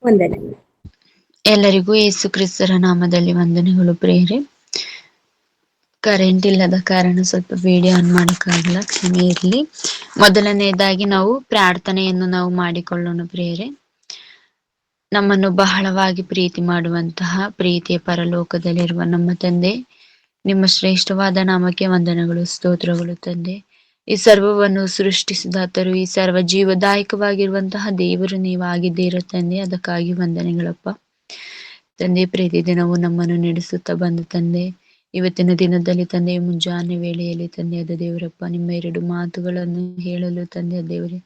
ವಂದನೆ. ಎಲ್ಲರಿಗೂ ಯೇಸು ಕ್ರಿಸ್ತರ ನಾಮದಲ್ಲಿ ವಂದನೆಗಳು ಪ್ರಿಯರೇ. ಕರೆಂಟ್ ಇಲ್ಲದ ಕಾರಣ ಸ್ವಲ್ಪ ವಿಡಿಯೋ ಆನ್ ಮಾಡೋಕ್ಕಾಗಲ್ಲ, ಕ್ಷಮೆ ಇರಲಿ. ಮೊದಲನೆಯದಾಗಿ ನಾವು ಪ್ರಾರ್ಥನೆಯನ್ನು ನಾವು ಮಾಡಿಕೊಳ್ಳೋಣ ಪ್ರಿಯರೇ. ನಮ್ಮನ್ನು ಬಹಳವಾಗಿ ಪ್ರೀತಿ ಮಾಡುವಂತಹ ಪ್ರೀತಿಯ ಪರಲೋಕದಲ್ಲಿರುವ ನಮ್ಮ ತಂದೆ, ನಿಮ್ಮ ಶ್ರೇಷ್ಠವಾದ ನಾಮಕ್ಕೆ ವಂದನೆಗಳು, ಸ್ತೋತ್ರಗಳು ತಂದೆ. ಈ ಸರ್ವವನ್ನು ಸೃಷ್ಟಿಸಿದಾತರು, ಈ ಸರ್ವ ಜೀವದಾಯಕವಾಗಿರುವಂತಹ ದೇವರು ನೀವಾಗಿದ್ದೀರ ತಂದೆ, ಅದಕ್ಕಾಗಿ ವಂದನೆಗಳಪ್ಪ ತಂದೆ. ಪ್ರತಿ ದಿನವೂ ನಮ್ಮನ್ನು ನಡೆಸುತ್ತಾ ಬಂದ ತಂದೆ, ಇವತ್ತಿನ ದಿನದಲ್ಲಿ ತಂದೆ ಮುಂಜಾನೆ ವೇಳೆಯಲ್ಲಿ ತಂದೆ ಅದ ದೇವರಪ್ಪ ನಿಮ್ಮ ಎರಡು ಮಾತುಗಳನ್ನು ಹೇಳಲು ತಂದೆ ದೇವರೇ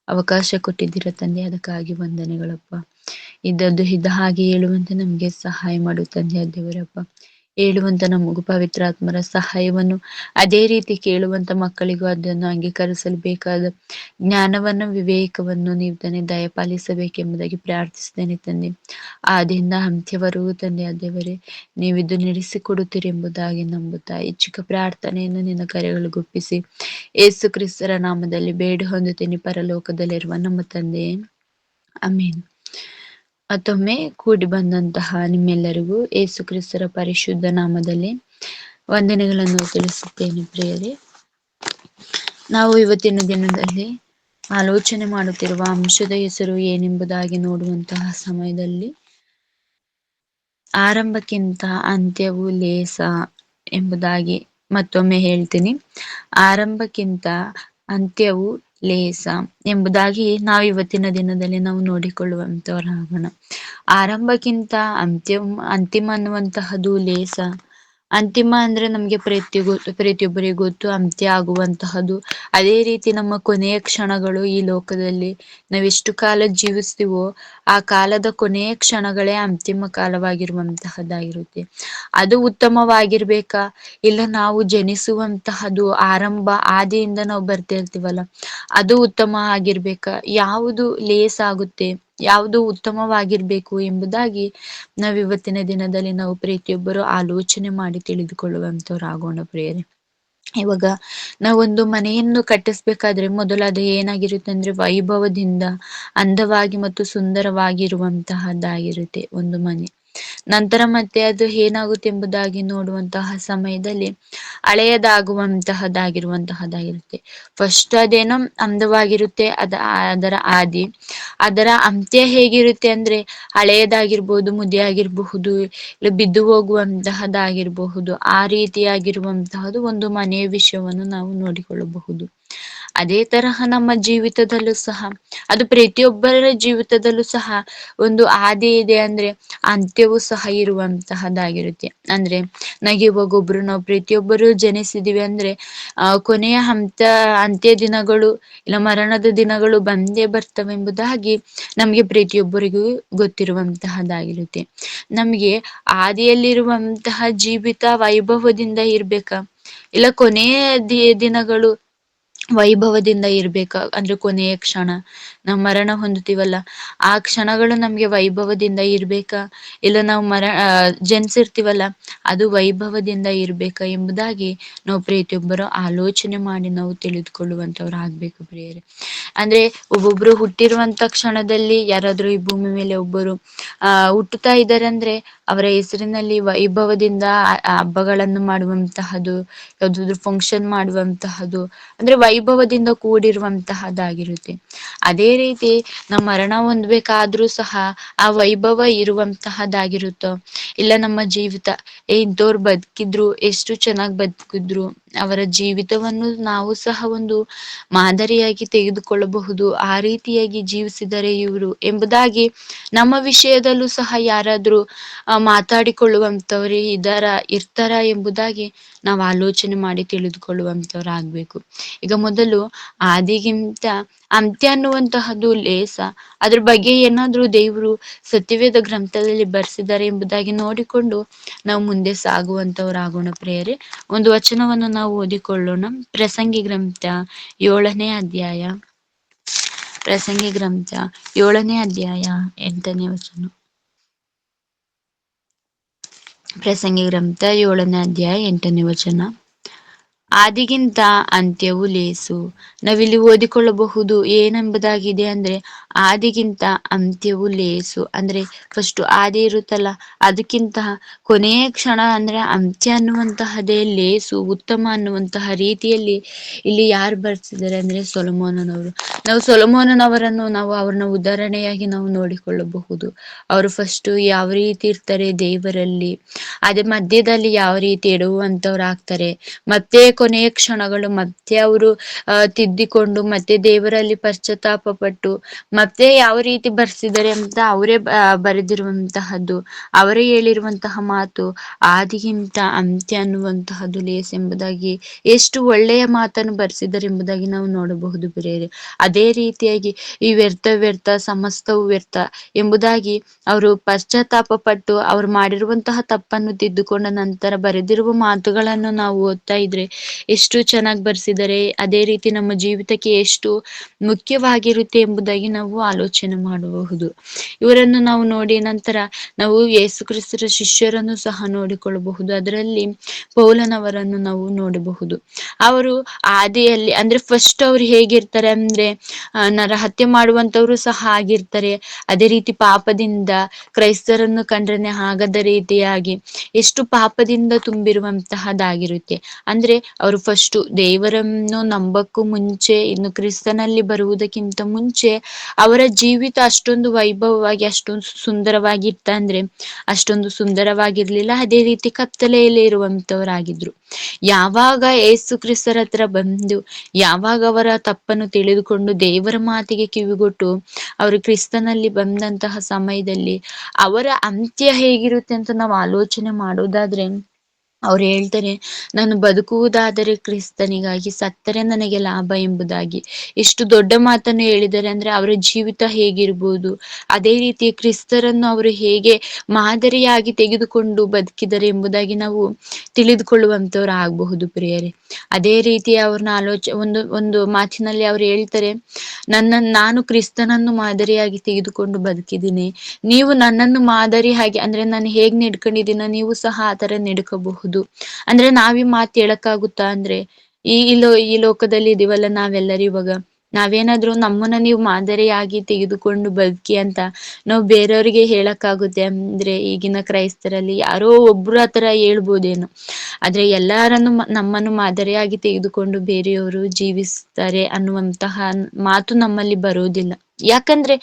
ಅವಕಾಶ ಕೊಟ್ಟಿದ್ದೀರ ತಂದೆ, ಅದಕ್ಕಾಗಿ ವಂದನೆಗಳಪ್ಪ. ಇದ್ದದ್ದು ಇದ್ದ ಹಾಗೆ ಹೇಳುವಂತೆ ನಮಗೆ ಸಹಾಯ ಮಾಡು ತಂದೆ ದೇವರಪ್ಪ. ಹೇಳುವಂತ ನಮಗೂ ಪವಿತ್ರಾತ್ಮರ ಸಹಾಯವನ್ನು, ಅದೇ ರೀತಿ ಕೇಳುವಂತ ಮಕ್ಕಳಿಗೂ ಅದನ್ನು ಅಂಗೀಕರಿಸಲು ಬೇಕಾದ ಜ್ಞಾನವನ್ನು, ವಿವೇಕವನ್ನು ನೀವು ತಂದೆ ದಯಪಾಲಿಸಬೇಕೆಂಬುದಾಗಿ ಪ್ರಾರ್ಥಿಸ್ತೇನೆ ತಂದೆ. ಆದಿಯಿಂದ ಅಂತ್ಯವರೆಗೂ ತಂದೆ ದೇವರೇ ನೀವಿದ್ದು ನಡೆಸಿಕೊಡುತ್ತೀರಿ ಎಂಬುದಾಗಿ ನಂಬುತ್ತಾ ಈ ಚಿಕ್ಕ ಪ್ರಾರ್ಥನೆಯನ್ನು ನಿನ್ನ ಕರೆಗಳಿಗೊಪ್ಪಿಸಿ ಯೇಸು ಕ್ರಿಸ್ತರ ನಾಮದಲ್ಲಿ ಬೇಡಿ ಹೊಂದುತ್ತೀನಿ ಪರಲೋಕದಲ್ಲಿರುವ ನಮ್ಮ ತಂದೆ, ಆಮೇನ್. ಮತ್ತೊಮ್ಮೆ ಕೂಡಿ ಬಂದಂತಹ ನಿಮ್ಮೆಲ್ಲರಿಗೂ ಯೇಸು ಕ್ರಿಸ್ತರ ಪರಿಶುದ್ಧ ನಾಮದಲ್ಲಿ ವಂದನೆಗಳನ್ನು ತಿಳಿಸುತ್ತೇನೆ ಪ್ರಿಯರೇ. ನಾವು ಇವತ್ತಿನ ದಿನದಲ್ಲಿ ಆಲೋಚನೆ ಮಾಡುತ್ತಿರುವ ಅಂಶದ ಹೆಸರು ಏನೆಂಬುದಾಗಿ ನೋಡುವಂತಹ ಸಮಯದಲ್ಲಿ, ಆರಂಭಕ್ಕಿಂತ ಅಂತ್ಯವು ಲೇಸ ಎಂಬುದಾಗಿ ಮತ್ತೊಮ್ಮೆ ಹೇಳ್ತೀನಿ. ಆರಂಭಕ್ಕಿಂತ ಅಂತ್ಯವು ಲೇಸ ಎಂಬುದಾಗಿ ನಾವು ಇವತ್ತಿನ ದಿನದಲ್ಲಿ ನಾವು ನೋಡಿಕೊಳ್ಳುವಂತವರಾಗೋಣ. ಆರಂಭಕ್ಕಿಂತ ಅಂತಿಮ ಅನ್ನುವಂತಹದ್ದು ಲೇಸ. ಅಂತಿಮ ಅಂದ್ರೆ ನಮ್ಗೆ ಪ್ರತಿಯೊಬ್ಬರಿಗೂ ಗೊತ್ತು, ಅಂತ್ಯ ಆಗುವಂತಹದ್ದು. ಅದೇ ರೀತಿ ನಮ್ಮ ಕೊನೆಯ ಕ್ಷಣಗಳು ಈ ಲೋಕದಲ್ಲಿ ನಾವೆಷ್ಟು ಕಾಲ ಜೀವಿಸ್ತೀವೋ ಆ ಕಾಲದ ಕೊನೆಯ ಕ್ಷಣಗಳೇ ಅಂತಿಮ ಕಾಲವಾಗಿರುವಂತಹದ್ದಾಗಿರುತ್ತೆ. ಅದು ಉತ್ತಮವಾಗಿರ್ಬೇಕಾ, ಇಲ್ಲ ನಾವು ಜನಿಸುವಂತಹದ್ದು ಆರಂಭ ಆದಿಯಿಂದ ನಾವು ಬರ್ತಿರ್ತೀವಲ್ಲ ಅದು ಉತ್ತಮ ಆಗಿರ್ಬೇಕಾ, ಯಾವುದು ಲೇಸ್ ಆಗುತ್ತೆ, ಯಾವುದು ಉತ್ತಮವಾಗಿರ್ಬೇಕು ಎಂಬುದಾಗಿ ನಾವು ಇವತ್ತಿನ ದಿನದಲ್ಲಿ ನಾವು ಪ್ರತಿಯೊಬ್ಬರು ಆಲೋಚನೆ ಮಾಡಿ ತಿಳಿದುಕೊಳ್ಳುವಂತವರಾಗೋಣ ಪ್ರಿಯರೇ. ಇವಾಗ ನಾವೊಂದು ಮನೆಯನ್ನು ಕಟ್ಟಿಸ್ಬೇಕಾದ್ರೆ ಮೊದಲು ಅದು ಏನಾಗಿರುತ್ತೆ ಅಂದ್ರೆ ವೈಭವದಿಂದ ಅಂದವಾಗಿ ಮತ್ತು ಸುಂದರವಾಗಿರುವಂತಹದ್ದಾಗಿರುತ್ತೆ ಒಂದು ಮನೆ. ನಂತರ ಮತ್ತೆ ಅದು ಏನಾಗುತ್ತೆ ಎಂಬುದಾಗಿ ನೋಡುವಂತಹ ಸಮಯದಲ್ಲಿ ಹಳೆಯದಾಗುವಂತಹದ್ದಾಗಿರುವಂತಹದ್ದಾಗಿರುತ್ತೆ. ಫಸ್ಟ್ ಅದೇನೋ ಅಂದವಾಗಿರುತ್ತೆ, ಅದರ ಆದಿ. ಅದರ ಅಂತ್ಯ ಹೇಗಿರುತ್ತೆ ಅಂದ್ರೆ ಹಳೆಯದಾಗಿರ್ಬಹುದು, ಮುದಿ ಆಗಿರಬಹುದು, ಇಲ್ಲ ಬಿದ್ದು ಹೋಗುವಂತಹದ್ದಾಗಿರಬಹುದು. ಆ ರೀತಿಯಾಗಿರುವಂತಹದ್ದು ಒಂದು ಮನೆಯ ವಿಷಯವನ್ನು ನಾವು ನೋಡಿಕೊಳ್ಳಬಹುದು. ಅದೇ ತರಹ ನಮ್ಮ ಜೀವಿತದಲ್ಲೂ ಸಹ, ಅದು ಪ್ರತಿಯೊಬ್ಬರ ಜೀವಿತದಲ್ಲೂ ಸಹ ಒಂದು ಆದಿ ಇದೆ ಅಂದ್ರೆ ಅಂತ್ಯವೂ ಸಹ ಇರುವಂತಹದ್ದಾಗಿರುತ್ತೆ. ಅಂದ್ರೆ ಇವಾಗೊಬ್ರು ನಾವು ಪ್ರತಿಯೊಬ್ಬರು ಜನಿಸಿದೀವಿ ಅಂದ್ರೆ ಕೊನೆಯ ಅಂತ್ಯ ದಿನಗಳು ಇಲ್ಲ ಮರಣದ ದಿನಗಳು ಬಂದೇ ಬರ್ತವೆಂಬುದಾಗಿ ನಮ್ಗೆ ಪ್ರತಿಯೊಬ್ಬರಿಗೂ ಗೊತ್ತಿರುವಂತಹದ್ದಾಗಿರುತ್ತೆ. ನಮ್ಗೆ ಆದಿಯಲ್ಲಿರುವಂತಹ ಜೀವಿತ ವೈಭವದಿಂದ ಇರ್ಬೇಕಾ, ಇಲ್ಲ ಕೊನೆಯ ದಿನಗಳು ವೈಭವದಿಂದ ಇರ್ಬೇಕಾ, ಅಂದ್ರೆ ಕೊನೆಯ ಕ್ಷಣ ನಾವು ಮರಣ ಹೊಂದುತ್ತೀವಲ್ಲ ಆ ಕ್ಷಣಗಳು ನಮ್ಗೆ ವೈಭವದಿಂದ ಇರ್ಬೇಕಾ, ಇಲ್ಲ ನಾವು ಜನಿಸಿರ್ತೀವಲ್ಲ ಅದು ವೈಭವದಿಂದ ಇರ್ಬೇಕಾ ಎಂಬುದಾಗಿ ನಾವು ಪ್ರತಿಯೊಬ್ಬರು ಆಲೋಚನೆ ಮಾಡಿ ನಾವು ತಿಳಿದುಕೊಳ್ಳುವಂತವ್ರು ಆಗ್ಬೇಕು ಪ್ರಿಯರೇ. ಅಂದ್ರೆ ಒಬ್ಬೊಬ್ರು ಹುಟ್ಟಿರುವಂತ ಕ್ಷಣದಲ್ಲಿ, ಯಾರಾದ್ರೂ ಈ ಭೂಮಿ ಮೇಲೆ ಒಬ್ಬರು ಹುಟ್ಟುತ್ತಾ ಇದ್ದಾರೆ ಅಂದ್ರೆ ಅವರ ಹೆಸರಿನಲ್ಲಿ ವೈಭವದಿಂದ ಹಬ್ಬಗಳನ್ನು ಮಾಡುವಂತಹದ್ದು, ಯಾವ್ದಾದ್ರು ಫಂಕ್ಷನ್ ಮಾಡುವಂತಹದ್ದು, ಅಂದ್ರೆ ವೈಭವದಿಂದ ಕೂಡಿರುವಂತಹದ್ದಾಗಿರುತ್ತೆ. ಅದೇ ರೀತಿ ನಾವು ಮರಣ ಹೊಂದ್ಬೇಕಾದ್ರೂ ಸಹ ಆ ವೈಭವ ಇರುವಂತಹದ್ದಾಗಿರುತ್ತೋ, ಇಲ್ಲ ನಮ್ಮ ಜೀವಿತ ಇಂಥವ್ರು ಬದುಕಿದ್ರು, ಎಷ್ಟು ಚೆನ್ನಾಗಿ ಬದುಕಿದ್ರು, ಅವರ ಜೀವಿತವನ್ನು ನಾವು ಸಹ ಒಂದು ಮಾದರಿಯಾಗಿ ತೆಗೆದುಕೊಳ್ಳಬಹುದು. ಆ ರೀತಿಯಾಗಿ ಜೀವಿಸಿದರೆ ಇವರು ಎಂಬುದಾಗಿ ನಮ್ಮ ವಿಷಯದಲ್ಲೂ ಸಹ ಯಾರಾದ್ರೂ ಮಾತಾಡಿಕೊಳ್ಳುವಂತವ್ರು ಇರ್ತಾರ ಎಂಬುದಾಗಿ ನಾವು ಆಲೋಚನೆ ಮಾಡಿ ತಿಳಿದುಕೊಳ್ಳುವಂತವ್ರಾಗ್ಬೇಕು. ಈಗ ಮೊದಲು ಆದಿಗಿಂತ ಅಂತ್ಯ ಅನ್ನುವಂತಹದ್ದು ಲೇಸ. ಅದ್ರ ಬಗ್ಗೆ ಏನಾದ್ರೂ ದೇವರು ಸತ್ಯವೇದ ಗ್ರಂಥದಲ್ಲಿ ಬರ್ಸಿದ್ದಾರೆ ಎಂಬುದಾಗಿ ನೋಡಿಕೊಂಡು ನಾವು ಮುಂದೆ ಸಾಗುವಂತವರಾಗೋಣ ಪ್ರಿಯರೇ. ಒಂದು ವಚನವನ್ನು ನಾವು ಓದಿಕೊಳ್ಳೋಣ. ಪ್ರಸಂಗಿ ಗ್ರಂಥ 7ನೇ ಅಧ್ಯಾಯ, ಪ್ರಸಂಗಿ ಗ್ರಂಥ 7ನೇ ಅಧ್ಯಾಯ 8ನೇ ವಚನ. ಪ್ರಸಂಗಿ ಗ್ರಂಥ 7ನೇ ಅಧ್ಯಾಯ 8ನೇ ವಚನ. ಆದಿಗಿಂತ ಅಂತ್ಯವು ಲೇಸು. ನಾವಿಲ್ಲಿ ಓದಿಕೊಳ್ಳಬಹುದು ಏನೆಂಬುದಾಗಿದೆ ಅಂದ್ರೆ ಆದಿಗಿಂತ ಅಂತ್ಯವು ಲೇಸು. ಅಂದ್ರೆ ಫಸ್ಟ್ ಆದಿ ಇರುತ್ತಲ್ಲ, ಅದಕ್ಕಿಂತ ಕೊನೆಯ ಕ್ಷಣ ಅಂದ್ರೆ ಅಂತ್ಯ ಅನ್ನುವಂತಹದೇ ಲೇಸು, ಉತ್ತಮ ಅನ್ನುವಂತಹ ರೀತಿಯಲ್ಲಿ ಇಲ್ಲಿ ಯಾರು ಬರ್ತಿದ್ದಾರೆ ಅಂದ್ರೆ ಸೊಲೊಮೋನನವರು. ನಾವು ಸೊಲೊಮೋನನವರನ್ನು ನಾವು ಅವ್ರನ್ನ ಉದಾಹರಣೆಯಾಗಿ ನಾವು ನೋಡಿಕೊಳ್ಳಬಹುದು. ಅವರು ಫಸ್ಟ್ ಯಾವ ರೀತಿ ಇರ್ತಾರೆ ದೇವರಲ್ಲಿ, ಅದೇ ಮಧ್ಯದಲ್ಲಿ ಯಾವ ರೀತಿ ಎಡುವಂತವ್ರು ಆಗ್ತಾರೆ, ಮತ್ತೆ ಕೊನೆಯ ಕ್ಷಣಗಳು ಮತ್ತೆ ಅವರು ತಿದ್ದಿಕೊಂಡು ಮತ್ತೆ ದೇವರಲ್ಲಿ ಪಶ್ಚಾತ್ತಾಪ ಪಟ್ಟು ಮತ್ತೆ ಯಾವ ರೀತಿ ಬರ್ಸಿದ್ದಾರೆ ಅಂತ ಅವರೇ ಬರೆದಿರುವಂತಹದ್ದು, ಅವರೇ ಹೇಳಿರುವಂತಹ ಮಾತು, ಆದಿಗಿಂತ ಅಂತ್ಯ ಅನ್ನುವಂತಹದ್ದು ಲೇಸ್ ಎಂಬುದಾಗಿ ಎಷ್ಟು ಒಳ್ಳೆಯ ಮಾತನ್ನು ಬರ್ಸಿದ್ದಾರೆ ಎಂಬುದಾಗಿ ನಾವು ನೋಡಬಹುದು ಪ್ರಿಯರೇ. ಅದೇ ರೀತಿಯಾಗಿ ಈ ವ್ಯರ್ಥ ವ್ಯರ್ಥ ಸಮಸ್ತವು ವ್ಯರ್ಥ ಎಂಬುದಾಗಿ ಅವರು ಪಶ್ಚಾತ್ತಾಪ ಪಟ್ಟು ಅವರು ಮಾಡಿರುವಂತಹ ತಪ್ಪನ್ನು ತಿದ್ದುಕೊಂಡ ನಂತರ ಬರೆದಿರುವ ಮಾತುಗಳನ್ನು ನಾವು ಓದ್ತಾ ಇದ್ರೆ ಎಷ್ಟು ಚೆನ್ನಾಗಿ ಬರ್ಸಿದ್ದಾರೆ. ಅದೇ ರೀತಿ ನಮ್ಮ ಜೀವಿತಕ್ಕೆ ಎಷ್ಟು ಮುಖ್ಯವಾಗಿರುತ್ತೆ ಎಂಬುದಾಗಿ ನಾವು ಆಲೋಚನೆ ಮಾಡಬಹುದು. ಇವರನ್ನು ನಾವು ನೋಡಿ ನಂತರ ನಾವು ಯೇಸು ಕ್ರಿಸ್ತರ ಶಿಷ್ಯರನ್ನು ಸಹ ನೋಡಿಕೊಳ್ಳಬಹುದು. ಅದರಲ್ಲಿ ಪೌಲನವರನ್ನು ನಾವು ನೋಡಬಹುದು. ಅವರು ಆದಿಯಲ್ಲಿ ಅಂದ್ರೆ ಫಸ್ಟ್ ಅವ್ರು ಹೇಗಿರ್ತಾರೆ ಅಂದ್ರೆ ನರಹತ್ಯೆ ಮಾಡುವಂತವ್ರು ಸಹ ಆಗಿರ್ತಾರೆ. ಅದೇ ರೀತಿ ಪಾಪದಿಂದ ಕ್ರೈಸ್ತರನ್ನು ಕಂಡ್ರೆ ಆಗದ ರೀತಿಯಾಗಿ ಎಷ್ಟು ಪಾಪದಿಂದ ತುಂಬಿರುವಂತಹದ್ದಾಗಿರುತ್ತೆ. ಅಂದ್ರೆ ಅವರು ಫಸ್ಟ್ ದೇವರನ್ನು ನಂಬಕ್ಕೂ ಮುಂಚೆ, ಇನ್ನು ಕ್ರಿಸ್ತನಲ್ಲಿ ಬರುವುದಕ್ಕಿಂತ ಮುಂಚೆ ಅವರ ಜೀವಿತ ಅಷ್ಟೊಂದು ವೈಭವವಾಗಿ ಅಷ್ಟೊಂದು ಸುಂದರವಾಗಿತ್ತ ಅಂದ್ರೆ ಅಷ್ಟೊಂದು ಸುಂದರವಾಗಿರ್ಲಿಲ್ಲ. ಅದೇ ರೀತಿ ಕತ್ತಲೆಯಲ್ಲಿ ಇರುವಂತವರಾಗಿದ್ರು. ಯಾವಾಗ ಏಸು ಕ್ರಿಸ್ತರ ಹತ್ರ ಬಂದು ಯಾವಾಗ ಅವರ ತಪ್ಪನ್ನು ತಿಳಿದುಕೊಂಡು ದೇವರ ಮಾತಿಗೆ ಕಿವಿಗೊಟ್ಟು ಅವರು ಕ್ರಿಸ್ತನಲ್ಲಿ ಬಂದಂತಹ ಸಮಯದಲ್ಲಿ ಅವರ ಅಂತ್ಯ ಹೇಗಿರುತ್ತೆ ಅಂತ ನಾವು ಆಲೋಚನೆ ಮಾಡೋದಾದ್ರೆ, ಅವ್ರು ಹೇಳ್ತಾರೆ, ನಾನು ಬದುಕುವುದಾದರೆ ಕ್ರಿಸ್ತನಿಗಾಗಿ, ಸತ್ತರೆ ನನಗೆ ಲಾಭ ಎಂಬುದಾಗಿ. ಎಷ್ಟು ದೊಡ್ಡ ಮಾತನ್ನು ಹೇಳಿದ್ದಾರೆ ಅಂದ್ರೆ ಅವರ ಜೀವಿತ ಹೇಗಿರ್ಬೋದು, ಅದೇ ರೀತಿ ಕ್ರಿಸ್ತರನ್ನು ಅವರು ಹೇಗೆ ಮಾದರಿಯಾಗಿ ತೆಗೆದುಕೊಂಡು ಬದುಕಿದ್ದಾರೆ ಎಂಬುದಾಗಿ ನಾವು ತಿಳಿದುಕೊಳ್ಳುವಂತವ್ರು ಆಗಬಹುದು ಪ್ರಿಯರೇ. ಅದೇ ರೀತಿ ಅವ್ರನ್ನ ಒಂದು ಒಂದು ಮಾತಿನಲ್ಲಿ ಅವ್ರು ಹೇಳ್ತಾರೆ, ನಾನು ಕ್ರಿಸ್ತನನ್ನು ಮಾದರಿಯಾಗಿ ತೆಗೆದುಕೊಂಡು ಬದುಕಿದ್ದೀನಿ, ನೀವು ನನ್ನನ್ನು ಮಾದರಿ ಹಾಗೆ ಅಂದ್ರೆ ನಾನು ಹೇಗ್ ನಡ್ಕೊಂಡಿದ್ದೀನೋ ನೀವು ಸಹ ಆ ತರ ನಡ್ಕೋಬಹುದು. ಅಂದ್ರೆ ನಾವೀ ಮಾತು ಹೇಳಕ್ಕಾಗುತ್ತಾ ಅಂದ್ರೆ, ಈ ಲೋಕದಲ್ಲಿ ಇದೀವಲ್ಲ ನಾವೆಲ್ಲರೂ, ಇವಾಗ ನಾವೇನಾದ್ರೂ ನಮ್ಮನ್ನ ನೀವು ಮಾದರಿಯಾಗಿ ತೆಗೆದುಕೊಂಡು ಬದುಕಿ ಅಂತ ನಾವು ಬೇರೆಯವ್ರಿಗೆ ಹೇಳಕ್ಕಾಗುತ್ತೆ ಅಂದ್ರೆ ಈಗಿನ ಕ್ರೈಸ್ತರಲ್ಲಿ ಯಾರೋ ಒಬ್ರು ಆತರ ಹೇಳ್ಬೋದೇನೋ. ಆದ್ರೆ ಎಲ್ಲರನ್ನು ನಮ್ಮನ್ನು ಮಾದರಿಯಾಗಿ ತೆಗೆದುಕೊಂಡು ಬೇರೆಯವರು ಜೀವಿಸ್ತಾರೆ ಅನ್ನುವಂತಹ ಮಾತು ನಮ್ಮಲ್ಲಿ ಬರೋದಿಲ್ಲ. ಯಾಕಂದ್ರೆ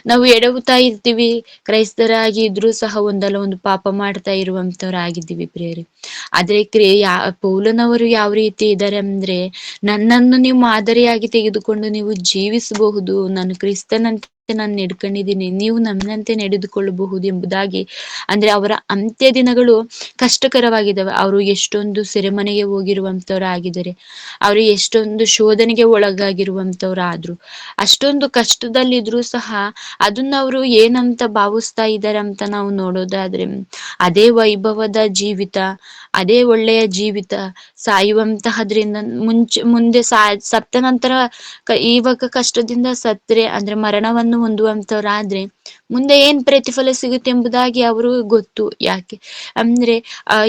ನಾವು ಎಡವುತ್ತಾ ಇರ್ತೀವಿ, ಕ್ರೈಸ್ತರಾಗಿ ಇದ್ರೂ ಸಹ ಒಂದಲ್ಲ ಒಂದು ಪಾಪ ಮಾಡ್ತಾ ಇರುವಂತವ್ರಾಗಿದ್ದೀವಿ ಪ್ರಿಯರೇ. ಆದ್ರೆ ಪೌಲನವರು ಯಾವ ರೀತಿ ಇದ್ದಾರೆ ಅಂದ್ರೆ, ನನ್ನನ್ನು ನೀವು ಮಾದರಿಯಾಗಿ ತೆಗೆದುಕೊಂಡು ನೀವು ಜೀವಿಸಬಹುದು, ನಾನು ಕ್ರಿಸ್ತನಂತೆ ನಾನು ನಡ್ಕೊಂಡಿದ್ದೀನಿ, ನೀವು ನನ್ನಂತೆ ನಡೆದುಕೊಳ್ಳಬಹುದು ಎಂಬುದಾಗಿ. ಅಂದ್ರೆ ಅವರ ಅಂತ್ಯ ದಿನಗಳು ಕಷ್ಟಕರವಾಗಿದ್ದಾವೆ. ಅವರು ಎಷ್ಟೊಂದು ಸೆರೆಮನೆಗೆ ಹೋಗಿರುವಂತವ್ರು ಆಗಿದ್ದಾರೆ, ಅವರು ಎಷ್ಟೊಂದು ಶೋಧನೆಗೆ ಒಳಗಾಗಿರುವಂತವ್ರು ಆದ್ರು. ಅಷ್ಟೊಂದು ಕಷ್ಟದಲ್ಲಿದ್ರು ಸಹ ಅದನ್ನ ಅವರು ಏನಂತ ಭಾವಿಸ್ತಾ ಇದ್ದಾರೆ ಅಂತ ನಾವು ನೋಡೋದಾದ್ರೆ, ಅದೇ ವೈಭವದ ಜೀವಿತ, ಅದೇ ಒಳ್ಳೆಯ ಜೀವಿತ, ಸಾಯುವಂತಹದ್ರಿಂದ ಮುಂದೆ ಸತ್ತ ನಂತರ ಇವಾಗ ಕಷ್ಟದಿಂದ ಸತ್ರೆ ಅಂದ್ರೆ ಮರಣವನ್ನು ಹೊಂದುವಂತವ್ರಾದ್ರೆ ಮುಂದೆ ಏನ್ ಪ್ರತಿಫಲ ಸಿಗುತ್ತೆ ಎಂಬುದಾಗಿ ಅವರು ಗೊತ್ತು. ಯಾಕೆ ಅಂದ್ರೆ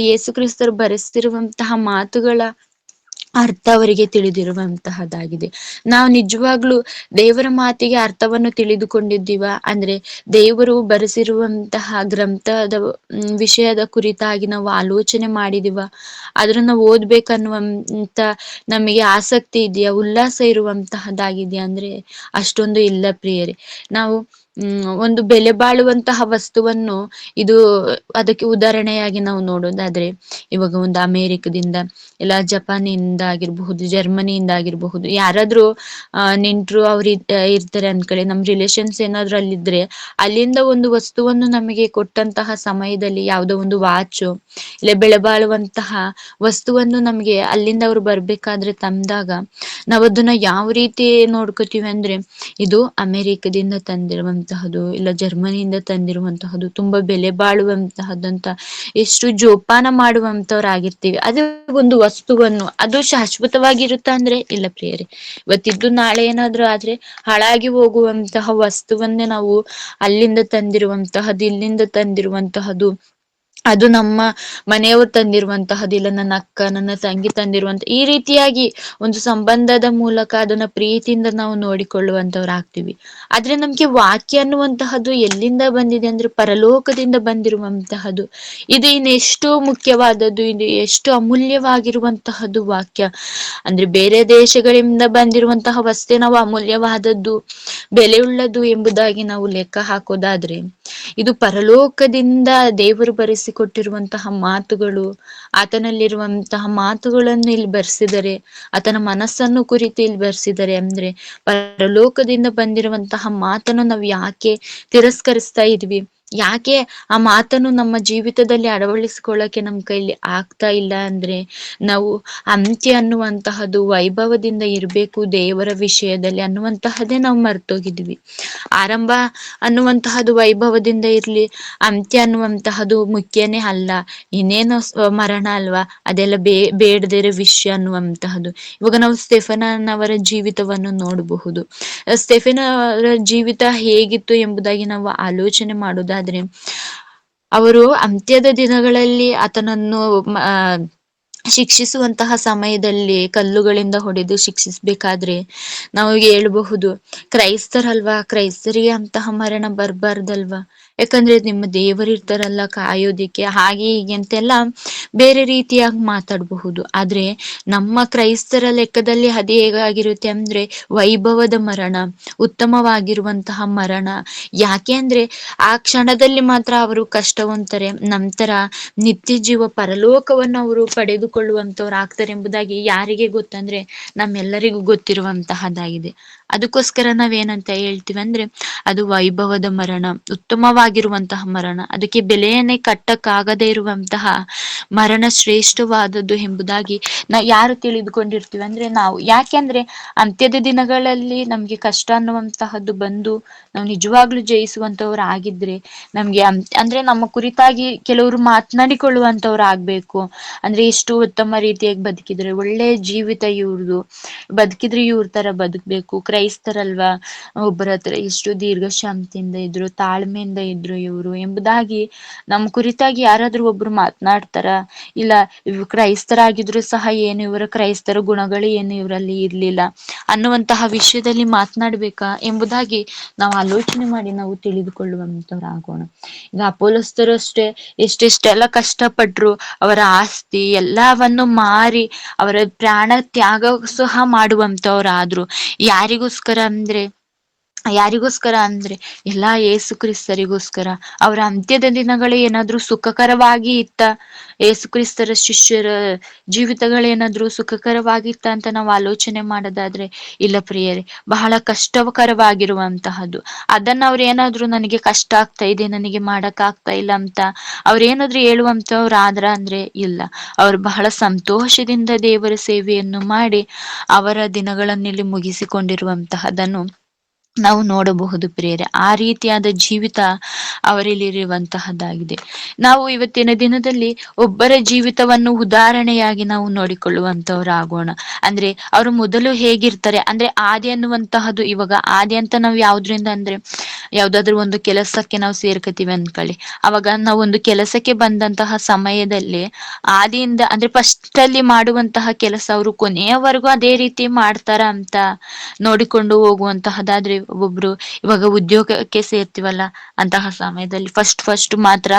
ಯೇಸು ಕ್ರಿಸ್ತರು ಬರೆಸ್ತಿರುವಂತಹ ಮಾತುಗಳ ಅರ್ಥ ಅವರಿಗೆ ತಿಳಿದಿರುವಂತಹದ್ದಾಗಿದೆ. ನಾವು ನಿಜವಾಗ್ಲೂ ದೇವರ ಮಾತಿಗೆ ಅರ್ಥವನ್ನು ತಿಳಿದುಕೊಂಡಿದ್ದೀವ ಅಂದ್ರೆ, ದೇವರು ಬರೆಸಿರುವಂತಹ ಗ್ರಂಥದ ವಿಷಯದ ಕುರಿತಾಗಿ ನಾವು ಆಲೋಚನೆ ಮಾಡಿದೀವ, ಅದನ್ನ ಓದ್ಬೇಕನ್ನುವಂತ ನಮಗೆ ಆಸಕ್ತಿ ಇದೆಯಾ, ಉಲ್ಲಾಸ ಇರುವಂತಹದ್ದಾಗಿದೆಯಾ ಅಂದ್ರೆ ಅಷ್ಟೊಂದು ಇಲ್ಲ ಪ್ರಿಯರೇ. ನಾವು ಒಂದು ಬೆಲೆ ಬಾಳುವಂತಹ ವಸ್ತುವನ್ನು ಇದು ಅದಕ್ಕೆ ಉದಾಹರಣೆಯಾಗಿ ನಾವು ನೋಡೋದಾದ್ರೆ, ಇವಾಗ ಒಂದು ಅಮೇರಿಕದಿಂದ ಇಲ್ಲ ಜಪಾನಿಂದ ಆಗಿರಬಹುದು, ಜರ್ಮನಿಯಿಂದ ಆಗಿರಬಹುದು, ಯಾರಾದ್ರೂ ನೆಂಟ್ರು ಅವ್ರು ಇರ್ತಾರೆ ಅನ್ಕೊಳ್ಳಿ, ನಮ್ ರಿಲೇಷನ್ಸ್ ಏನಾದ್ರು ಅಲ್ಲಿದ್ರೆ ಅಲ್ಲಿಂದ ಒಂದು ವಸ್ತುವನ್ನು ನಮಗೆ ಕೊಟ್ಟಂತಹ ಸಮಯದಲ್ಲಿ, ಯಾವುದೋ ಒಂದು ವಾಚು ಇಲ್ಲ ಬೆಲೆ ಬಾಳುವಂತಹ ವಸ್ತುವನ್ನು ನಮ್ಗೆ ಅಲ್ಲಿಂದ ಅವ್ರು ಬರ್ಬೇಕಾದ್ರೆ ತಂದಾಗ ನಾವ್ ಅದನ್ನ ಯಾವ ರೀತಿ ನೋಡ್ಕೋತೀವಿ ಅಂದ್ರೆ, ಇದು ಅಮೆರಿಕದಿಂದ ತಂದಿರುವಂತಹದ್ದು ಇಲ್ಲ ಜರ್ಮನಿಯಿಂದ ತಂದಿರುವಂತಹದ್ದು, ತುಂಬಾ ಬೆಲೆ ಬಾಳುವಂತಹದ್ದಂತ ಎಷ್ಟು ಜೋಪಾನ ಮಾಡುವಂತವ್ರಾಗಿರ್ತೀವಿ. ಅದೇ ಒಂದು ವಸ್ತುವನ್ನು ಅದು ಶಾಶ್ವತವಾಗಿರುತ್ತ ಅಂದ್ರೆ ಇಲ್ಲ ಪ್ರಿಯರೇ. ಇವತ್ತಿದ್ದು ನಾಳೆ ಏನಾದ್ರು ಆದ್ರೆ ಹಾಳಾಗಿ ಹೋಗುವಂತಹ ವಸ್ತುವನ್ನೇ ನಾವು ಅಲ್ಲಿಂದ ತಂದಿರುವಂತಹದ್ದು, ಇಲ್ಲಿಂದ ತಂದಿರುವಂತಹದ್ದು ಅದು ನಮ್ಮ ಮನೆಯವರು ತಂದಿರುವಂತಹದ್ದು, ಇಲ್ಲ ನನ್ನ ಅಕ್ಕ ನನ್ನ ತಂಗಿ ತಂದಿರುವಂತ, ಈ ರೀತಿಯಾಗಿ ಒಂದು ಸಂಬಂಧದ ಮೂಲಕ ಅದನ್ನ ಪ್ರೀತಿಯಿಂದ ನಾವು ನೋಡಿಕೊಳ್ಳುವಂತವ್ರು ಆಗ್ತೀವಿ. ಆದ್ರೆ ನಮ್ಗೆ ವಾಕ್ಯ ಅನ್ನುವಂತಹದ್ದು ಎಲ್ಲಿಂದ ಬಂದಿದೆ ಅಂದ್ರೆ ಪರಲೋಕದಿಂದ ಬಂದಿರುವಂತಹದ್ದು. ಇದು ಇನ್ನೆಷ್ಟು ಮುಖ್ಯವಾದದ್ದು, ಇದು ಎಷ್ಟು ಅಮೂಲ್ಯವಾಗಿರುವಂತಹದ್ದು ವಾಕ್ಯ. ಅಂದ್ರೆ ಬೇರೆ ದೇಶಗಳಿಂದ ಬಂದಿರುವಂತಹ ವಸ್ತು ನಾವು ಅಮೂಲ್ಯವಾದದ್ದು, ಬೆಲೆಯುಳ್ಳದ್ದು ಎಂಬುದಾಗಿ ನಾವು ಲೆಕ್ಕ ಹಾಕೋದಾದ್ರೆ, ಇದು ಪರಲೋಕದಿಂದ ದೇವರು ಬರೆಸಿಕೊಟ್ಟಿರುವಂತಹ ಮಾತುಗಳು, ಆತನಲ್ಲಿರುವಂತಹ ಮಾತುಗಳನ್ನು ಇಲ್ಲಿ ಬರ್ಸಿದರೆ, ಆತನ ಮನಸ್ಸನ್ನು ಕುರಿತು ಇಲ್ಲಿ ಬರ್ಸಿದರೆ, ಅಂದ್ರೆ ಪರಲೋಕದಿಂದ ಬಂದಿರುವಂತಹ ಮಾತನ್ನು ನಾವು ಯಾಕೆ ತಿರಸ್ಕರಿಸ್ತಾ ಇದ್ವಿ, ಯಾಕೆ ಆ ಮಾತನ್ನು ನಮ್ಮ ಜೀವಿತದಲ್ಲಿ ಅಳವಡಿಸಿಕೊಳ್ಳಕ್ಕೆ ನಮ್ ಕೈಲಿ ಆಗ್ತಾ ಇಲ್ಲ ಅಂದ್ರೆ, ನಾವು ಅಂತ್ಯ ಅನ್ನುವಂತಹದ್ದು ವೈಭವದಿಂದ ಇರಬೇಕು ದೇವರ ವಿಷಯದಲ್ಲಿ ಅನ್ನುವಂತಹದ್ದೇ ನಾವು ಮರ್ತೋಗಿದ್ವಿ. ಆರಂಭ ಅನ್ನುವಂತಹದ್ದು ವೈಭವದಿಂದ ಇರ್ಲಿ, ಅಂತ್ಯ ಅನ್ನುವಂತಹದ್ದು ಮುಖ್ಯನೇ ಅಲ್ಲ. ಇನ್ನೇನು ಮರಣ ಅಲ್ವಾ, ಅದೆಲ್ಲ ಬೇಡದಿರೋ ವಿಷಯ ಅನ್ನುವಂತಹದ್ದು. ಇವಾಗ ನಾವು ಸ್ಟೆಫನನವರ ಜೀವಿತವನ್ನು ನೋಡಬಹುದು. ಸ್ಟೆಫನವರ ಜೀವಿತ ಹೇಗಿತ್ತು ಎಂಬುದಾಗಿ ನಾವು ಆಲೋಚನೆ ಮಾಡೋದಾದ್ರೆ, ಅವರು ಅಂತ್ಯದ ದಿನಗಳಲ್ಲಿ ಆತನನ್ನು ಶಿಕ್ಷಿಸುವಂತಹ ಸಮಯದಲ್ಲಿ ಕಲ್ಲುಗಳಿಂದ ಹೊಡೆದು ಶಿಕ್ಷಿಸ್ಬೇಕಾದ್ರೆ ನಾವು ಹೇಳ್ಬಹುದು, ಕ್ರೈಸ್ತರಲ್ವಾ, ಕ್ರೈಸ್ತರಿಗೆ ಅಂತಹ ಮರಣ ಬರ್ಬಾರ್ದಲ್ವಾ, ಯಾಕಂದ್ರೆ ನಿಮ್ಮ ದೇವರಿರ್ತಾರಲ್ಲ ಕಾಯೋದಿಕ್ಕೆ, ಹಾಗೆ ಹೀಗೆ ಅಂತೆಲ್ಲ ಬೇರೆ ರೀತಿಯಾಗಿ ಮಾತಾಡಬಹುದು. ಆದ್ರೆ ನಮ್ಮ ಕ್ರೈಸ್ತರ ಲೆಕ್ಕದಲ್ಲಿ ಅದೇ ಹೇಗಾಗಿರುತ್ತೆ ಅಂದ್ರೆ ವೈಭವದ ಮರಣ, ಉತ್ತಮವಾಗಿರುವಂತಹ ಮರಣ. ಯಾಕೆ ಅಂದ್ರೆ ಆ ಕ್ಷಣದಲ್ಲಿ ಮಾತ್ರ ಅವರು ಕಷ್ಟವಂತಾರೆ, ನಂತರ ನಿತ್ಯ ಜೀವ ಪರಲೋಕವನ್ನು ಅವರು ಪಡೆದುಕೊಳ್ಳುವಂತವ್ರು ಆಗ್ತಾರೆ ಎಂಬುದಾಗಿ ಯಾರಿಗೆ ಗೊತ್ತಂದ್ರೆ ನಮ್ಮೆಲ್ಲರಿಗೂ ಗೊತ್ತಿರುವಂತಹದ್ದಾಗಿದೆ. ಅದಕ್ಕೋಸ್ಕರ ನಾವೇನಂತ ಹೇಳ್ತೀವಿ ಅಂದ್ರೆ ಅದು ವೈಭವದ ಮರಣ, ಉತ್ತಮವಾಗಿರುವಂತಹ ಮರಣ, ಅದಕ್ಕೆ ಬೆಲೆಯನ್ನೇ ಕಟ್ಟಕ್ಕಾಗದೇ ಇರುವಂತಹ ಮರಣ ಶ್ರೇಷ್ಠವಾದದ್ದು ಎಂಬುದಾಗಿ ನಾವು ಯಾರು ತಿಳಿದುಕೊಂಡಿರ್ತೀವಿ ಅಂದ್ರೆ ನಾವು. ಯಾಕೆಂದ್ರೆ ಅಂತ್ಯದ ದಿನಗಳಲ್ಲಿ ನಮ್ಗೆ ಕಷ್ಟ ಅನ್ನುವಂತಹದ್ದು ಬಂದು ನಾವು ನಿಜವಾಗ್ಲೂ ಜಯಿಸುವಂತವ್ರು ಆಗಿದ್ರೆ, ನಮ್ಗೆ ಅಂದ್ರೆ ನಮ್ಮ ಕುರಿತಾಗಿ ಕೆಲವರು ಮಾತನಾಡಿಕೊಳ್ಳುವಂತವ್ರು ಆಗ್ಬೇಕು. ಅಂದ್ರೆ ಎಷ್ಟು ಉತ್ತಮ ರೀತಿಯಾಗಿ ಬದುಕಿದ್ರೆ, ಒಳ್ಳೆ ಜೀವಿತ ಇವ್ರದು, ಬದುಕಿದ್ರೆ ಇವ್ರ ತರ ಬದುಕ್ಬೇಕು, ಕ್ರೈಸ್ತರಲ್ವಾ, ಒಬ್ಬರ ಹತ್ರ ಎಷ್ಟು ದೀರ್ಘ ಶಾಂತಿಯಿಂದ ಇದ್ರು, ತಾಳ್ಮೆಯಿಂದ ಇದ್ರು ಇವರು ಎಂಬುದಾಗಿ ನಮ್ಮ ಕುರಿತಾಗಿ ಯಾರಾದ್ರೂ ಒಬ್ರು ಮಾತನಾಡ್ತಾರ? ಇಲ್ಲ. ಕ್ರೈಸ್ತರಾಗಿದ್ರು ಸಹ ಏನು ಇವರ ಕ್ರೈಸ್ತರ ಗುಣಗಳು ಏನು ಇವರಲ್ಲಿ ಇರ್ಲಿಲ್ಲ ಅನ್ನುವಂತಹ ವಿಷಯದಲ್ಲಿ ಮಾತನಾಡ್ಬೇಕಾ ಎಂಬುದಾಗಿ ನಾವು ಆಲೋಚನೆ ಮಾಡಿ ನಾವು ತಿಳಿದುಕೊಳ್ಳುವಂತವರಾಗೋಣ. ಈಗ ಅಪೋಲಸ್ತರು ಅಷ್ಟೇ, ಎಷ್ಟೆಷ್ಟೆಲ್ಲ ಕಷ್ಟಪಟ್ರು, ಅವರ ಆಸ್ತಿ ಎಲ್ಲವನ್ನು ಮಾರಿ ಅವರ ಪ್ರಾಣ ತ್ಯಾಗ ಸಹ ಮಾಡುವಂತವ್ರಾದ್ರು. ಯಾರಿಗೋಸ್ಕರ ಅಂದ್ರೆ ಎಲ್ಲಾ ಏಸು ಕ್ರಿಸ್ತರಿಗೋಸ್ಕರ. ಅವರ ಅಂತ್ಯದ ದಿನಗಳೇ ಏನಾದ್ರೂ ಸುಖಕರವಾಗಿ ಇತ್ತ, ಏಸು ಕ್ರಿಸ್ತರ ಶಿಷ್ಯರ ಜೀವಿತಗಳೇನಾದ್ರೂ ಸುಖಕರವಾಗಿತ್ತ ಅಂತ ನಾವು ಆಲೋಚನೆ ಮಾಡೋದಾದ್ರೆ ಇಲ್ಲ ಪ್ರಿಯರೇ, ಬಹಳ ಕಷ್ಟಕರವಾಗಿರುವಂತಹದ್ದು. ಅದನ್ನ ಅವ್ರೇನಾದ್ರು ನನಗೆ ಕಷ್ಟ ಆಗ್ತಾ ಇದೆ, ನನಗೆ ಮಾಡಕ್ ಆಗ್ತಾ ಇಲ್ಲ ಅಂತ ಅವ್ರೇನಾದ್ರು ಹೇಳುವಂತವ್ರು ಆದ್ರ ಅಂದ್ರೆ ಇಲ್ಲ, ಅವ್ರು ಬಹಳ ಸಂತೋಷದಿಂದ ದೇವರ ಸೇವೆಯನ್ನು ಮಾಡಿ ಅವರ ದಿನಗಳನ್ನಿಲ್ಲಿ ಮುಗಿಸಿಕೊಂಡಿರುವಂತಹದನ್ನು ನಾವು ನೋಡಬಹುದು ಪ್ರಿಯರೇ. ಆ ರೀತಿಯಾದ ಜೀವಿತ ಅವರಲ್ಲಿರುವಂತಹದ್ದಾಗಿದೆ. ನಾವು ಇವತ್ತಿನ ದಿನದಲ್ಲಿ ಒಬ್ಬರ ಜೀವಿತವನ್ನು ಉದಾಹರಣೆಯಾಗಿ ನಾವು ನೋಡಿಕೊಳ್ಳುವಂತವರಾಗೋಣ. ಅಂದ್ರೆ ಅವರು ಮೊದಲು ಹೇಗಿರ್ತಾರೆ ಅಂದ್ರೆ ಆದಿ ಅನ್ನುವಂತಹದ್ದು, ಇವಾಗ ಆದಿ ಅಂತ ನಾವು ಯಾವ್ದ್ರಿಂದ ಅಂದ್ರೆ ಯಾವ್ದಾದ್ರು ಒಂದು ಕೆಲಸಕ್ಕೆ ನಾವು ಸೇರ್ಕತೀವಿ ಅಂದ್ಕೊಳ್ಳಿ. ಅವಾಗ ನಾವು ಒಂದು ಕೆಲಸಕ್ಕೆ ಬಂದಂತಹ ಸಮಯದಲ್ಲಿ ಆದಿಯಿಂದ ಅಂದ್ರೆ ಫಸ್ಟ್ ಅಲ್ಲಿ ಮಾಡುವಂತಹ ಕೆಲಸ ಅವರು ಕೊನೆಯವರೆಗೂ ಅದೇ ರೀತಿ ಮಾಡ್ತಾರ ಅಂತ ನೋಡಿಕೊಂಡು ಹೋಗುವಂತಹದ್ದಾದ್ರೆ, ಒಬ್ಬೊಬ್ರು ಇವಾಗ ಉದ್ಯೋಗಕ್ಕೆ ಸೇರ್ತೀವಲ್ಲ ಅಂತಹ ಸಮಯದಲ್ಲಿ ಫಸ್ಟ್ ಮಾತ್ರ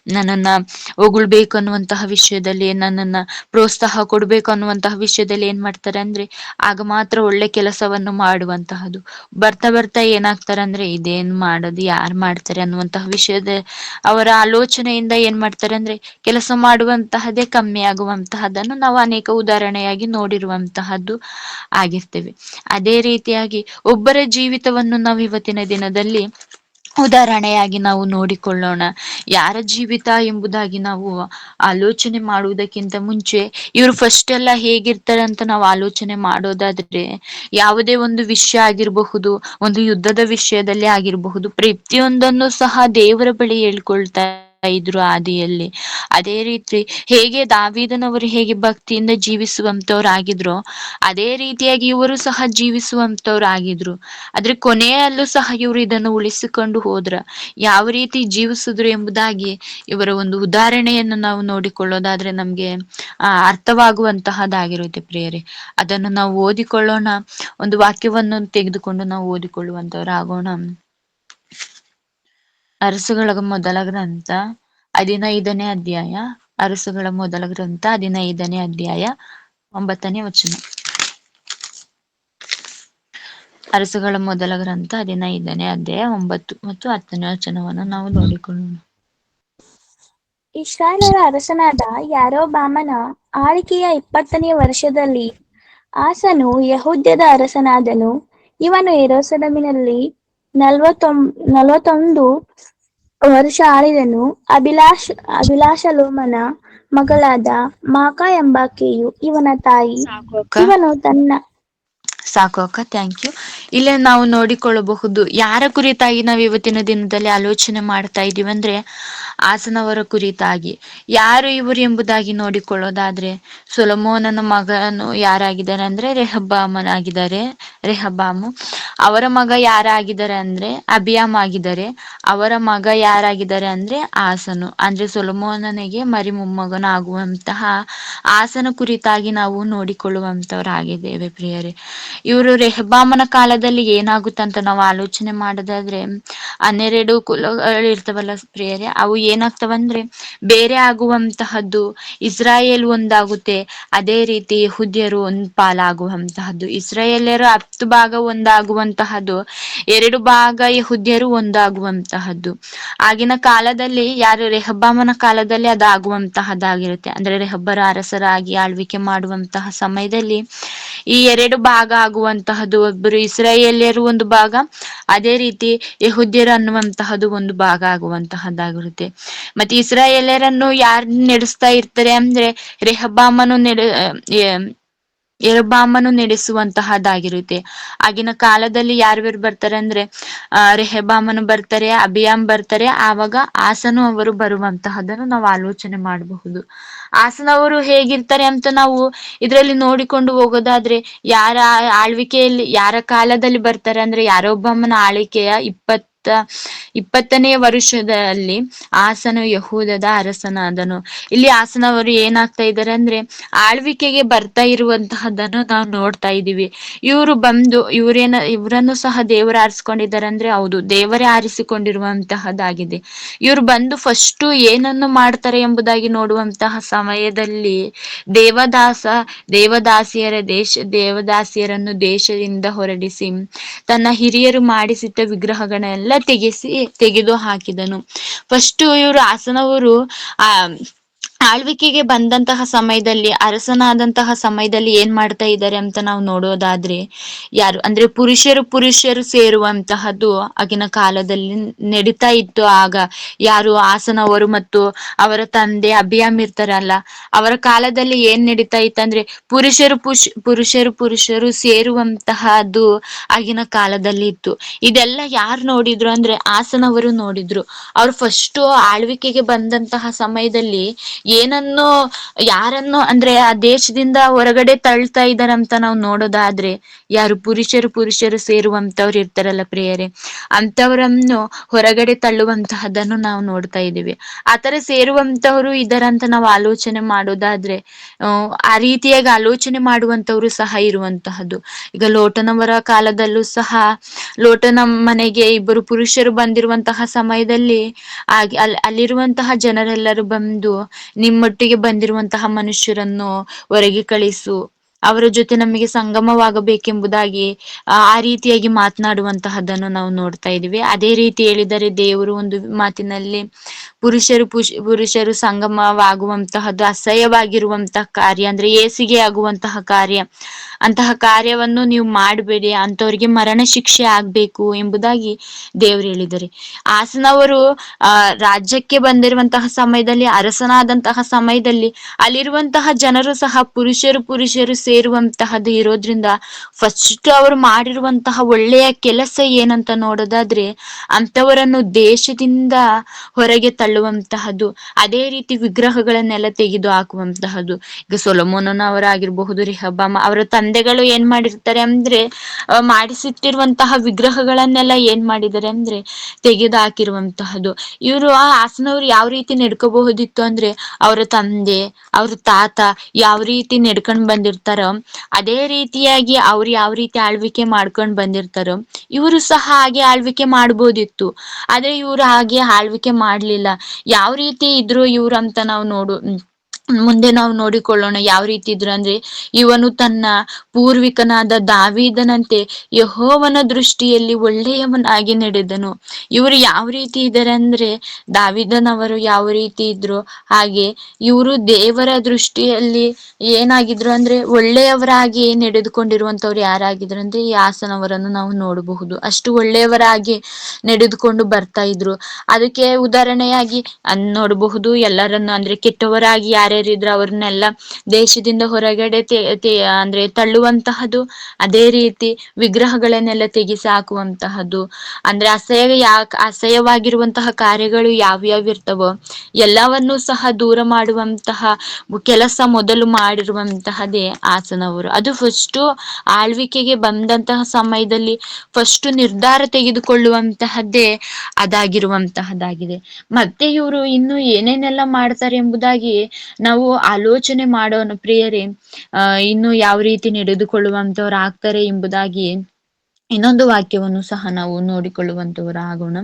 ನನ್ನನ್ನ ಹೊಗಳ್ಬೇಕು ಅನ್ನುವಂತಹ ವಿಷಯದಲ್ಲಿ, ನನ್ನನ್ನ ಪ್ರೋತ್ಸಾಹ ಕೊಡ್ಬೇಕು ಅನ್ನುವಂತಹ ವಿಷಯದಲ್ಲಿ ಏನ್ ಮಾಡ್ತಾರೆ ಅಂದ್ರೆ ಆಗ ಮಾತ್ರ ಒಳ್ಳೆ ಕೆಲಸವನ್ನು ಮಾಡುವಂತಹದ್ದು. ಬರ್ತಾ ಬರ್ತಾ ಏನಾಗ್ತಾರೆ ಅಂದ್ರೆ ಇದೇನ್ ಮಾಡೋದು, ಯಾರು ಮಾಡ್ತಾರೆ ಅನ್ನುವಂತಹ ವಿಷಯದ ಅವರ ಆಲೋಚನೆಯಿಂದ ಏನ್ ಮಾಡ್ತಾರೆ ಅಂದ್ರೆ ಕೆಲಸ ಮಾಡುವಂತಹದೇ ಕಮ್ಮಿ ಆಗುವಂತಹದನ್ನು ನಾವು ಅನೇಕ ಉದಾಹರಣೆಯಾಗಿ ನೋಡಿರುವಂತಹದ್ದು ಆಗಿರ್ತೇವೆ. ಅದೇ ರೀತಿಯಾಗಿ ಒಬ್ಬರ ಜೀವಿತವನ್ನು ನಾವು ಇವತ್ತಿನ ದಿನದಲ್ಲಿ ಉದಾಹರಣೆಯಾಗಿ ನಾವು ನೋಡಿಕೊಳ್ಳೋಣ. ಯಾರ ಜೀವಿತ ಎಂಬುದಾಗಿ ನಾವು ಆಲೋಚನೆ ಮಾಡುವುದಕ್ಕಿಂತ ಮುಂಚೆ ಇವರು ಫಸ್ಟ್ ಎಲ್ಲ ಹೇಗಿರ್ತಾರೆ ಅಂತ ನಾವು ಆಲೋಚನೆ ಮಾಡೋದಾದ್ರೆ, ಯಾವುದೇ ಒಂದು ವಿಷಯ ಆಗಿರಬಹುದು, ಒಂದು ಯುದ್ಧದ ವಿಷಯದಲ್ಲಿ ಆಗಿರಬಹುದು, ಪ್ರತಿಯೊಂದನ್ನು ಸಹ ದೇವರ ಬಳಿ ಹೇಳ್ಕೊಳ್ತಾರೆ. ಇದ್ರು ಆದಿಯಲ್ಲಿ. ಅದೇ ರೀತಿ ಹೇಗೆ ದಾವೀದನವರು ಹೇಗೆ ಭಕ್ತಿಯಿಂದ ಜೀವಿಸುವಂತವ್ರಾಗಿದ್ರು, ಅದೇ ರೀತಿಯಾಗಿ ಇವರು ಸಹ ಜೀವಿಸುವಂತವ್ರಾಗಿದ್ರು. ಆದ್ರೆ ಕೊನೆಯಲ್ಲೂ ಸಹ ಇವರು ಇದನ್ನು ಉಳಿಸಿಕೊಂಡು ಹೋದ್ರ. ಯಾವ ರೀತಿ ಜೀವಿಸಿದ್ರು ಎಂಬುದಾಗಿ ಇವರ ಒಂದು ಉದಾಹರಣೆಯನ್ನು ನಾವು ನೋಡಿಕೊಳ್ಳೋದಾದ್ರೆ ನಮ್ಗೆ ಅರ್ಥವಾಗುವಂತಹದ್ದಾಗಿರುತ್ತೆ ಪ್ರಿಯರೇ. ಅದನ್ನು ನಾವು ಓದಿಕೊಳ್ಳೋಣ. ಒಂದು ವಾಕ್ಯವನ್ನು ತೆಗೆದುಕೊಂಡು ನಾವು ಓದಿಕೊಳ್ಳುವಂತವರಾಗೋಣ. ಅರಸುಗಳ ಮೊದಲ ಗ್ರಂಥ 15ನೇ ಅಧ್ಯಾಯ. ಅರಸುಗಳ ಮೊದಲ ಗ್ರಂಥ 15ನೇ ಅಧ್ಯಾಯ 9ನೇ ವಚನ. ಅರಸುಗಳ ಮೊದಲ ಗ್ರಂಥ 15ನೇ ಅಧ್ಯಾಯ 9 ಮತ್ತು 10ನೇ ವಚನವನ್ನು ನಾವು ನೋಡಿಕೊಳ್ಳೋಣ. ಇಸ್ರಾಯೇಲರ ಅರಸನಾದ ಯಾರೊಬ್ಬಾಮನ ಆಳ್ವಿಕೆಯ 20ನೇ ವರ್ಷದಲ್ಲಿ ಆಸನು ಯೆಹೂದ್ಯದ ಅರಸನಾದನು. ಇವನು ಯೆರೂಸಲೇಮಿನಲ್ಲಿ 41 ವರ್ಷ ಆಳಿದನು. ಅಬಿಲಾಷಲೋಮನ ಮಗಳಾದ ಮಾಕ ಎಂಬಾಕೆಯು ಇವನ ತಾಯಿ. ಇವನು ತನ್ನ ಸಾಕು ಅಕ್ಕ, ಥ್ಯಾಂಕ್ ಯು. ಇಲ್ಲೇ ನಾವು ನೋಡಿಕೊಳ್ಳಬಹುದು ಯಾರ ಕುರಿತಾಗಿ ನಾವು ಇವತ್ತಿನ ದಿನದಲ್ಲಿ ಆಲೋಚನೆ ಮಾಡ್ತಾ ಇದೀವಿ ಅಂದ್ರೆ ಆಸನವರ ಕುರಿತಾಗಿ. ಯಾರು ಇವರು ಎಂಬುದಾಗಿ ನೋಡಿಕೊಳ್ಳೋದಾದ್ರೆ ಸೊಲೊಮೋನನ ಮಗನು ಯಾರಾಗಿದ್ದಾರೆ ಅಂದ್ರೆ ರೆಹಬ್ಬಾಮನಾಗಿದ್ದಾರೆ. ರೆಹಬ್ಬಾಮು ಅವರ ಮಗ ಯಾರಾಗಿದ್ದಾರೆ ಅಂದ್ರೆ ಅಬಿಯಾಮ್ ಆಗಿದ್ದಾರೆ. ಅವರ ಮಗ ಯಾರಾಗಿದ್ದಾರೆ ಅಂದ್ರೆ ಆಸನು, ಅಂದ್ರೆ ಸೊಲೊಮೋನನಿಗೆ ಮರಿ ಮೊಮ್ಮಗನಾಗುವಂತಹ ಆಸನ ಕುರಿತಾಗಿ ನಾವು ನೋಡಿಕೊಳ್ಳುವಂತವರಾಗಿದ್ದೇವೆ ಪ್ರಿಯರೇ. ಇವರು ರೆಹಬ್ಬಾಮನ ಕಾಲದಲ್ಲಿ ಏನಾಗುತ್ತಂತ ನಾವು ಆಲೋಚನೆ ಮಾಡೋದಾದ್ರೆ 12 ಕುಲಗಳು ಇರ್ತವಲ್ಲ ಪ್ರಿಯರೇ, ಅವು ಏನಾಗ್ತವಂದ್ರೆ ಬೇರೆ ಆಗುವಂತಹದ್ದು. ಇಸ್ರಾಯೇಲ್ ಒಂದಾಗುತ್ತೆ, ಅದೇ ರೀತಿ ಯೆಹೂದ್ಯರು ಒಂದ್ ಪಾಲಾಗುವಂತಹದ್ದು. ಇಸ್ರಾಯೇಲ್ಯರು 10 ಭಾಗ ಒಂದಾಗುವಂತಹದ್ದು, 2 ಭಾಗ ಯೆಹೂದ್ಯರು ಒಂದಾಗುವಂತಹದ್ದು. ಆಗಿನ ಕಾಲದಲ್ಲಿ ಯಾರು ರೆಹಬ್ಬಾಮನ ಕಾಲದಲ್ಲಿ ಅದಾಗುವಂತಹದ್ದಾಗಿರುತ್ತೆ. ಅಂದ್ರೆ ರೆಹಬ್ಬರ ಅರಸರಾಗಿ ಆಳ್ವಿಕೆ ಮಾಡುವಂತಹ ಸಮಯದಲ್ಲಿ ಈ 2 ಭಾಗ ಆಗುವಂತಹದ್ದು. ಒಬ್ಬರು ಇಸ್ರಾಯೇಲ್ಯರು ಒಂದು ಭಾಗ, ಅದೇ ರೀತಿ ಯೆಹೂದ್ಯರು ಅನ್ನುವಂತಹದ್ದು ಒಂದು ಭಾಗ ಆಗುವಂತಹದ್ದಾಗಿರುತ್ತೆ. ಮತ್ತೆ ಇಸ್ರಾಯೇಲ್ಯರನ್ನು ಯಾರು ನಡೆಸ್ತಾ ಇರ್ತಾರೆ ಅಂದ್ರೆ ಯೆರೊಬ್ಬಾಮನು ನಡೆಸುವಂತಹದ್ದಾಗಿರುತ್ತೆ. ಆಗಿನ ಕಾಲದಲ್ಲಿ ಯಾರ್ಯಾರು ಬರ್ತಾರೆ ಅಂದ್ರೆ ರೆಹಬ್ಬಾಮನು ಬರ್ತಾರೆ, ಅಬಿಯಾಮ್ ಬರ್ತಾರೆ, ಆವಾಗ ಆಸನು ಅವರು ಬರುವಂತಹದನ್ನು ನಾವು ಆಲೋಚನೆ ಮಾಡಬಹುದು. ಆಸನವರು ಹೇಗಿರ್ತಾರೆ ಅಂತ ನಾವು ಇದರಲ್ಲಿ ನೋಡಿಕೊಂಡು ಹೋಗೋದಾದ್ರೆ ಯಾರ ಆಳ್ವಿಕೆಯಲ್ಲಿ ಯಾರ ಕಾಲದಲ್ಲಿ ಬರ್ತಾರೆ ಅಂದ್ರೆ ಯಾರೊಬ್ಬಮ್ಮನ ಆಳ್ವಿಕೆಯ 20ನೇ ವರ್ಷದಲ್ಲಿ ಆಸನು ಯೆಹೂದದ ಅರಸನಾದನು. ಇಲ್ಲಿ ಆಸನವರು ಏನಾಗ್ತಾ ಇದ್ದಾರೆ ಅಂದ್ರೆ ಆಳ್ವಿಕೆಗೆ ಬರ್ತಾ ಇರುವಂತಹದ್ದನ್ನು ನಾವು ನೋಡ್ತಾ ಇದ್ದೀವಿ. ಇವರು ಬಂದು ಇವರನ್ನು ಸಹ ದೇವರು ಆರಿಸಿಕೊಂಡಿದ್ದಾರೆ ಅಂದ್ರೆ ಹೌದು, ದೇವರೇ ಆರಿಸಿಕೊಂಡಿರುವಂತಹದ್ದಾಗಿದೆ. ಇವರು ಬಂದು ಫಸ್ಟ್ ಏನನ್ನು ಮಾಡ್ತಾರೆ ಎಂಬುದಾಗಿ ನೋಡುವಂತಹ ಸಮಯದಲ್ಲಿ ದೇವದಾಸಿಯರನ್ನು ದೇಶದಿಂದ ಹೊರಡಿಸಿ ತನ್ನ ಹಿರಿಯರು ಮಾಡಿಸಿಟ್ಟ ವಿಗ್ರಹಗಳನ್ನೆಲ್ಲ ತೆಗೆದು ಹಾಕಿದನು. ಫಸ್ಟ್ ಇವರು ಆಸನವರು ಆಳ್ವಿಕೆಗೆ ಬಂದಂತಹ ಸಮಯದಲ್ಲಿ, ಅರಸನಾದಂತಹ ಸಮಯದಲ್ಲಿ ಏನ್ ಮಾಡ್ತಾ ಇದ್ದಾರೆ ಅಂತ ನಾವು ನೋಡೋದಾದ್ರೆ ಯಾರು ಅಂದ್ರೆ ಪುರುಷರು ಸೇರುವಂತಹದ್ದು ಆಗಿನ ಕಾಲದಲ್ಲಿ ನಡೀತಾ ಇತ್ತು. ಆಗ ಯಾರು ಆಸನವರು ಮತ್ತು ಅವರ ತಂದೆ ಅಬಿಯಾಮ್ ಇರ್ತಾರಲ್ಲ, ಅವರ ಕಾಲದಲ್ಲಿ ಏನ್ ನಡೀತಾ ಇತ್ತಂದ್ರೆ ಪುರುಷರು ಸೇರುವಂತಹದ್ದು ಆಗಿನ ಕಾಲದಲ್ಲಿ ಇತ್ತು. ಇದೆಲ್ಲ ಯಾರು ನೋಡಿದ್ರು ಅಂದ್ರೆ ಆಸನವರು ನೋಡಿದ್ರು. ಅವ್ರು ಫಸ್ಟ್ ಆಳ್ವಿಕೆಗೆ ಬಂದಂತಹ ಸಮಯದಲ್ಲಿ ಯಾರನ್ನು ಅಂದ್ರೆ ಆ ದೇಶದಿಂದ ಹೊರಗಡೆ ತಳ್ತಾ ಇದಾರಂತ ನಾವು ನೋಡೋದಾದ್ರೆ ಯಾರು ಪುರುಷರು ಸೇರುವಂತವ್ರು ಇರ್ತಾರಲ್ಲ ಪ್ರಿಯರೇ, ಅಂತವರನ್ನು ಹೊರಗಡೆ ತಳ್ಳುವಂತಹದನ್ನು ನಾವು ನೋಡ್ತಾ ಇದ್ದೀವಿ. ಆತರ ಸೇರುವಂತವ್ರು ಇದರಂತ ನಾವು ಆಲೋಚನೆ ಮಾಡೋದಾದ್ರೆ ಆ ರೀತಿಯಾಗಿ ಆಲೋಚನೆ ಮಾಡುವಂತವ್ರು ಸಹ ಇರುವಂತಹದ್ದು. ಈಗ ಲೋಟನವರ ಕಾಲದಲ್ಲೂ ಸಹ ಲೋಟನ ಮನೆಗೆ 2 ಪುರುಷರು ಬಂದಿರುವಂತಹ ಸಮಯದಲ್ಲಿ ಅಲ್ಲಿರುವಂತಹ ಜನರೆಲ್ಲರೂ ಬಂದು ನಿಮ್ಮೊಟ್ಟಿಗೆ ಬಂದಿರುವಂತಹ ಮನುಷ್ಯರನ್ನು ಹೊರಗೆ ಕಳಿಸು, ಅವರ ಜೊತೆ ನಮಗೆ ಸಂಗಮವಾಗಬೇಕೆಂಬುದಾಗಿ ಆ ರೀತಿಯಾಗಿ ಮಾತನಾಡುವಂತಹದ್ದನ್ನು ನಾವು ನೋಡ್ತಾ ಇದೀವಿ. ಅದೇ ರೀತಿ ಹೇಳಿದರೆ ದೇವರು ಒಂದು ಮಾತಿನಲ್ಲಿ ಪುರುಷರು ಸಂಗಮವಾಗುವಂತಹದ್ದು ಅಸಹ್ಯವಾಗಿರುವಂತಹ ಕಾರ್ಯ, ಅಂದ್ರೆ ಏಸಿಗೆ ಆಗುವಂತಹ ಕಾರ್ಯ, ಅಂತಹ ಕಾರ್ಯವನ್ನು ನೀವು ಮಾಡಬೇಡಿ, ಅಂತವರಿಗೆ ಮರಣ ಶಿಕ್ಷೆ ಆಗ್ಬೇಕು ಎಂಬುದಾಗಿ ದೇವರು ಹೇಳಿದ್ದಾರೆ. ಆಸನವರು ರಾಜ್ಯಕ್ಕೆ ಬಂದಿರುವಂತಹ ಸಮಯದಲ್ಲಿ, ಅರಸನಾದಂತಹ ಸಮಯದಲ್ಲಿ ಅಲ್ಲಿರುವಂತಹ ಜನರು ಸಹ ಪುರುಷರು ಸೇರುವಂತಹದ್ದು ಇರೋದ್ರಿಂದ ಫಸ್ಟ್ ಅವರು ಮಾಡಿರುವಂತಹ ಒಳ್ಳೆಯ ಕೆಲಸ ಏನಂತ ನೋಡೋದಾದ್ರೆ ಅಂತವರನ್ನು ದೇಶದಿಂದ ಹೊರಗೆ ತಳ್ಳುವಂತಹದ್ದು, ಅದೇ ರೀತಿ ವಿಗ್ರಹಗಳನ್ನೆಲ್ಲ ತೆಗೆದು ಹಾಕುವಂತಹದ್ದು. ಈಗ ಸೊಲೊಮೋನನವರಾಗಿರ್ಬಹುದು, ರಿಹಬ್ಬಾಮ ಅವರ ತಂದೆಗಳು ಏನ್ ಮಾಡಿರ್ತಾರೆ ಅಂದ್ರೆ ಮಾಡಿಸಿಟ್ಟಿರುವಂತಹ ವಿಗ್ರಹಗಳನ್ನೆಲ್ಲ ಏನ್ ಮಾಡಿದ್ದಾರೆ ಅಂದ್ರೆ ತೆಗೆದು ಹಾಕಿರುವಂತಹದ್ದು. ಇವರು ಆ ಹಾಸನವ್ರು ಯಾವ ರೀತಿ ನಡ್ಕೋಬಹುದಿತ್ತು ಅಂದ್ರೆ ಅವರ ತಂದೆ ಅವ್ರ ತಾತ ಯಾವ ರೀತಿ ನಡ್ಕೊಂಡ್ ಬಂದಿರ್ತಾರೋ ಅದೇ ರೀತಿಯಾಗಿ ಅವ್ರು ಯಾವ ರೀತಿ ಆಳ್ವಿಕೆ ಮಾಡ್ಕೊಂಡ್ ಬಂದಿರ್ತಾರೋ ಇವರು ಸಹ ಹಾಗೆ ಆಳ್ವಿಕೆ ಮಾಡ್ಬೋದಿತ್ತು. ಆದ್ರೆ ಇವ್ರು ಹಾಗೆ ಆಳ್ವಿಕೆ ಮಾಡ್ಲಿಲ್ಲ. ಯಾವ ರೀತಿ ಇದ್ರು ಇವ್ರು ಅಂತ ನಾವು ಮುಂದೆ ನಾವು ನೋಡಿಕೊಳ್ಳೋಣ. ಯಾವ ರೀತಿ ಇದ್ರು ಅಂದ್ರೆ ಇವನು ತನ್ನ ಪೂರ್ವಿಕನಾದ ದಾವೀದನಂತೆ ಯೆಹೋವನ ದೃಷ್ಟಿಯಲ್ಲಿ ಒಳ್ಳೆಯವನಾಗಿ ನಡೆದನು. ಇವರು ಯಾವ ರೀತಿ ಇದ್ದಾರೆ ಅಂದ್ರೆ ದಾವೀದನವರು ಯಾವ ರೀತಿ ಇದ್ರು ಹಾಗೆ ಇವರು ದೇವರ ದೃಷ್ಟಿಯಲ್ಲಿ ಏನಾಗಿದ್ರು ಅಂದ್ರೆ ಒಳ್ಳೆಯವರಾಗಿ ನಡೆದುಕೊಂಡಿರುವಂತವ್ರು ಯಾರಾಗಿದ್ರು ಅಂದ್ರೆ ಈ ಹಾಸನವರನ್ನು ನಾವು ನೋಡಬಹುದು. ಅಷ್ಟು ಒಳ್ಳೆಯವರಾಗಿ ನಡೆದುಕೊಂಡು ಬರ್ತಾ ಇದ್ರು. ಅದಕ್ಕೆ ಉದಾಹರಣೆಯಾಗಿ ನೋಡಬಹುದು ಎಲ್ಲರನ್ನು ಅಂದ್ರೆ ಕೆಟ್ಟವರಾಗಿ ಯಾರ್ಯಾರಿದ್ರು ಅವ್ರನ್ನೆಲ್ಲ ದೇಶದಿಂದ ಹೊರಗಡೆ ಅಂದ್ರೆ ತಳ್ಳುವಂತಹದ್ದು, ಅದೇ ರೀತಿ ವಿಗ್ರಹಗಳನ್ನೆಲ್ಲ ತೆಗೆಸಿ ಹಾಕುವಂತಹದ್ದು, ಅಂದ್ರೆ ಅಸಹ್ಯವಾಗಿರುವಂತಹ ಕಾರ್ಯಗಳು ಯಾವ್ಯಾವ ಇರ್ತವೋ ಎಲ್ಲವನ್ನೂ ಸಹ ದೂರ ಮಾಡುವಂತಹ ಕೆಲಸ ಮೊದಲು ಮಾಡಿರುವಂತಹದೇ ಹಾಸನವರು. ಅದು ಫಸ್ಟ್ ಆಳ್ವಿಕೆಗೆ ಬಂದಂತಹ ಸಮಯದಲ್ಲಿ ಫಸ್ಟ್ ನಿರ್ಧಾರ ತೆಗೆದುಕೊಳ್ಳುವಂತಹದ್ದೇ ಅದಾಗಿರುವಂತಹದ್ದಾಗಿದೆ. ಮತ್ತೆ ಇವರು ಇನ್ನು ಏನೇನೆಲ್ಲ ಮಾಡ್ತಾರೆ ಎಂಬುದಾಗಿ ನಾವು ಆಲೋಚನೆ ಮಾಡೋಣ ಪ್ರಿಯರೇ. ಇನ್ನು ಯಾವ ರೀತಿ ನಡೆದುಕೊಳ್ಳುವಂತವ್ರು ಆಗ್ತಾರೆ ಎಂಬುದಾಗಿ ಇನ್ನೊಂದು ವಾಕ್ಯವನ್ನು ಸಹ ನಾವು ನೋಡಿಕೊಳ್ಳುವಂತವರು ಆಗೋಣ.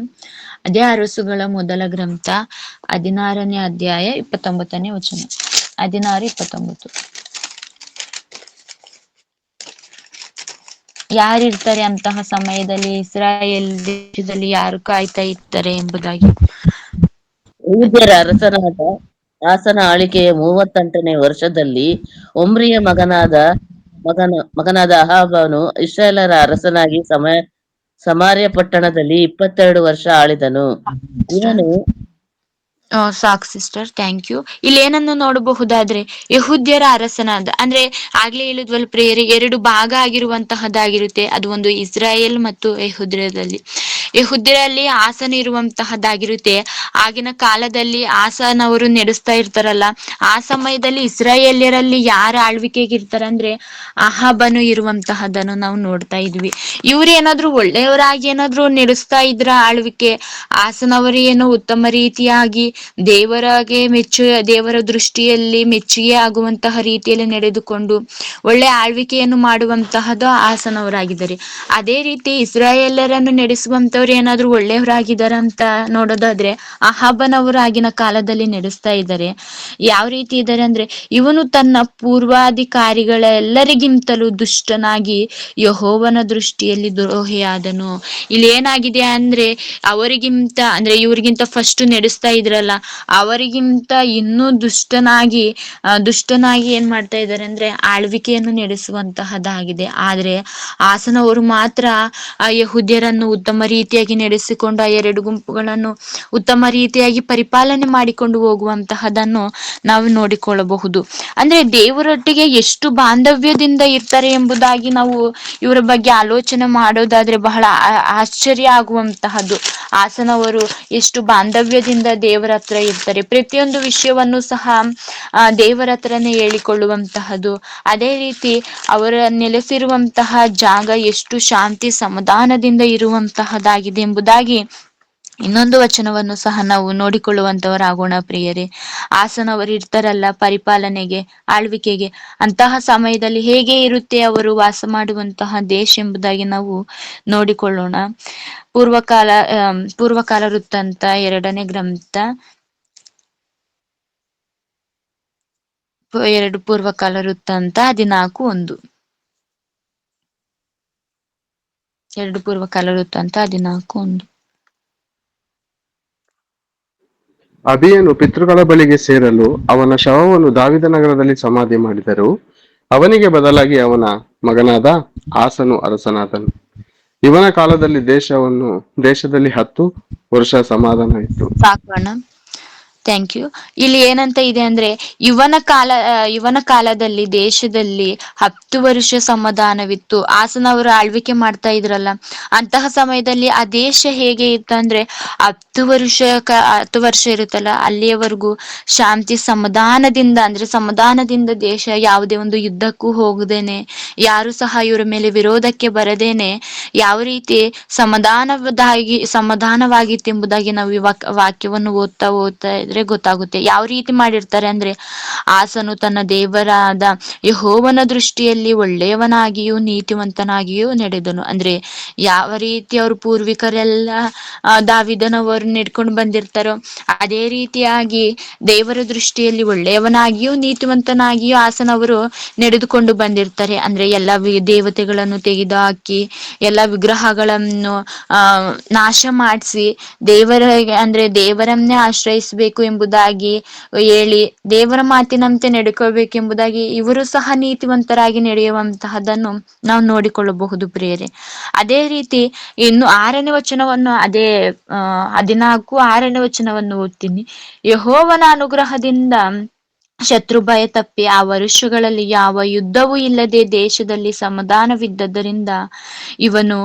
ಅದೇ ಅರಸುಗಳ ಮೊದಲ ಗ್ರಂಥ 16ನೇ ಅಧ್ಯಾಯ 29ನೇ ವಚನ. 16:29. ಯಾರಿರ್ತಾರೆ ಅಂತಹ ಸಮಯದಲ್ಲಿ ಇಸ್ರಾಯೇಲ್ ದೇಶದಲ್ಲಿ ಯಾರು ಕಾಯ್ತಾ ಇರ್ತಾರೆ ಎಂಬುದಾಗಿ. ಯೆಹೂದ್ಯರ ಅರಸನಾದ ಆಸನ ಆಳಿಕೆಯ 38ನೇ ವರ್ಷದಲ್ಲಿ ಒಮ್ರಿಯ ಮಗನಾದ ಅಹಾಬನು ಇಸ್ರಾಯೇಲರ ಅರಸನಾಗಿ ಸಮಾರ್ಯ ಪಟ್ಟಣದಲ್ಲಿ 22 ವರ್ಷ ಆಳಿದನು. ಇವನು ಸಾಕು ಸಿಸ್ಟರ್, ಥ್ಯಾಂಕ್ ಯು. ಇಲ್ಲಿ ಏನನ್ನು ನೋಡಬಹುದಾದ್ರೆ ಯೆಹೂದ್ಯರ ಅರಸನಾದ ಅಂದ್ರೆ ಆಗ್ಲೇ ಹೇಳಿದ್ವಲ್ ಪ್ರೇಯರಿ 2 ಭಾಗ ಆಗಿರುವಂತಹದ್ದಾಗಿರುತ್ತೆ. ಅದು ಒಂದು ಇಸ್ರಾಯೇಲ್ ಮತ್ತು ಯೆಹೂದ್ಯರಲ್ಲಿ. ಯೆಹೂದ್ಯರಲ್ಲಿ ಆಸನ ಇರುವಂತಹದ್ದಾಗಿರುತ್ತೆ. ಆಗಿನ ಕಾಲದಲ್ಲಿ ಆಸನವರು ನಡೆಸ್ತಾ ಇರ್ತಾರಲ್ಲ, ಆ ಸಮಯದಲ್ಲಿ ಇಸ್ರಾಯೇಲ್ಯರಲ್ಲಿ ಯಾರ ಆಳ್ವಿಕೆಗೆ ಇರ್ತಾರ ಅಂದ್ರೆ ಅಹಾಬನು ಇರುವಂತಹದನ್ನು ನಾವು ನೋಡ್ತಾ ಇದ್ವಿ. ಇವ್ರು ಏನಾದ್ರು ಒಳ್ಳೆಯವರಾಗಿ ಏನಾದ್ರು ನಡೆಸ್ತಾ ಇದ್ರ ಆಳ್ವಿಕೆ, ಆಸನವರು ಏನೋ ಉತ್ತಮ ರೀತಿಯಾಗಿ ದೇವರ ದೃಷ್ಟಿಯಲ್ಲಿ ಮೆಚ್ಚುಗೆ ಆಗುವಂತಹ ರೀತಿಯಲ್ಲಿ ನಡೆದುಕೊಂಡು ಒಳ್ಳೆ ಆಳ್ವಿಕೆಯನ್ನು ಮಾಡುವಂತಹದ್ದು ಆಸನವರಾಗಿದ್ದಾರೆ. ಅದೇ ರೀತಿ ಇಸ್ರಾಯೇಲರನ್ನು ನಡೆಸುವಂತವ್ರು ಏನಾದ್ರು ಒಳ್ಳೆಯವರಾಗಿದ್ದಾರೆ ಅಂತ ನೋಡೋದಾದ್ರೆ ಅಹಾಬನವರು ಆಗಿನ ಕಾಲದಲ್ಲಿ ನಡೆಸ್ತಾ ಇದ್ದಾರೆ. ಯಾವ ರೀತಿ ಇದ್ದಾರೆ ಅಂದ್ರೆ ಇವನು ತನ್ನ ಪೂರ್ವಾಧಿಕಾರಿಗಳೆಲ್ಲರಿಗಿಂತಲೂ ದುಷ್ಟನಾಗಿ ಯೆಹೋವನ ದೃಷ್ಟಿಯಲ್ಲಿ ದ್ರೋಹಿಯಾದನು. ಇಲ್ಲಿ ಏನಾಗಿದೆ ಅಂದ್ರೆ ಅವರಿಗಿಂತ ಅಂದ್ರೆ ಇವ್ರಿಗಿಂತ ಫಸ್ಟ್ ನಡೆಸ್ತಾ ಇದ್ರಲ್ಲ ಅವರಿಗಿಂತ ಇನ್ನೂ ದುಷ್ಟನಾಗಿ ಏನ್ ಮಾಡ್ತಾ ಇದ್ದಾರೆ ಅಂದ್ರೆ ಆಳ್ವಿಕೆಯನ್ನು ನಡೆಸುವಂತಹದ್ದಾಗಿದೆ. ಆದ್ರೆ ಆಸನವರು ಮಾತ್ರ ಆ ಯೆಹೂದ್ಯರನ್ನು ಉತ್ತಮ ರೀತಿಯಾಗಿ ನಡೆಸಿಕೊಂಡು ಆ 2 ಗುಂಪುಗಳನ್ನು ಉತ್ತಮ ರೀತಿಯಾಗಿ ಪರಿಪಾಲನೆ ಮಾಡಿಕೊಂಡು ಹೋಗುವಂತಹದನ್ನು ನಾವು ನೋಡಿಕೊಳ್ಳಬಹುದು. ಅಂದ್ರೆ ದೇವರೊಟ್ಟಿಗೆ ಎಷ್ಟು ಬಾಂಧವ್ಯದಿಂದ ಇರ್ತಾರೆ ಎಂಬುದಾಗಿ ನಾವು ಇವರ ಬಗ್ಗೆ ಆಲೋಚನೆ ಮಾಡೋದಾದ್ರೆ ಬಹಳ ಆಶ್ಚರ್ಯ ಆಗುವಂತಹದ್ದು. ಆಸನವರು ಎಷ್ಟು ಬಾಂಧವ್ಯದಿಂದ ದೇವರ ಹತ್ರ ಇರ್ತಾರೆ, ಪ್ರತಿಯೊಂದು ವಿಷಯವನ್ನು ಸಹ ದೇವರ ಹತ್ರನೇ ಹೇಳಿಕೊಳ್ಳುವಂತಹದ್ದು. ಅದೇ ರೀತಿ ಅವರ ನೆಲೆಸಿರುವಂತಹ ಜಾಗ ಎಷ್ಟು ಶಾಂತಿ ಸಮಾಧಾನದಿಂದ ಇರುವಂತಹದ್ದಾಗಿದೆ ಎಂಬುದಾಗಿ ಇನ್ನೊಂದು ವಚನವನ್ನು ಸಹ ನಾವು ನೋಡಿಕೊಳ್ಳುವಂತವರಾಗೋಣ ಪ್ರಿಯರೇ. ಆಸನವರು ಇರ್ತಾರಲ್ಲ ಪರಿಪಾಲನೆಗೆ, ಆಳ್ವಿಕೆಗೆ, ಅಂತಹ ಸಮಯದಲ್ಲಿ ಹೇಗೆ ಇರುತ್ತೆ ಅವರು ವಾಸ ಮಾಡುವಂತಹ ದೇಶ ಎಂಬುದಾಗಿ ನಾವು ನೋಡಿಕೊಳ್ಳೋಣ. ಪೂರ್ವಕಾಲ ವೃತ್ತಾಂತ 2ನೇ ಗ್ರಂಥ 2 ಪೂರ್ವಕಾಲ ವೃತ್ತಾಂತ 14:1. 2 ಪೂರ್ವಕಾಲ ವೃತ್ತಾಂತ 14:1. ಅಬೀಯನು ಪಿತೃಗಳ ಬಳಿಗೆ ಸೇರಲು ಅವನ ಶವವನ್ನು ದಾವೀದನಗರದಲ್ಲಿ ಸಮಾಧಿ ಮಾಡಿದರು. ಅವನಿಗೆ ಬದಲಾಗಿ ಅವನ ಮಗನಾದ ಆಸನು ಅರಸನಾದನು. ಇವನ ಕಾಲದಲ್ಲಿ ದೇಶದಲ್ಲಿ 10 ವರ್ಷ ಸಮಾಧಾನ ಇತ್ತು. ಸಾಕೋಣ. Thank you. ಇಲ್ಲಿ ಏನಂತ ಇದೆ ಅಂದ್ರೆ ಇವನ ಕಾಲದಲ್ಲಿ ದೇಶದಲ್ಲಿ 10 ವರ್ಷ ಸಮಾಧಾನವಿತ್ತು. ಹಾಸನವರು ಆಳ್ವಿಕೆ ಮಾಡ್ತಾ ಇದ್ರಲ್ಲ, ಅಂತಹ ಸಮಯದಲ್ಲಿ ಆ ದೇಶ ಹೇಗೆ ಇತ್ತು ಅಂದ್ರೆ 10 ವರ್ಷ ಇರುತ್ತಲ್ಲ, ಅಲ್ಲಿಯವರೆಗೂ ಶಾಂತಿ ಸಮಾಧಾನದಿಂದ, ಅಂದ್ರೆ ಸಮಾಧಾನದಿಂದ ದೇಶ ಯಾವುದೇ ಒಂದು ಯುದ್ಧಕ್ಕೂ ಹೋಗದೇನೆ, ಯಾರು ಸಹ ಇವರ ಮೇಲೆ ವಿರೋಧಕ್ಕೆ ಬರದೇನೆ ಯಾವ ರೀತಿ ಸಮಾಧಾನವಾಗಿತ್ತು ಎಂಬುದಾಗಿ ನಾವು ಈ ವಾಕ್ಯವನ್ನು ಓದ್ತಾ ಇದ್ರೆ ಗೊತ್ತಾಗುತ್ತೆ. ಯಾವ ರೀತಿ ಮಾಡಿರ್ತಾರೆ ಅಂದ್ರೆ, ಆಸನು ತನ್ನ ದೇವರಾದ ಯೆಹೋವನ ದೃಷ್ಟಿಯಲ್ಲಿ ಒಳ್ಳೆಯವನಾಗಿಯೂ ನೀತಿವಂತನಾಗಿಯೂ ನಡೆದನು. ಅಂದ್ರೆ ಯಾವ ರೀತಿ ಅವ್ರ ಪೂರ್ವಿಕರೆಲ್ಲ ದಾವಿದನವರು ನಡ್ಕೊಂಡು ಬಂದಿರ್ತಾರೋ ಅದೇ ರೀತಿಯಾಗಿ ದೇವರ ದೃಷ್ಟಿಯಲ್ಲಿ ಒಳ್ಳೆಯವನಾಗಿಯೂ ನೀತಿವಂತನಾಗಿಯೂ ಆಸನವರು ನಡೆದುಕೊಂಡು ಬಂದಿರ್ತಾರೆ. ಅಂದ್ರೆ ಎಲ್ಲಾ ದೇವತೆಗಳನ್ನು ತೆಗೆದುಹಾಕಿ ಎಲ್ಲಾ ವಿಗ್ರಹಗಳನ್ನು ನಾಶ ಮಾಡಿಸಿ ಅಂದ್ರೆ ದೇವರನ್ನೇ ಆಶ್ರಯಿಸಬೇಕು ಎಂಬುದಾಗಿ ಹೇಳಿ ದೇವರ ಮಾತಿನಂತೆ ನಡ್ಕೋಬೇಕೆಂಬುದಾಗಿ ಇವರು ಸಹ ನೀತಿವಂತರಾಗಿ ನಡೆಯುವಂತಹದನ್ನು ನಾವು ನೋಡಿಕೊಳ್ಳಬಹುದು ಪ್ರಿಯರೇ. ಅದೇ ರೀತಿ ಇನ್ನು 6ನೇ ವಚನವನ್ನು, ಅದೇ 14 6ನೇ ವಚನವನ್ನು ಓದ್ತೀನಿ. ಯೆಹೋವನ ಅನುಗ್ರಹದಿಂದ ಶತ್ರು ಭಯ ತಪ್ಪಿ ಆ ವರುಷಗಳಲ್ಲಿ ಯಾವ ಯುದ್ಧವೂ ಇಲ್ಲದೆ ದೇಶದಲ್ಲಿ ಸಮಾಧಾನವಿದ್ದರಿಂದ ಇವನು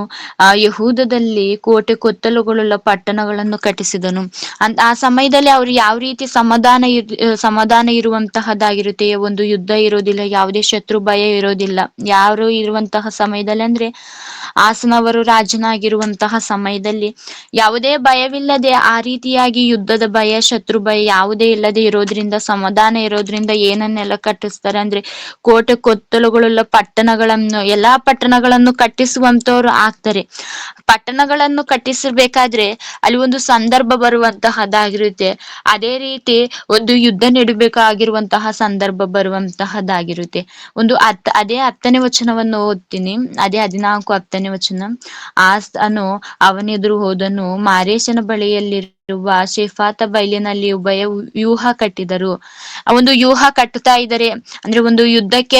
ಯಹೂದದಲ್ಲಿ ಕೋಟೆ ಕೊತ್ತಲುಗಳುಳ್ಳ ಪಟ್ಟಣಗಳನ್ನು ಕಟ್ಟಿಸಿದನು. ಆ ಸಮಯದಲ್ಲಿ ಅವ್ರು ಯಾವ ರೀತಿ ಸಮಾಧಾನ ಇರುವಂತಹದ್ದಾಗಿರುತ್ತೆ. ಒಂದು ಯುದ್ಧ ಇರೋದಿಲ್ಲ, ಯಾವುದೇ ಶತ್ರು ಭಯ ಇರೋದಿಲ್ಲ. ಯಾರು ಇರುವಂತಹ ಸಮಯದಲ್ಲಿ ಅಂದ್ರೆ ಆಸನವರು ರಾಜನಾಗಿರುವಂತಹ ಸಮಯದಲ್ಲಿ ಯಾವುದೇ ಭಯವಿಲ್ಲದೆ, ಆ ರೀತಿಯಾಗಿ ಯುದ್ಧದ ಭಯ, ಶತ್ರು ಭಯ ಯಾವುದೇ ಇಲ್ಲದೆ ಇರೋದ್ರಿಂದ, ಸಮಾಧಾನ ಇರೋದ್ರಿಂದ ಏನನ್ನೆಲ್ಲ ಕಟ್ಟಿಸ್ತಾರೆ ಅಂದ್ರೆ ಕೋಟೆ ಕೊತ್ತಲುಗಳುಳ್ಳ ಎಲ್ಲಾ ಪಟ್ಟಣಗಳನ್ನು ಕಟ್ಟಿಸುವಂತವ್ರು ಆಗ್ತಾರೆ. ಪಟ್ಟಣಗಳನ್ನು ಕಟ್ಟಿಸಬೇಕಾದ್ರೆ ಅಲ್ಲಿ ಒಂದು ಸಂದರ್ಭ ಬರುವಂತಹದ್ದಾಗಿರುತ್ತೆ. ಅದೇ ರೀತಿ ಒಂದು ಯುದ್ಧ ನಡಿಬೇಕಾಗಿರುವಂತಹ ಸಂದರ್ಭ ಬರುವಂತಹದ್ದಾಗಿರುತ್ತೆ. ಅದೇ 10ನೇ ವಚನವನ್ನು ಓದ್ತೀನಿ. ಅದೇ 14 10ನೇ ವಚನ. ಆಸನು ಅವನೆದುರು ಹೋದನು. ಮಾರೇಶನ ಬಳಿಯಲ್ಲಿರುವ ಶೆಫಾತ ಬಯಲಿನಲ್ಲಿ ಉಭಯ ವ್ಯೂಹ ಕಟ್ಟಿದರು. ಒಂದು ವ್ಯೂಹ ಕಟ್ಟುತ್ತಾ ಇದ್ದಾರೆ, ಅಂದ್ರೆ ಒಂದು ಯುದ್ಧಕ್ಕೆ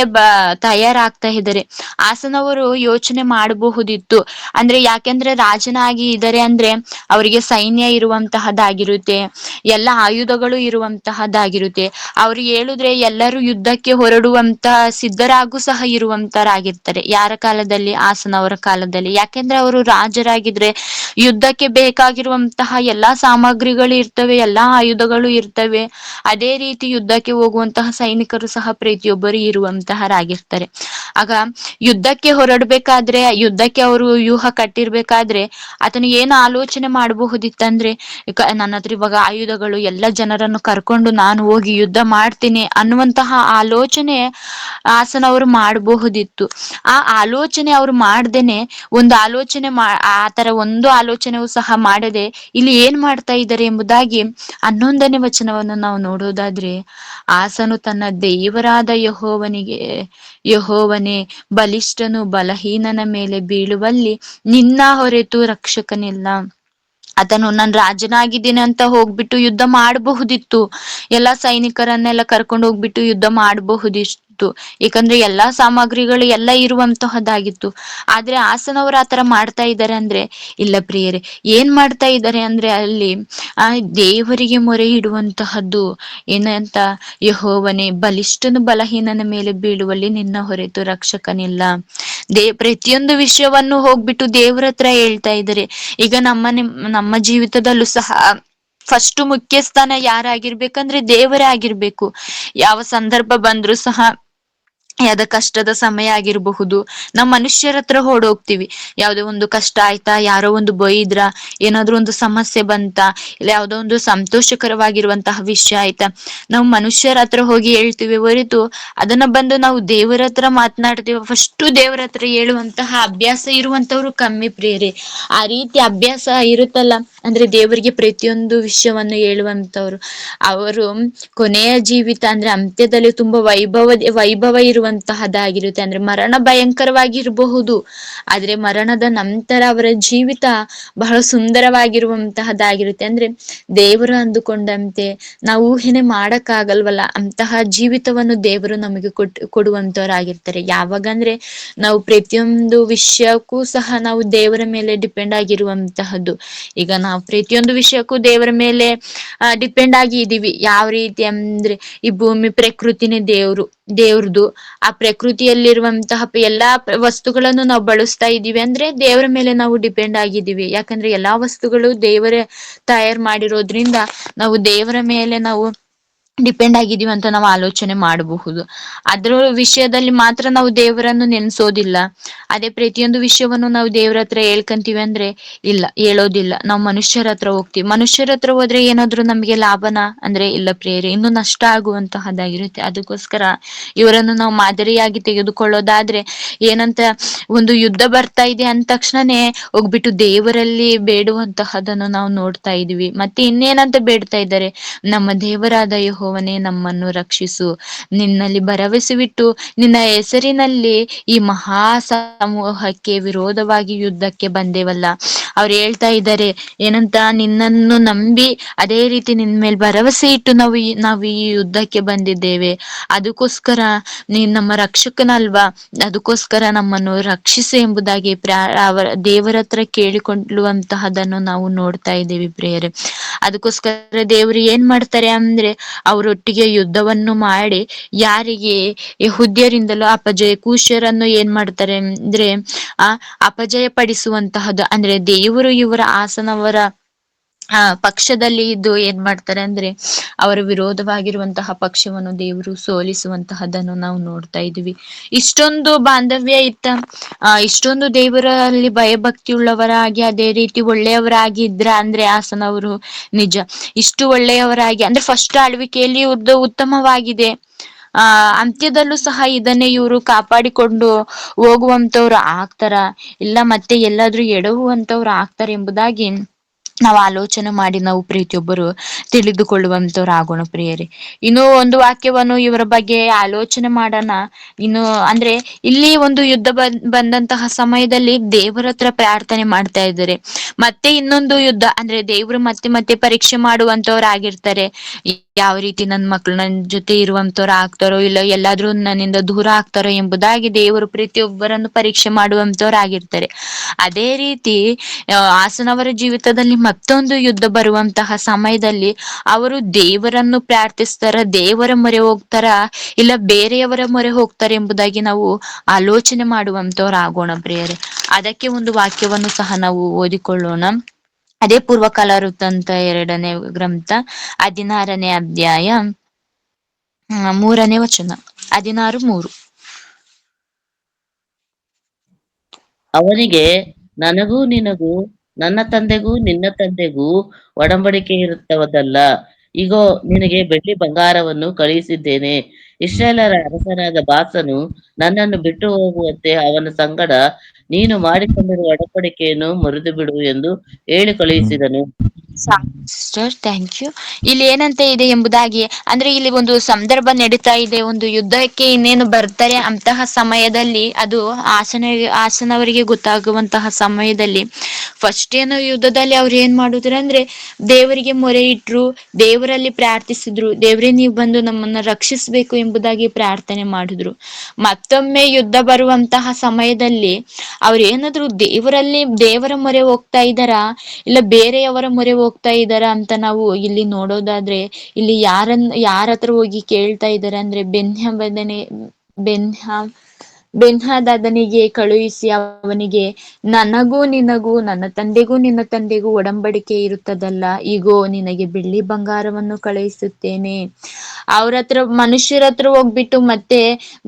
ತಯಾರಾಗ್ತಾ ಇದ್ದಾರೆ. ಆಸನವರು ಯೋಚನೆ ಮಾಡಬಹುದಿತ್ತು, ಅಂದ್ರೆ ಯಾಕೆಂದ್ರೆ ರಾಜನಾಗಿ ಇದ್ದಾರೆ ಅಂದ್ರೆ ಅವರಿಗೆ ಸೈನ್ಯ ಇರುವಂತಹದ್ದಾಗಿರುತ್ತೆ, ಎಲ್ಲ ಆಯುಧಗಳು ಇರುವಂತಹದ್ದಾಗಿರುತ್ತೆ. ಅವ್ರು ಹೇಳಿದ್ರೆ ಎಲ್ಲರೂ ಯುದ್ಧಕ್ಕೆ ಹೊರಡುವಂತಹ ಸಿದ್ಧರಾಗೂ ಸಹ ಇರುವಂತರಾಗಿರ್ತಾರೆ. ಯಾರ ಕಾಲದಲ್ಲಿ? ಆಸನವರ ಕಾಲದಲ್ಲಿ. ಯಾಕೆಂದ್ರೆ ಅವರು ರಾಜರಾಗಿದ್ರೆ ಯುದ್ಧಕ್ಕೆ ಬೇಕಾಗಿರುವಂತಹ ಎಲ್ಲಾ ಸಾಮಗ್ರಿಗಳು ಇರ್ತವೆ, ಎಲ್ಲಾ ಆಯುಧಗಳು ಇರ್ತವೆ. ಅದೇ ರೀತಿ ಯುದ್ಧಕ್ಕೆ ಹೋಗುವಂತಹ ಸೈನಿಕರು ಸಹ ಪ್ರತಿಯೊಬ್ಬರು ಇರುವಂತಹರಾಗಿರ್ತಾರೆ. ಆಗ ಯುದ್ಧಕ್ಕೆ ಹೊರಡ್ಬೇಕಾದ್ರೆ, ಯುದ್ಧಕ್ಕೆ ಅವರು ವ್ಯೂಹ ಕಟ್ಟಿರ್ಬೇಕಾದ್ರೆ ಆತನು ಏನು ಆಲೋಚನೆ ಮಾಡಬಹುದಿತ್ತಂದ್ರೆ, ನನ್ನ ಹತ್ರ ಇವಾಗ ಆಯುಧಗಳು, ಎಲ್ಲ ಜನರನ್ನು ಕರ್ಕೊಂಡು ನಾನು ಹೋಗಿ ಯುದ್ಧ ಮಾಡ್ತೀನಿ ಅನ್ನುವಂತಹ ಆಲೋಚನೆ ಆಸನವರು ಮಾಡಬಹುದಿತ್ತು. ಆ ಆಲೋಚನೆ ಅವ್ರು ಮಾಡ್ದೇನೆ, ಆ ತರ ಒಂದು ಆಲೋಚನೆಯೂ ಸಹ ಮಾಡದೆ ಇಲ್ಲಿ ಏನ್ ಮಾಡ್ತಾ ಇದ್ದಾರೆ ಎಂಬುದಾಗಿ 11ನೇ ವಚನವನ್ನು ನಾವು ನೋಡೋದಾದ್ರೆ, ಆಸನು ತನ್ನ ದೇವರಾದ ಯೆಹೋವನೇ, ಬಲಿಷ್ಠನು ಬಲಹೀನನ ಮೇಲೆ ಬೀಳುವಲ್ಲಿ ನಿನ್ನ ಹೊರತು ರಕ್ಷಕನಿಲ್ಲ. ಆತನು ನಾನು ರಾಜನಾಗಿದ್ದೇನೆ ಅಂತ ಹೋಗ್ಬಿಟ್ಟು ಯುದ್ಧ ಮಾಡಬಹುದಿತ್ತು, ಎಲ್ಲಾ ಸೈನಿಕರನ್ನೆಲ್ಲ ಕರ್ಕೊಂಡು ಹೋಗ್ಬಿಟ್ಟು ಯುದ್ಧ ಮಾಡಬಹುದಿತ್ತು, ಯಾಕಂದ್ರೆ ಎಲ್ಲಾ ಸಾಮಗ್ರಿಗಳು ಎಲ್ಲ ಇರುವಂತಹದ್ದಾಗಿತ್ತು. ಆದ್ರೆ ಆಸನವರು ಆತರ ಮಾಡ್ತಾ ಇದ್ದಾರೆ ಅಂದ್ರೆ, ಇಲ್ಲ ಪ್ರಿಯರೇ, ಏನ್ ಮಾಡ್ತಾ ಇದ್ದಾರೆ ಅಂದ್ರೆ ಅಲ್ಲಿ ದೇವರಿಗೆ ಮೊರೆ ಇಡುವಂತಹದ್ದು ಏನಂತ, ಯೆಹೋವನೇ, ಬಲಿಷ್ಠನು ಬಲಹೀನನ ಮೇಲೆ ಬೀಳುವಲ್ಲಿ ನಿನ್ನ ಹೊರತು ರಕ್ಷಕನಿಲ್ಲ. ಪ್ರತಿಯೊಂದು ವಿಷಯವನ್ನು ಹೋಗ್ಬಿಟ್ಟು ದೇವ್ರ ಹತ್ರ ಹೇಳ್ತಾ ಇದ್ದಾರೆ. ಈಗ ನಮ್ಮ ಜೀವಿತದಲ್ಲೂ ಸಹ ಫಸ್ಟ್ ಮುಖ್ಯ ಸ್ಥಾನ ಯಾರಾಗಿರ್ಬೇಕಂದ್ರೆ ದೇವರೇ ಆಗಿರ್ಬೇಕು. ಯಾವ ಸಂದರ್ಭ ಬಂದ್ರು ಸಹ, ಯಾವ್ದ ಕಷ್ಟದ ಸಮಯ ಆಗಿರಬಹುದು, ನಾವು ಮನುಷ್ಯರ ಹತ್ರ ಓಡೋಗ್ತೀವಿ. ಯಾವ್ದೋ ಒಂದು ಕಷ್ಟ ಆಯ್ತಾ, ಯಾರೋ ಒಂದು ಬೈದ್ರ, ಏನಾದ್ರೂ ಒಂದು ಸಮಸ್ಯೆ ಬಂತ, ಇಲ್ಲ ಯಾವ್ದೋ ಒಂದು ಸಂತೋಷಕರವಾಗಿರುವಂತಹ ವಿಷಯ ಆಯ್ತಾ, ನಾವು ಮನುಷ್ಯರ ಹತ್ರ ಹೋಗಿ ಹೇಳ್ತೀವಿ ಹೊರತು ಅದನ್ನ ಬಂದು ನಾವು ದೇವರ ಹತ್ರ ಮಾತನಾಡ್ತೀವಿ, ಫಸ್ಟ್ ದೇವರ ಹತ್ರ ಹೇಳುವಂತಹ ಅಭ್ಯಾಸ ಇರುವಂತವ್ರು ಕಮ್ಮಿ ಪ್ರಿಯರೇ. ಆ ರೀತಿ ಅಭ್ಯಾಸ ಇರುತ್ತಲ್ಲ ಅಂದ್ರೆ ದೇವರಿಗೆ ಪ್ರತಿಯೊಂದು ವಿಷಯವನ್ನು ಹೇಳುವಂತವ್ರು, ಅವರು ಕೊನೆಯ ಜೀವಿತ ಅಂದ್ರೆ ಅಂತ್ಯದಲ್ಲಿ ತುಂಬಾ ವೈಭವ ಇರುವಂತ ಇರುವಂತಹದ್ದಾಗಿರುತ್ತೆ. ಅಂದ್ರೆ ಮರಣ ಭಯಂಕರವಾಗಿರಬಹುದು, ಆದ್ರೆ ಮರಣದ ನಂತರ ಅವರ ಜೀವಿತ ಬಹಳ ಸುಂದರವಾಗಿರುವಂತಹದ್ದಾಗಿರುತ್ತೆ. ಅಂದ್ರೆ ದೇವರು ಅಂದುಕೊಂಡಂತೆ ನಾವು ಊಹೆನೆ ಮಾಡಕ್ಕಾಗಲ್ವಲ್ಲ, ಅಂತಹ ಜೀವಿತವನ್ನು ದೇವರು ನಮಗೆ ಕೊಡುವಂತವರಾಗಿರ್ತಾರೆ. ಯಾವಾಗಂದ್ರೆ ನಾವು ಪ್ರತಿಯೊಂದು ವಿಷಯಕ್ಕೂ ಸಹ ನಾವು ದೇವರ ಮೇಲೆ ಡಿಪೆಂಡ್ ಆಗಿರುವಂತಹದ್ದು. ಈಗ ನಾವು ಪ್ರತಿಯೊಂದು ವಿಷಯಕ್ಕೂ ದೇವರ ಮೇಲೆ ಡಿಪೆಂಡ್ ಆಗಿ ಇದೀವಿ. ಯಾವ ರೀತಿ ಅಂದ್ರೆ ಈ ಭೂಮಿ ಪ್ರಕೃತಿನೇ ದೇವ್ರದು. ಆ ಪ್ರಕೃತಿಯಲ್ಲಿರುವಂತಹ ಎಲ್ಲಾ ವಸ್ತುಗಳನ್ನು ನಾವು ಬಳಸ್ತಾ ಇದೀವಿ ಅಂದ್ರೆ ದೇವರ ಮೇಲೆ ನಾವು ಡಿಪೆಂಡ್ ಆಗಿದ್ದೀವಿ. ಯಾಕಂದ್ರೆ ಎಲ್ಲಾ ವಸ್ತುಗಳು ದೇವರೇ ತಯಾರು ಮಾಡಿರೋದ್ರಿಂದ ನಾವು ದೇವರ ಮೇಲೆ ನಾವು ಡಿಪೆಂಡ್ ಆಗಿದೀವಿ ಅಂತ ನಾವು ಆಲೋಚನೆ ಮಾಡಬಹುದು. ಅದ್ರ ವಿಷಯದಲ್ಲಿ ಮಾತ್ರ ನಾವು ದೇವರನ್ನು ನೆನ್ಸೋದಿಲ್ಲ. ಅದೇ ಪ್ರತಿಯೊಂದು ವಿಷಯವನ್ನು ನಾವು ದೇವ್ರ ಹತ್ರ ಹೇಳ್ಕಂತೀವಿ ಅಂದ್ರೆ ಇಲ್ಲ, ಹೇಳೋದಿಲ್ಲ. ನಾವು ಮನುಷ್ಯರ ಹತ್ರ ಹೋಗ್ತೀವಿ. ಮನುಷ್ಯರ ಹತ್ರ ಹೋದ್ರೆ ಏನಾದ್ರು ನಮ್ಗೆ ಲಾಭನ ಅಂದ್ರೆ ಇಲ್ಲ ಪ್ರೇರೆ, ಇನ್ನು ನಷ್ಟ ಆಗುವಂತಹದ್ದಾಗಿರುತ್ತೆ. ಅದಕ್ಕೋಸ್ಕರ ಇವರನ್ನು ನಾವು ಮಾದರಿಯಾಗಿ ತೆಗೆದುಕೊಳ್ಳೋದಾದ್ರೆ ಏನಂತ, ಒಂದು ಯುದ್ಧ ಬರ್ತಾ ಇದೆ ಅಂದ ತಕ್ಷಣನೇ ಹೋಗ್ಬಿಟ್ಟು ದೇವರಲ್ಲಿ ಬೇಡುವಂತಹದನ್ನು ನಾವು ನೋಡ್ತಾ ಇದೀವಿ. ಮತ್ತೆ ಇನ್ನೇನಂತ ಬೇಡ್ತಾ ಇದ್ದಾರೆ, ನಮ್ಮ ದೇವರಾದ ಯೆಹೋವನೇ ನಮ್ಮನ್ನು ರಕ್ಷಿಸು, ನಿನ್ನಲ್ಲಿ ಭರವಸೆವಿಟ್ಟು ನಿನ್ನ ಹೆಸರಿನಲ್ಲಿ ಈ ಮಹಾ ಸಮೂಹಕ್ಕೆ ವಿರೋಧವಾಗಿ ಯುದ್ಧಕ್ಕೆ ಬಂದೇವಲ್ಲ. ಅವ್ರು ಹೇಳ್ತಾ ಇದ್ದಾರೆ ಏನಂತ, ನಿನ್ನನ್ನು ನಂಬಿ ಅದೇ ರೀತಿ ನಿನ್ ಮೇಲೆ ಭರವಸೆ ಇಟ್ಟು ನಾವು ಈ ಯುದ್ಧಕ್ಕೆ ಬಂದಿದ್ದೇವೆ. ಅದಕ್ಕೋಸ್ಕರ ನೀನ್ ನಮ್ಮ ರಕ್ಷಕನಲ್ವಾ, ಅದಕ್ಕೋಸ್ಕರ ನಮ್ಮನ್ನು ರಕ್ಷಿಸು ಎಂಬುದಾಗಿ ಅವರ ದೇವರ ಹತ್ರ ಕೇಳಿಕೊಳ್ಳುವಂತಹದನ್ನು ನಾವು ನೋಡ್ತಾ ಇದ್ದೇವೆ ಪ್ರಿಯರೇ. ಅದಕ್ಕೋಸ್ಕರ ದೇವರು ಏನ್ ಮಾಡ್ತಾರೆ ಅಂದ್ರೆ ಅವರೊಟ್ಟಿಗೆ ಯುದ್ಧವನ್ನು ಮಾಡಿ ಯಾರಿಗೆ ಯೆಹೂದ್ಯರಿಂದಲೂ ಕೂಶ್ಯರನ್ನು ಏನ್ ಮಾಡ್ತಾರೆ ಅಂದ್ರೆ ಅಪಜಯ ಪಡಿಸುವಂತಹದ್ದು. ಅಂದ್ರೆ ದೇವರು ಇವರ ಆಸನವರ ಪಕ್ಷದಲ್ಲಿ ಇದ್ದು ಏನ್ ಮಾಡ್ತಾರೆ ಅಂದ್ರೆ ಅವರ ವಿರೋಧವಾಗಿರುವಂತಹ ಪಕ್ಷವನ್ನು ದೇವರು ಸೋಲಿಸುವಂತಹದನ್ನು ನಾವು ನೋಡ್ತಾ ಇದೀವಿ. ಇಷ್ಟೊಂದು ಬಾಂಧವ್ಯ ಇತ್ತ, ಇಷ್ಟೊಂದು ದೇವರಲ್ಲಿ ಭಯಭಕ್ತಿ ಉಳ್ಳವರಾಗಿ ಅದೇ ರೀತಿ ಒಳ್ಳೆಯವರಾಗಿ ಇದ್ರ ಅಂದ್ರೆ ಆಸನವರು ನಿಜ. ಇಷ್ಟು ಒಳ್ಳೆಯವರಾಗಿ ಅಂದ್ರೆ ಫಸ್ಟ್ ಆಳ್ವಿಕೆಯಲ್ಲಿ ಉತ್ತಮವಾಗಿದೆ, ಅಂತ್ಯದಲ್ಲೂ ಸಹ ಇದನ್ನೇ ಇವರು ಕಾಪಾಡಿಕೊಂಡು ಹೋಗುವಂತವ್ರು ಆಗ್ತಾರ, ಇಲ್ಲ ಮತ್ತೆ ಎಲ್ಲಾದ್ರೂ ಎಡವುವಂತವ್ರು ಆಗ್ತಾರೆ ಎಂಬುದಾಗಿ ನಾವು ಆಲೋಚನೆ ಮಾಡಿ ನಾವು ಪ್ರತಿಯೊಬ್ಬರು ತಿಳಿದುಕೊಳ್ಳುವಂತವ್ರು ಆಗೋಣ ಪ್ರಿಯರೇ. ಇನ್ನು ಒಂದು ವಾಕ್ಯವನ್ನು ಇವರ ಬಗ್ಗೆ ಆಲೋಚನೆ ಮಾಡೋಣ. ಇನ್ನು ಅಂದ್ರೆ ಇಲ್ಲಿ ಒಂದು ಯುದ್ಧ ಬಂದಂತಹ ಸಮಯದಲ್ಲಿ ದೇವರ ಹತ್ರ ಪ್ರಾರ್ಥನೆ ಮಾಡ್ತಾ ಇದ್ದಾರೆ. ಮತ್ತೆ ಇನ್ನೊಂದು ಯುದ್ಧ ಅಂದ್ರೆ ದೇವರು ಮತ್ತೆ ಮತ್ತೆ ಪರೀಕ್ಷೆ ಮಾಡುವಂತವ್ರು ಆಗಿರ್ತಾರೆ. ಯಾವ ರೀತಿ ನನ್ ಮಕ್ಳು ನನ್ ಜೊತೆ ಇರುವಂತವ್ರು ಆಗ್ತಾರೋ ಇಲ್ಲ ಎಲ್ಲಾದ್ರೂ ನನ್ನಿಂದ ದೂರ ಆಗ್ತಾರೋ ಎಂಬುದಾಗಿ ದೇವರು ಪ್ರತಿಯೊಬ್ಬರನ್ನು ಪರೀಕ್ಷೆ ಮಾಡುವಂತವ್ರು ಆಗಿರ್ತಾರೆ. ಅದೇ ರೀತಿ ಆಸನವರ ಜೀವಿತದಲ್ಲಿ ಮತ್ತೊಂದು ಯುದ್ಧ ಬರುವಂತಹ ಸಮಯದಲ್ಲಿ ಅವರು ದೇವರನ್ನು ಪ್ರಾರ್ಥಿಸ್ತಾರ, ದೇವರ ಮೊರೆ ಹೋಗ್ತಾರ, ಇಲ್ಲ ಬೇರೆಯವರ ಮೊರೆ ಹೋಗ್ತಾರೆ ಎಂಬುದಾಗಿ ನಾವು ಆಲೋಚನೆ ಮಾಡುವಂತವ್ರು ಆಗೋಣ ಪ್ರಿಯರೇ. ಅದಕ್ಕೆ ಒಂದು ವಾಕ್ಯವನ್ನು ಸಹ ನಾವು ಓದಿಕೊಳ್ಳೋಣ. ಅದೇ ಪೂರ್ವಕಾಲ ವೃತ್ತಾಂತ 2ನೇ ಗ್ರಂಥ 16ನೇ ಅಧ್ಯಾಯ 3ನೇ ವಚನ, 16:3. ಅವನಿಗೆ, ನನಗೂ ನಿನಗೂ ನನ್ನ ತಂದೆಗೂ ನಿನ್ನ ತಂದೆಗೂ ಒಡಂಬಡಿಕೆ ಇರುತ್ತವದಲ್ಲ. ಇಗೋ, ನಿನಗೆ ಬೆಳ್ಳಿ ಬಂಗಾರವನ್ನು ಕಳುಹಿಸಿದ್ದೇನೆ. ಇಸ್ರಾಯೇಲರ ಅರಸನಾದ ಬಾಸನು ನನ್ನನ್ನು ಬಿಟ್ಟು ಹೋಗುವಂತೆ ಅವನ ಸಂಗಡ ನೀನು ಮಾಡಿಕೊಂಡಿರುವ ಒಡಂಬಡಿಕೆಯನ್ನು ಮುರಿದು ಬಿಡು ಎಂದು ಹೇಳಿ ಕಳುಹಿಸಿದನು. Sister, thank you. ಇಲ್ಲಿ ಏನಂತ ಇದೆ ಎಂಬುದಾಗಿ ಅಂದ್ರೆ ಇಲ್ಲಿ ಒಂದು ಸಂದರ್ಭ ನಡೀತಾ ಇದೆ, ಒಂದು ಯುದ್ಧಕ್ಕೆ ಇನ್ನೇನು ಬರ್ತಾರೆ ಅಂತಹ ಸಮಯದಲ್ಲಿ ಅದು ಆಸನವರಿಗೆ ಗೊತ್ತಾಗುವಂತಹ ಸಮಯದಲ್ಲಿ ಫಸ್ಟ್ ಏನು ಯುದ್ಧದಲ್ಲಿ ಅವ್ರು ಏನ್ ಮಾಡುದ್ರು ಅಂದ್ರೆ ದೇವರಿಗೆ ಮೊರೆ ಇಟ್ರು, ದೇವರಲ್ಲಿ ಪ್ರಾರ್ಥಿಸಿದ್ರು, ದೇವರೇ ನೀವು ಬಂದು ನಮ್ಮನ್ನ ರಕ್ಷಿಸ್ಬೇಕು ಎಂಬುದಾಗಿ ಪ್ರಾರ್ಥನೆ ಮಾಡಿದ್ರು. ಮತ್ತೊಮ್ಮೆ ಯುದ್ಧ ಬರುವಂತಹ ಸಮಯದಲ್ಲಿ ಅವ್ರು ಏನಾದ್ರು ದೇವರ ಮೊರೆ ಹೋಗ್ತಾ ಇದ್ದಾರ ಇಲ್ಲ ಬೇರೆಯವರ ಮೊರೆ ಹೋಗ್ತಾ ಇದ್ದಾರ ಅಂತ ನಾವು ಇಲ್ಲಿ ನೋಡೋದಾದ್ರೆ ಇಲ್ಲಿ ಯಾರ ಹತ್ರ ಹೋಗಿ ಕೇಳ್ತಾ ಇದ್ದಾರೆ ಅಂದ್ರೆ ಬೆನ್ಹದದನಿಗೆ ಕಳುಹಿಸಿ ಅವನಿಗೆ, ನನಗೂ ನಿನಗೂ ನನ್ನ ತಂದೆಗೂ ನಿನ್ನ ತಂದೆಗೂ ಒಡಂಬಡಿಕೆ ಇರುತ್ತದಲ್ಲ, ಈಗೋ ನಿನಗೆ ಬೆಳ್ಳಿ ಬಂಗಾರವನ್ನು ಕಳುಹಿಸುತ್ತೇನೆ. ಅವ್ರ ಹತ್ರ ಮನುಷ್ಯರ ಹತ್ರ ಹೋಗ್ಬಿಟ್ಟು ಮತ್ತೆ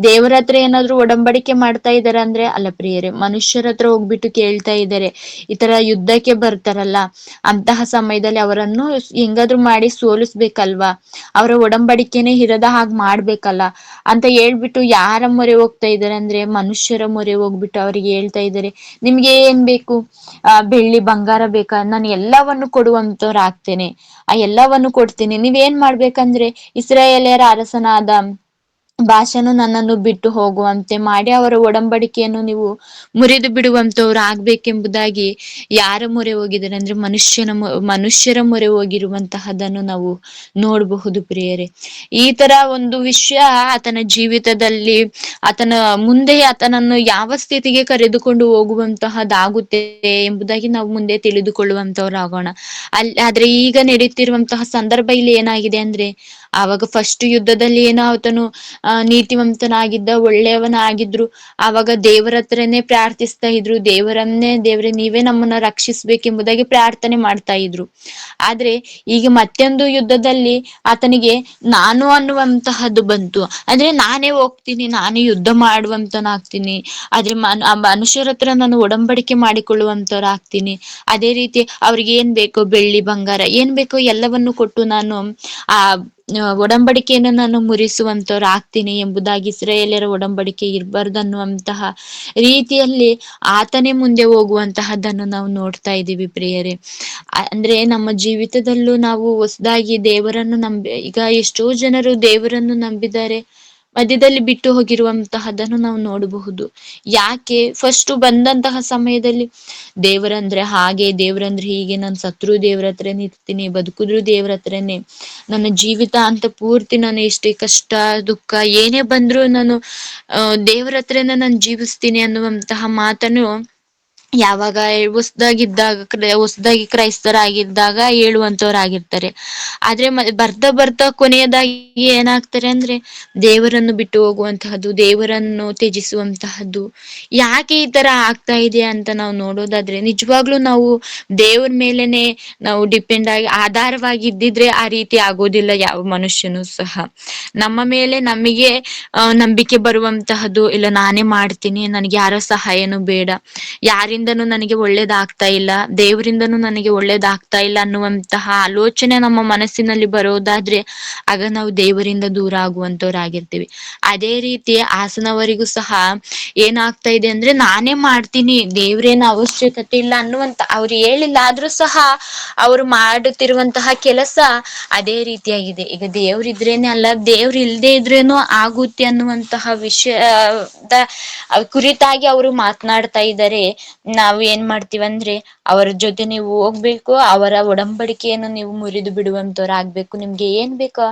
ದೇವರ ಹತ್ರ ಏನಾದ್ರು ಒಡಂಬಡಿಕೆ ಮಾಡ್ತಾ ಇದಾರೆ ಅಂದ್ರೆ ಅಲ್ಲ ಪ್ರಿಯರೇ, ಮನುಷ್ಯರ ಹತ್ರ ಹೋಗ್ಬಿಟ್ಟು ಕೇಳ್ತಾ ಇದ್ದಾರೆ. ಈ ತರ ಯುದ್ಧಕ್ಕೆ ಬರ್ತಾರಲ್ಲ ಅಂತಹ ಸಮಯದಲ್ಲಿ ಅವರನ್ನು ಹೆಂಗಾದ್ರು ಮಾಡಿ ಸೋಲಿಸ್ಬೇಕಲ್ವಾ, ಅವರ ಒಡಂಬಡಿಕೆನೆ ಇರದ ಹಾಗೆ ಮಾಡ್ಬೇಕಲ್ಲ ಅಂತ ಹೇಳ್ಬಿಟ್ಟು ಯಾರ ಮೊರೆ ಹೋಗ್ತಾ ಇದ್ದಾರೆ ಅಂದ್ರೆ ಮನುಷ್ಯರ ಮೊರೆ ಹೋಗ್ಬಿಟ್ಟು ಅವ್ರಿಗೆ ಹೇಳ್ತಾ ಇದ್ದಾರೆ, ನಿಮ್ಗೆ ಏನ್ ಬೇಕು, ಬೆಳ್ಳಿ ಬಂಗಾರ ಬೇಕಾ, ನಾನು ಎಲ್ಲವನ್ನು ಕೊಡುವಂತವ್ರು ಆಗ್ತೇನೆ, ಆ ಎಲ್ಲವನ್ನು ಕೊಡ್ತೀನಿ. ನೀವೇನ್ ಮಾಡ್ಬೇಕಂದ್ರೆ ಇಸ್ರಾಯೇಲ್ಯರ ಅರಸನಾದ ಭಾಷೆನು ನನ್ನನ್ನು ಬಿಟ್ಟು ಹೋಗುವಂತೆ ಮಾಡಿ ಅವರ ಒಡಂಬಡಿಕೆಯನ್ನು ನೀವು ಮುರಿದು ಬಿಡುವಂತವ್ರು ಆಗ್ಬೇಕೆಂಬುದಾಗಿ ಯಾರ ಮೊರೆ ಹೋಗಿದ್ದಾರೆ ಅಂದ್ರೆ ಮನುಷ್ಯರ ಮೊರೆ ಹೋಗಿರುವಂತಹದನ್ನು ನಾವು ನೋಡಬಹುದು ಪ್ರಿಯರೇ. ಈ ತರ ಒಂದು ವಿಷಯ ಆತನ ಜೀವಿತದಲ್ಲಿ ಆತನ ಮುಂದೆ ಆತನನ್ನು ಯಾವ ಸ್ಥಿತಿಗೆ ಕರೆದುಕೊಂಡು ಹೋಗುವಂತಹದ್ದಾಗುತ್ತೆ ಎಂಬುದಾಗಿ ನಾವು ಮುಂದೆ ತಿಳಿದುಕೊಳ್ಳುವಂತವ್ರಾಗೋಣ. ಆದ್ರೆ ಈಗ ನಡೀತಿರುವಂತಹ ಸಂದರ್ಭ ಇಲ್ಲಿ ಏನಾಗಿದೆ ಅಂದ್ರೆ, ಆವಾಗ ಫಸ್ಟ್ ಯುದ್ಧದಲ್ಲಿ ಏನೋ ಆತನು ನೀತಿವಂತನಾಗಿದ್ದ, ಒಳ್ಳೆಯವನಾಗಿದ್ರು. ಆವಾಗ ದೇವರ ಹತ್ರನೇ ಪ್ರಾರ್ಥಿಸ್ತಾ ಇದ್ರು, ದೇವ್ರೆ ನೀವೇ ನಮ್ಮನ್ನ ರಕ್ಷಿಸ್ಬೇಕೆಂಬುದಾಗಿ ಪ್ರಾರ್ಥನೆ ಮಾಡ್ತಾ ಇದ್ರು. ಆದ್ರೆ ಈಗ ಮತ್ತೊಂದು ಯುದ್ಧದಲ್ಲಿ ಆತನಿಗೆ ನಾನು ಅನ್ನುವಂತಹದ್ದು ಬಂತು. ಅಂದ್ರೆ ನಾನೇ ಹೋಗ್ತೀನಿ, ನಾನೇ ಯುದ್ಧ ಮಾಡುವಂತನಾಗ್ತೀನಿ, ಆದ್ರೆ ಮನುಷ್ಯರ ಹತ್ರ ನಾನು ಒಡಂಬಡಿಕೆ ಮಾಡಿಕೊಳ್ಳುವಂತವ್ರಾಗ್ತೀನಿ. ಅದೇ ರೀತಿ ಅವ್ರಿಗೆ ಏನ್ ಬೇಕೋ ಬೆಳ್ಳಿ ಬಂಗಾರ ಏನ್ ಬೇಕೋ ಎಲ್ಲವನ್ನು ಕೊಟ್ಟು ನಾನು ಆ ಒಡಂಬಡಿಕೆಯನ್ನು ನಾನು ಮುರಿಸುವಂತವ್ರು ಆಗ್ತೀನಿ ಎಂಬುದಾಗಿ, ಇಸ್ರಾಯೇಲ್ಯರ ಒಡಂಬಡಿಕೆ ಇರಬಾರ್ದು ಅನ್ನುವಂತಹ ರೀತಿಯಲ್ಲಿ ಆತನೇ ಮುಂದೆ ಹೋಗುವಂತಹದ್ದನ್ನು ನಾವು ನೋಡ್ತಾ ಇದ್ದೀವಿ ಪ್ರಿಯರೇ. ಅಂದ್ರೆ ನಮ್ಮ ಜೀವಿತದಲ್ಲೂ ನಾವು ಹೊಸದಾಗಿ ದೇವರನ್ನು ಈಗ ಎಷ್ಟೋ ಜನರು ದೇವರನ್ನು ನಂಬಿದ್ದಾರೆ, ಮಧ್ಯದಲ್ಲಿ ಬಿಟ್ಟು ಹೋಗಿರುವಂತಹದನ್ನು ನಾವು ನೋಡಬಹುದು. ಯಾಕೆ ಫಸ್ಟ್ ಬಂದಂತಹ ಸಮಯದಲ್ಲಿ ದೇವರಂದ್ರೆ ಹಾಗೆ, ದೇವರಂದ್ರೆ ಹೀಗೆ, ನಾನು ಸತ್ರು ದೇವ್ರ ಹತ್ರನೇ ಇರ್ತೀನಿ, ಬದುಕಿದ್ರು ದೇವ್ರ ಹತ್ರನೇ, ನನ್ನ ಜೀವಿತ ಅಂತ ಪೂರ್ತಿ ನಾನು ಎಷ್ಟೇ ಕಷ್ಟ ದುಃಖ ಏನೇ ಬಂದ್ರು ನಾನು ದೇವ್ರ ಹತ್ರನೇ ನಾನು ಜೀವಿಸ್ತೀನಿ ಅನ್ನುವಂತಹ ಮಾತನ್ನು ಯಾವಾಗ ಹೊಸದಾಗಿ ಕ್ರೈಸ್ತರಾಗಿದ್ದಾಗ ಹೇಳುವಂತವ್ರಾಗಿರ್ತಾರೆ. ಆದ್ರೆ ಬರ್ತಾ ಕೊನೆಯದಾಗಿ ಏನಾಗ್ತಾರೆ ಅಂದ್ರೆ ದೇವರನ್ನು ಬಿಟ್ಟು ಹೋಗುವಂತಹದ್ದು, ದೇವರನ್ನು ತ್ಯಜಿಸುವಂತಹದ್ದು. ಯಾಕೆ ಈ ತರ ಆಗ್ತಾ ಇದೆ ಅಂತ ನಾವು ನೋಡೋದಾದ್ರೆ, ನಿಜವಾಗ್ಲೂ ನಾವು ದೇವ್ರ ಮೇಲೆನೆ ನಾವು ಡಿಪೆಂಡ್ ಆಗಿ ಆಧಾರವಾಗಿ ಇದ್ದಿದ್ರೆ ಆ ರೀತಿ ಆಗೋದಿಲ್ಲ ಯಾವ ಮನುಷ್ಯನು ಸಹ. ನಮ್ಮ ಮೇಲೆ ನಮಗೆ ನಂಬಿಕೆ ಬರುವಂತಹದ್ದು, ಇಲ್ಲ ನಾನೇ ಮಾಡ್ತೀನಿ, ನನಗೆ ಯಾರ ಸಹಾಯನೂ ಬೇಡ, ಯಾರಿಂದನೂ ನನಗೆ ಒಳ್ಳೇದಾಗ್ತಾ ಇಲ್ಲ, ದೇವರಿಂದನೂ ನನಗೆ ಒಳ್ಳೇದಾಗ್ತಾ ಇಲ್ಲ ಅನ್ನುವಂತಹ ಆಲೋಚನೆ ನಮ್ಮ ಮನಸ್ಸಿನಲ್ಲಿ ಬರೋದಾದ್ರೆ ಆಗ ನಾವು ದೇವರಿಂದ ದೂರ ಆಗುವಂತವ್ರಾಗಿರ್ತೀವಿ. ಅದೇ ರೀತಿ ಹಾಸನವರಿಗೂ ಸಹ ಏನಾಗ್ತಾ ಇದೆ ಅಂದ್ರೆ, ನಾನೇ ಮಾಡ್ತೀನಿ, ದೇವ್ರೇನ ಅವಶ್ಯಕತೆ ಇಲ್ಲ ಅನ್ನುವಂತ ಅವ್ರು ಹೇಳಿಲ್ಲ, ಆದ್ರೂ ಸಹ ಅವ್ರು ಮಾಡುತ್ತಿರುವಂತಹ ಕೆಲಸ ಅದೇ ರೀತಿಯಾಗಿದೆ. ಈಗ ದೇವ್ರಿದ್ರೇನೆ ಅಲ್ಲ, ದೇವ್ರ ಇಲ್ದೇ ಇದ್ರೇನು ಆಗುತ್ತೆ ಅನ್ನುವಂತಹ ವಿಷಯದ ಕುರಿತಾಗಿ ಅವರು ಮಾತನಾಡ್ತಾ ಇದ್ದಾರೆ. ನಾವು ಏನ್ ಮಾಡ್ತೀವಂದ್ರೆ, ಅವರ ಜೊತೆ ನೀವು ಹೋಗ್ಬೇಕು, ಅವರ ಒಡಂಬಡಿಕೆಯನ್ನು ನೀವು ಮುರಿದು ಬಿಡುವಂತವ್ರಾಗ್ಬೇಕು, ನಿಮ್ಗೆ ಏನ್ ಬೇಕೋ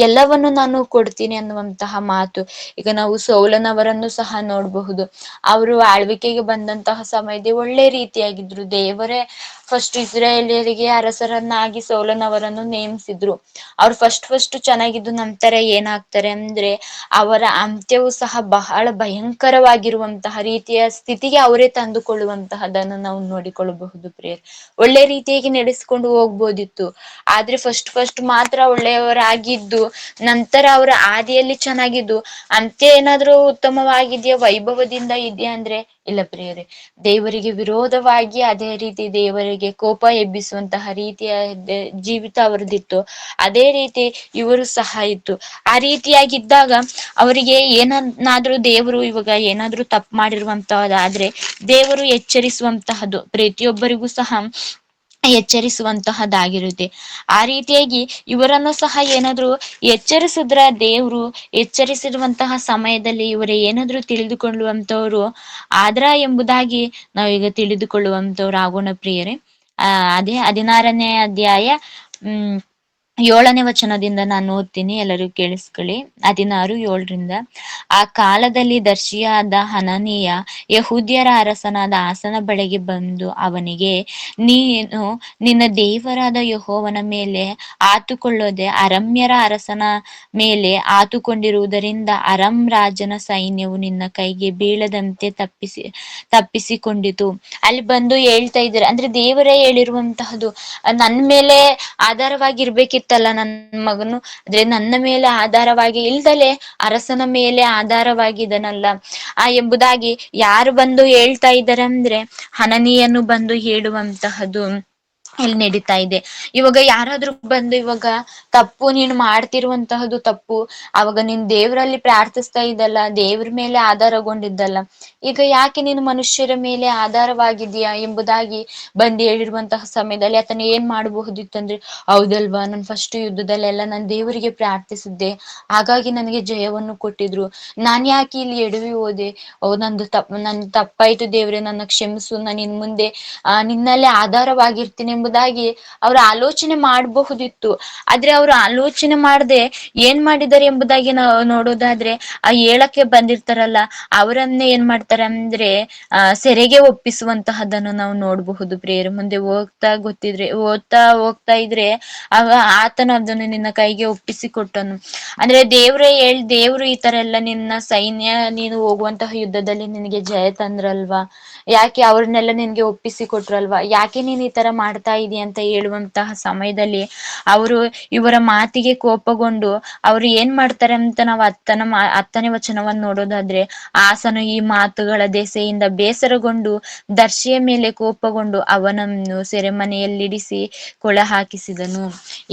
ಎಲ್ಲವನ್ನು ನಾನು ಕೊಡ್ತೀನಿ ಅನ್ನುವಂತಹ ಮಾತು. ಈಗ ನಾವು ಸೌಲನವರನ್ನು ಸಹ ನೋಡಬಹುದು. ಅವರು ಆಳ್ವಿಕೆಗೆ ಬಂದಂತಹ ಸಮಯದಲ್ಲಿ ಒಳ್ಳೆ ರೀತಿಯಾಗಿದ್ರು, ದೇವರೇ ಫಸ್ಟ್ ಇಸ್ರಾಯೇಲ್ಯರಿಗೆ ಅರಸರನ್ನಾಗಿ ಸೌಲನವರನ್ನು ನೇಮಿಸಿದ್ರು. ಅವ್ರು ಫಸ್ಟ್ ಚೆನ್ನಾಗಿದ್ದು ನಂತರ ಏನಾಗ್ತಾರೆ ಅಂದ್ರೆ, ಅವರ ಅಂತ್ಯವು ಸಹ ಬಹಳ ಭಯಂಕರವಾಗಿರುವಂತಹ ರೀತಿಯ ಸ್ಥಿತಿಗೆ ಅವರೇ ತಂದುಕೊಳ್ಳುವಂತಹದನ್ನು ನಾವು ನೋಡಿಕೊಳ್ಳಬಹುದು ಪ್ರಿಯರೇ. ಒಳ್ಳೆ ರೀತಿಯಾಗಿ ನಡೆಸ್ಕೊಂಡು ಹೋಗ್ಬೋದಿತ್ತು, ಆದ್ರೆ ಫಸ್ಟ್ ಮಾತ್ರ ಒಳ್ಳೆಯವರಾಗಿದ್ದು ನಂತರ ಅವರ ಆದಿಯಲ್ಲಿ ಚೆನ್ನಾಗಿದ್ದು ಅಂತ್ಯ ಏನಾದ್ರೂ ಉತ್ತಮವಾಗಿದೆಯಾ, ವೈಭವದಿಂದ ಇದೆಯಾ ಅಂದ್ರೆ ಇಲ್ಲ ಪ್ರಿಯರೇ. ದೇವರಿಗೆ ವಿರೋಧವಾಗಿ ಅದೇ ರೀತಿ ದೇವರಿಗೆ ಕೋಪ ಎಬ್ಬಿಸುವಂತಹ ರೀತಿಯ ಜೀವಿತ ಅವರದಿತ್ತು. ಅದೇ ರೀತಿ ಇವರು ಸಹ ಇತ್ತು. ಆ ರೀತಿಯಾಗಿದ್ದಾಗ ಅವರಿಗೆ ಏನನ್ನಾದ್ರೂ ದೇವರು ಇವಾಗ ಏನಾದ್ರೂ ತಪ್ಪು ಮಾಡಿರುವಂತಹದ್ದಾದ್ರೆ ದೇವರು ಎಚ್ಚರಿಸುವಂತಹದ್ದು ಪ್ರತಿಯೊಬ್ಬರಿಗೂ ಸಹ ಎಚ್ಚರಿಸುವಂತಹದ್ದಾಗಿರುತ್ತೆ. ಆ ರೀತಿಯಾಗಿ ಇವರನ್ನು ಸಹ ಏನಾದ್ರು ಎಚ್ಚರಿಸಿದ್ರ, ದೇವ್ರು ಎಚ್ಚರಿಸಿರುವಂತಹ ಸಮಯದಲ್ಲಿ ಇವರೇ ಏನಾದ್ರು ತಿಳಿದುಕೊಳ್ಳುವಂತವ್ರು ಆದ್ರ ಎಂಬುದಾಗಿ ನಾವೀಗ ತಿಳಿದುಕೊಳ್ಳುವಂತವ್ರು ಆಗೋಣ ಪ್ರಿಯರೇ. ಅದೇ 16ನೇ ಅಧ್ಯಾಯ 7ನೇ ವಚನದಿಂದ ನಾನು ಓದ್ತೀನಿ, ಎಲ್ಲರೂ ಕೇಳಿಸ್ಕೊಳ್ಳಿ. 16:7. ಆ ಕಾಲದಲ್ಲಿ ದರ್ಶಿಯಾದ ಹನನೀಯ ಯಹೂದ್ಯರ ಅರಸನಾದ ಆಸನ ಬಳಿಗೆ ಬಂದು ಅವನಿಗೆ, ನೀನು ನಿನ್ನ ದೇವರಾದ ಯೆಹೋವನ ಮೇಲೆ ಆತುಕೊಳ್ಳದೆ ಅರಾಮ್ಯರ ಅರಸನ ಮೇಲೆ ಆತುಕೊಂಡಿರುವುದರಿಂದ ಅರಾಮ್ ರಾಜನ ಸೈನ್ಯವು ನಿನ್ನ ಕೈಗೆ ಬೀಳದಂತೆ ತಪ್ಪಿಸಿಕೊಂಡಿತು. ಅಲ್ಲಿ ಬಂದು ಹೇಳ್ತಾ ಇದ್ದಾರೆ, ಅಂದ್ರೆ ದೇವರೇ ಹೇಳಿರುವಂತಹದ್ದು, ನನ್ ಮೇಲೆ ಆಧಾರವಾಗಿರ್ಬೇಕಿತ್ತಲ್ಲ ನನ್ನ ಮಗನು, ಆದ್ರೆ ನನ್ನ ಮೇಲೆ ಆಧಾರವಾಗಿ ಇಲ್ದಲೆ ಅರಸನ ಮೇಲೆ ಆಧಾರವಾಗಿದನಲ್ಲ ಎಂಬುದಾಗಿ ಯಾರು ಬಂದು ಹೇಳ್ತಾ ಇದ್ದಾರೆ ಅಂದ್ರೆ ಹನನೀಯನು ಬಂದು ಹೇಳುವಂತಹದ್ದು. ಇಲ್ಲಿ ನಡೀತಾ ಇದೆ. ಇವಾಗ ಯಾರಾದ್ರೂ ಬಂದು ಇವಾಗ ತಪ್ಪು ನೀನು ಮಾಡ್ತಿರುವಂತಹದ್ದು ತಪ್ಪು, ಅವಾಗ ನೀನ್ ದೇವರಲ್ಲಿ ಪ್ರಾರ್ಥಿಸ್ತಾ ಇದ್ದಲ್ಲ, ದೇವ್ರ ಮೇಲೆ ಆಧಾರಗೊಂಡಿದ್ದಲ್ಲ, ಈಗ ಯಾಕೆ ನೀನು ಮನುಷ್ಯರ ಮೇಲೆ ಆಧಾರವಾಗಿದೀಯಾ ಎಂಬುದಾಗಿ ಬಂದು ಹೇಳಿರುವಂತಹ ಸಮಯದಲ್ಲಿ ಆತನ ಏನ್ ಮಾಡಬಹುದಿತ್ತಂದ್ರೆ, ಹೌದಲ್ವಾ, ನಾನು ಫಸ್ಟ್ ಯುದ್ಧದಲ್ಲೆಲ್ಲ ನಾನು ದೇವರಿಗೆ ಪ್ರಾರ್ಥಿಸಿದ್ದೆ, ಹಾಗಾಗಿ ನನಗೆ ಜಯವನ್ನು ಕೊಟ್ಟಿದ್ರು, ನಾನ್ ಯಾಕೆ ಇಲ್ಲಿ ಎಡವಿ ಹೋದೆ, ನನ್ ತಪ್ಪಾಯ್ತು ದೇವ್ರೆ, ನನ್ನ ಕ್ಷಮಿಸು, ನಾನು ಇನ್ ಮುಂದೆ ನಿನ್ನಲ್ಲೇ ಆಧಾರವಾಗಿರ್ತೀನಿ ಎಂಬುದಾಗಿ ಅವರು ಆಲೋಚನೆ ಮಾಡಬಹುದಿತ್ತು. ಆದ್ರೆ ಅವರು ಆಲೋಚನೆ ಮಾಡದೆ ಏನ್ ಮಾಡಿದ್ದಾರೆ ಎಂಬುದಾಗಿ ನಾವು ನೋಡೋದಾದ್ರೆ, ಆ ಹೇಳಕ್ಕೆ ಬಂದಿರ್ತಾರಲ್ಲ ಅವರನ್ನೇ ಏನ್ ಮಾಡ್ತಾರೆ ಅಂದ್ರೆ ಸೆರೆಗೆ ಒಪ್ಪಿಸುವಂತಹದನ್ನು ನಾವು ನೋಡಬಹುದು ಪ್ರಿಯರೇ. ಮುಂದೆ ಓದ್ತಾ ಹೋಗ್ತಾ ಇದ್ರೆ ಆತನು ಅದನ್ನು ನಿನ್ನ ಕೈಗೆ ಒಪ್ಪಿಸಿಕೊಟ್ಟನು. ಅಂದ್ರೆ ದೇವ್ರು ಈ ತರ ಎಲ್ಲ ನಿನ್ನ ಸೈನ್ಯ, ನೀನು ಹೋಗುವಂತಹ ಯುದ್ಧದಲ್ಲಿ ನಿನಗೆ ಜಯ ತಂದ್ರಲ್ವಾ, ಯಾಕೆ ಅವ್ರನ್ನೆಲ್ಲ ನಿನ್ಗೆ ಒಪ್ಪಿಸಿ ಕೊಟ್ರಲ್ವಾ, ಯಾಕೆ ನೀನ್ ಈ ತರ ಮಾಡ್ತಾ ಇದೀಯ ಅಂತ ಹೇಳುವಂತಹ ಸಮಯದಲ್ಲಿ ಅವರು ಇವರ ಮಾತಿಗೆ ಕೋಪಗೊಂಡು ಅವರು ಏನ್ ಮಾಡ್ತಾರೆ ಅಂತ ನಾವು 10ನೇ ವಚನವನ್ನು ನೋಡೋದಾದ್ರೆ, ಆಸನು ಈ ಮಾತುಗಳ ದೆಸೆಯಿಂದ ಬೇಸರಗೊಂಡು ದರ್ಶಿಯ ಮೇಲೆ ಕೋಪಗೊಂಡು ಅವನನ್ನು ಸೆರೆಮನೆಯಲ್ಲಿಡಿಸಿ ಕೊಳ ಹಾಕಿಸಿದನು.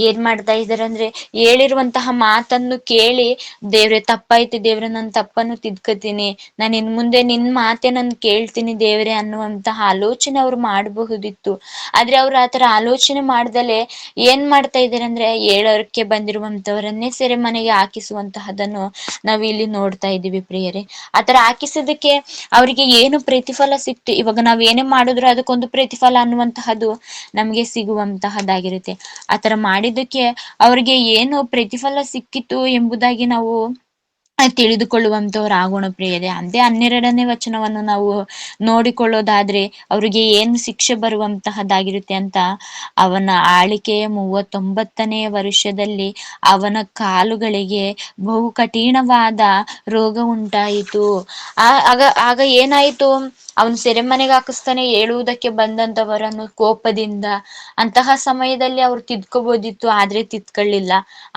ಏನ್ ಮಾಡ್ತಾ ಇದಾರೆ ಅಂದ್ರೆ, ಹೇಳಿರುವಂತಹ ಮಾತನ್ನು ಕೇಳಿ ದೇವ್ರೆ ತಪ್ಪಾಯ್ತು ದೇವ್ರೆ, ನನ್ನ ತಪ್ಪನ್ನು ತಿದ್ಕೋತೀನಿ, ನಾನು ಇನ್ ಮುಂದೆ ನಿನ್ ಮಾತೆ ನಾನು ಕೇಳ್ತೀನಿ ದೇವ್ರೆ ಅನ್ನುವಂತಹ ಆಲೋಚನೆ ಅವ್ರು ಮಾಡಬಹುದಿತ್ತು. ಆದ್ರೆ ಅವ್ರು ಆತರ ಆಲೋಚನೆ ಮಾಡ್ದಲೆ ಏನ್ ಮಾಡ್ತಾ ಇದಾರೆ ಅಂದ್ರೆ, ಹೇಳೋರ್ಕೆ ಬಂದಿರುವಂತವರನ್ನೇ ಸೆರೆಮನೆಗೆ ಹಾಕಿಸುವಂತಹದನ್ನು ನಾವ್ ಇಲ್ಲಿ ನೋಡ್ತಾ ಇದೀವಿ ಪ್ರಿಯರೇ. ಆತರ ಹಾಕಿಸೋದಕ್ಕೆ ಅವರಿಗೆ ಏನು ಪ್ರತಿಫಲ ಸಿಕ್ತು, ಇವಾಗ ನಾವ್ ಏನೇ ಮಾಡಿದ್ರು ಅದಕ್ಕೊಂದು ಪ್ರತಿಫಲ ಅನ್ನುವಂತಹದ್ದು ನಮ್ಗೆ ಸಿಗುವಂತಹದ್ದಾಗಿರುತ್ತೆ. ಆತರ ಮಾಡಿದ್ದಕ್ಕೆ ಅವ್ರಿಗೆ ಏನು ಪ್ರತಿಫಲ ಸಿಕ್ಕಿತು ಎಂಬುದಾಗಿ ನಾವು ತಿಳಿದುಕೊಳ್ಳುವಂತವ್ರು ಆಗೋಣ ಪ್ರಿಯರೇ. ಅದೇ 12ನೇ ವಚನವನ್ನು ನಾವು ನೋಡಿಕೊಳ್ಳೋದಾದ್ರೆ ಅವ್ರಿಗೆ ಏನು ಶಿಕ್ಷೆ ಬರುವಂತಹದ್ದಾಗಿರುತ್ತೆ ಅಂತ, ಅವನ ಆಳಿಕೆಯ 39ನೇ ವರ್ಷದಲ್ಲಿ ಅವನ ಕಾಲುಗಳಿಗೆ ಬಹು ಕಠಿಣವಾದ ರೋಗ ಉಂಟಾಯಿತು. ಆಗ ಏನಾಯ್ತು, ಅವನು ಸೆರೆಮನೆಗೆ ಹಾಕಿಸ್ತಾನೆ, ಹೇಳುವುದಕ್ಕೆ ಬಂದಂತವರನ್ನು ಕೋಪದಿಂದ. ಅಂತಹ ಸಮಯದಲ್ಲಿ ಅವ್ರು ತಿದ್ಕೋಬೋದಿತ್ತು, ಆದ್ರೆ ತಿದ್ಕೊಳ್ಳಿಲ್ಲ.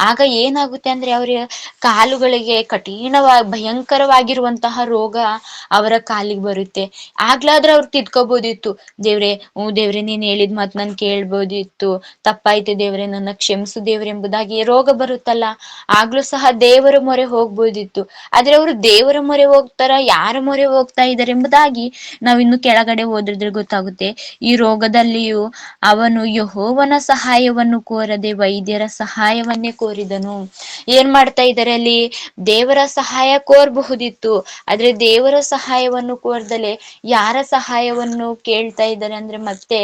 ಆಗ ಏನಾಗುತ್ತೆ ಅಂದ್ರೆ, ಕಾಲುಗಳಿಗೆ ಭಯಂಕರವಾಗಿರುವಂತಹ ರೋಗ ಅವರ ಕಾಲಿಗೆ ಬರುತ್ತೆ. ಆಗ್ಲಾದ್ರೆ ಅವ್ರು ತಿದ್ಕೋಬೋದಿತ್ತು, ದೇವ್ರೆ ನೀನ್ ಹೇಳಿದ್ ಮಾತ್ ನನ್ ಕೇಳ್ಬೋದಿತ್ತು, ತಪ್ಪಾಯ್ತು ದೇವ್ರೆ ನನ್ನ ಕ್ಷಮಿಸು ದೇವ್ರೆ ಎಂಬುದಾಗಿ. ರೋಗ ಬರುತ್ತಲ್ಲ, ಆಗ್ಲೂ ಸಹ ದೇವರ ಮೊರೆ ಹೋಗ್ಬೋದಿತ್ತು. ಆದ್ರೆ ಅವರು ದೇವರ ಮೊರೆ ಹೋಗ್ತಾರ, ಯಾರ ಮೊರೆ ಹೋಗ್ತಾ ಇದ್ದಾರೆ ಎಂಬುದಾಗಿ ನಾವ್ ಇನ್ನು ಕೆಳಗಡೆ ಓದಿದ್ರೆ ಗೊತ್ತಾಗುತ್ತೆ. ಈ ರೋಗದಲ್ಲಿಯೂ ಅವನು ಯೆಹೋವನ ಸಹಾಯವನ್ನು ಕೋರದೆ ವೈದ್ಯರ ಸಹಾಯವನ್ನೇ ಕೋರಿದನು. ಏನ್ ಮಾಡ್ತಾ ಇದ್ದಾರೆ ಅಲ್ಲಿ, ದೇವರ ಸಹಾಯ ಕೋರಬಹುದಿತ್ತು, ಆದ್ರೆ ದೇವರ ಸಹಾಯವನ್ನು ಕೋರ್ದಲೆ ಯಾರ ಸಹಾಯವನ್ನು ಕೇಳ್ತಾ ಇದ್ದಾರೆ ಅಂದ್ರೆ, ಮತ್ತೆ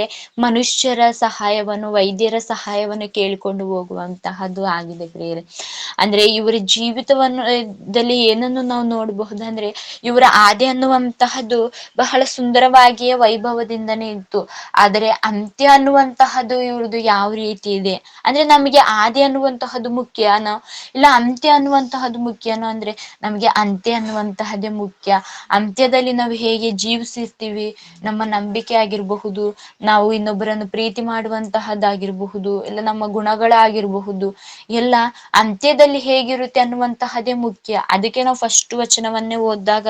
ಮನುಷ್ಯರ ಸಹಾಯವನ್ನು, ವೈದ್ಯರ ಸಹಾಯವನ್ನು ಕೇಳಿಕೊಂಡು ಹೋಗುವಂತಹದ್ದು ಆಗಿದೆ ಪ್ರಿಯರೇ. ಅಂದ್ರೆ ಇವರ ಜೀವಿತದಲ್ಲಿ ಏನನ್ನು ನಾವು ನೋಡಬಹುದಂದ್ರೆ, ಇವರ ಆದಿ ಅನ್ನುವಂತಹದ್ದು ಬಹಳ ಸುಂದರವಾಗಿಯೇ ವೈಭವದಿಂದನೇ ಇತ್ತು. ಆದರೆ ಅಂತ್ಯ ಅನ್ನುವಂತಹದ್ದು ಇವ್ರದ್ದು ಯಾವ ರೀತಿ ಇದೆ ಅಂದ್ರೆ, ನಮಗೆ ಆದಿ ಅನ್ನುವಂತಹದ್ದು ಮುಖ್ಯನೋ ಇಲ್ಲ ಅಂತ್ಯ ಅನ್ನುವಂತಹದ್ದು ಮುಖ್ಯನೋ ಅಂದ್ರೆ, ನಮಗೆ ಅಂತ್ಯ ಅನ್ನುವಂತಹದ್ದೇ ಮುಖ್ಯ. ಅಂತ್ಯದಲ್ಲಿ ನಾವು ಹೇಗೆ ಜೀವಿಸಿರ್ತೀವಿ, ನಮ್ಮ ನಂಬಿಕೆ ಆಗಿರಬಹುದು, ನಾವು ಇನ್ನೊಬ್ಬರನ್ನು ಪ್ರೀತಿ ಮಾಡುವಂತಹದ್ದಾಗಿರಬಹುದು, ಇಲ್ಲ ನಮ್ಮ ಗುಣಗಳಾಗಿರಬಹುದು, ಎಲ್ಲ ಅಂತ್ಯದಲ್ಲಿ ಹೇಗಿರುತ್ತೆ ಅನ್ನುವಂತಹದೇ ಮುಖ್ಯ. ಅದಕ್ಕೆ ನಾವು ಫಸ್ಟ್ ವಚನವನ್ನೇ ಓದಿದಾಗ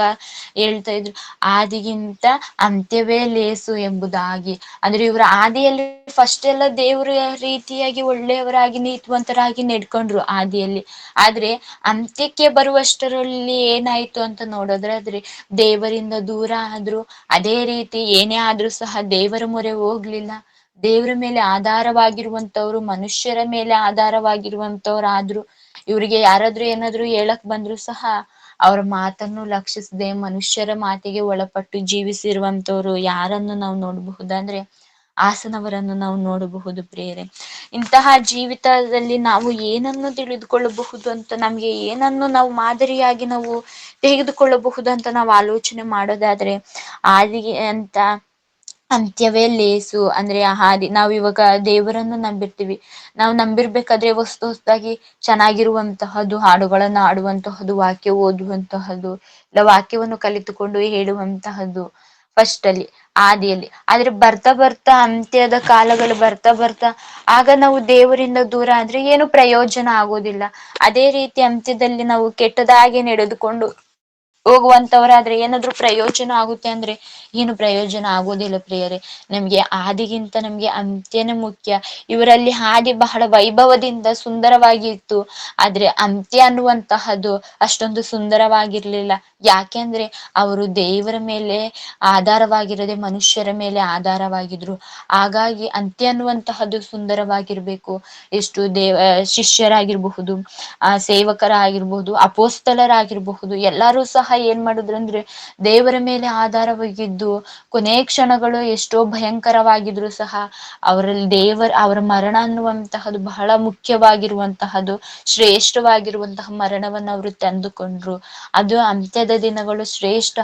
ಹೇಳ್ತಾ ಇದ್ರು, ಆದಿಗಿಂತ ಅಂತ್ಯವೇ ಲೇಸು ಎಂಬುದಾಗಿ. ಅಂದ್ರೆ ಇವ್ರ ಆದಿಯಲ್ಲಿ ಫಸ್ಟ್ ಎಲ್ಲ ದೇವ್ರ ರೀತಿಯಾಗಿ ಒಳ್ಳೆಯವರಾಗಿ ನೀತಿವಂತರಾಗಿ ನಡ್ಕೊಂಡ್ರು ಆದಿಯಲ್ಲಿ. ಆದ್ರೆ ಅಂತ್ಯಕ್ಕೆ ಬರುವಷ್ಟರಲ್ಲಿ ಏನಾಯ್ತು ಅಂತ ನೋಡೋದಾದ್ರೆ, ದೇವರಿಂದ ದೂರ ಆದ್ರು. ಅದೇ ರೀತಿ ಏನೇ ಆದ್ರೂ ಸಹ ದೇವರ ಮೊರೆ ಹೋಗ್ಲಿಲ್ಲ. ದೇವರ ಮೇಲೆ ಆಧಾರವಾಗಿರುವಂತವ್ರು ಮನುಷ್ಯರ ಮೇಲೆ ಆಧಾರವಾಗಿರುವಂತವ್ರು ಆದ್ರು. ಇವ್ರಿಗೆ ಯಾರಾದ್ರೂ ಏನಾದ್ರು ಹೇಳಕ್ ಬಂದ್ರು ಸಹ ಅವ್ರ ಮಾತನ್ನು ಲಕ್ಷಿಸದೆ ಮನುಷ್ಯರ ಮಾತಿಗೆ ಒಳಪಟ್ಟು ಜೀವಿಸಿರುವಂತವ್ರು ಯಾರನ್ನು ನಾವು ನೋಡಬಹುದಂದ್ರೆ, ಆಸನವರನ್ನು ನಾವು ನೋಡಬಹುದು ಪ್ರಿಯರೇ. ಇಂತಹ ಜೀವಿತದಲ್ಲಿ ನಾವು ಏನನ್ನು ತಿಳಿದುಕೊಳ್ಳಬಹುದು ಅಂತ, ನಮ್ಗೆ ಏನನ್ನು ನಾವು ಮಾದರಿಯಾಗಿ ನಾವು ತೆಗೆದುಕೊಳ್ಳಬಹುದು ಅಂತ ನಾವು ಆಲೋಚನೆ ಮಾಡೋದಾದ್ರೆ, ಆದಿಗೆ ಅಂತ ಅಂತ್ಯವೇ ಲೇಸು. ಅಂದ್ರೆ ನಾವ್ ಇವಾಗ ದೇವರನ್ನು ನಂಬಿರ್ತೀವಿ, ನಾವು ನಂಬಿರ್ಬೇಕಾದ್ರೆ ಹೊಸದಾಗಿ ಚೆನ್ನಾಗಿರುವಂತಹದ್ದು ಹಾಡುಗಳನ್ನ ಆಡುವಂತಹದ್ದು, ವಾಕ್ಯ ಓದುವಂತಹದ್ದು, ಇಲ್ಲ ವಾಕ್ಯವನ್ನು ಕಲಿತುಕೊಂಡು ಹೇಳುವಂತಹದ್ದು ಫಸ್ಟ್ ಅಲ್ಲಿ ಆದಿಯಲ್ಲಿ. ಆದ್ರೆ ಬರ್ತಾ ಬರ್ತಾ ಅಂತ್ಯದ ಕಾಲಗಳು ಬರ್ತಾ ಆಗ ನಾವು ದೇವರಿಂದ ದೂರ ಆದ್ರೆ ಏನು ಪ್ರಯೋಜನ ಆಗೋದಿಲ್ಲ. ಅದೇ ರೀತಿ ಅಂತ್ಯದಲ್ಲಿ ನಾವು ಕೆಟ್ಟದಾಗಿ ನಡೆದುಕೊಂಡು ಹೋಗುವಂತವರಾದ್ರೆ ಏನಾದ್ರೂ ಪ್ರಯೋಜನ ಆಗುತ್ತೆ ಅಂದ್ರೆ ಏನು ಪ್ರಯೋಜನ ಆಗೋದಿಲ್ಲ ಪ್ರಿಯರೇ. ನಮ್ಗೆ ಆದಿಗಿಂತ ನಮ್ಗೆ ಅಂತ್ಯನೇ ಮುಖ್ಯ. ಇವರಲ್ಲಿ ಹಾದಿ ಬಹಳ ವೈಭವದಿಂದ ಸುಂದರವಾಗಿ ಇತ್ತು, ಆದ್ರೆ ಅಂತ್ಯ ಅನ್ನುವಂತಹದ್ದು ಅಷ್ಟೊಂದು ಸುಂದರವಾಗಿರ್ಲಿಲ್ಲ. ಯಾಕೆಂದ್ರೆ ಅವರು ದೇವರ ಮೇಲೆ ಆಧಾರವಾಗಿರದೆ ಮನುಷ್ಯರ ಮೇಲೆ ಆಧಾರವಾಗಿದ್ರು. ಹಾಗಾಗಿ ಅಂತ್ಯ ಅನ್ನುವಂತಹದ್ದು ಸುಂದರವಾಗಿರ್ಬೇಕು. ಎಷ್ಟು ಶಿಷ್ಯರಾಗಿರ್ಬಹುದು, ಸೇವಕರಾಗಿರ್ಬಹುದು, ಅಪೋಸ್ತಲರಾಗಿರ್ಬಹುದು, ಎಲ್ಲರೂ ಸಹ ಏನ್ ಮಾಡಿದ್ರು ಅಂದ್ರೆ ದೇವರ ಮೇಲೆ ಆಧಾರವಾಗಿದ್ದು ಕೊನೆ ಕ್ಷಣಗಳು ಎಷ್ಟೋ ಭಯಂಕರವಾಗಿದ್ರು ಸಹ ಅವರಲ್ಲಿ ಅವರ ಮರಣ ಅನ್ನುವಂತಹದ್ದು ಬಹಳ ಮುಖ್ಯವಾಗಿರುವಂತಹದ್ದು, ಶ್ರೇಷ್ಠವಾಗಿರುವಂತಹ ಮರಣವನ್ನು ಅವರು ತಂದುಕೊಂಡ್ರು. ಅದು ಅಂತ್ಯದ ದಿನಗಳು ಶ್ರೇಷ್ಠ.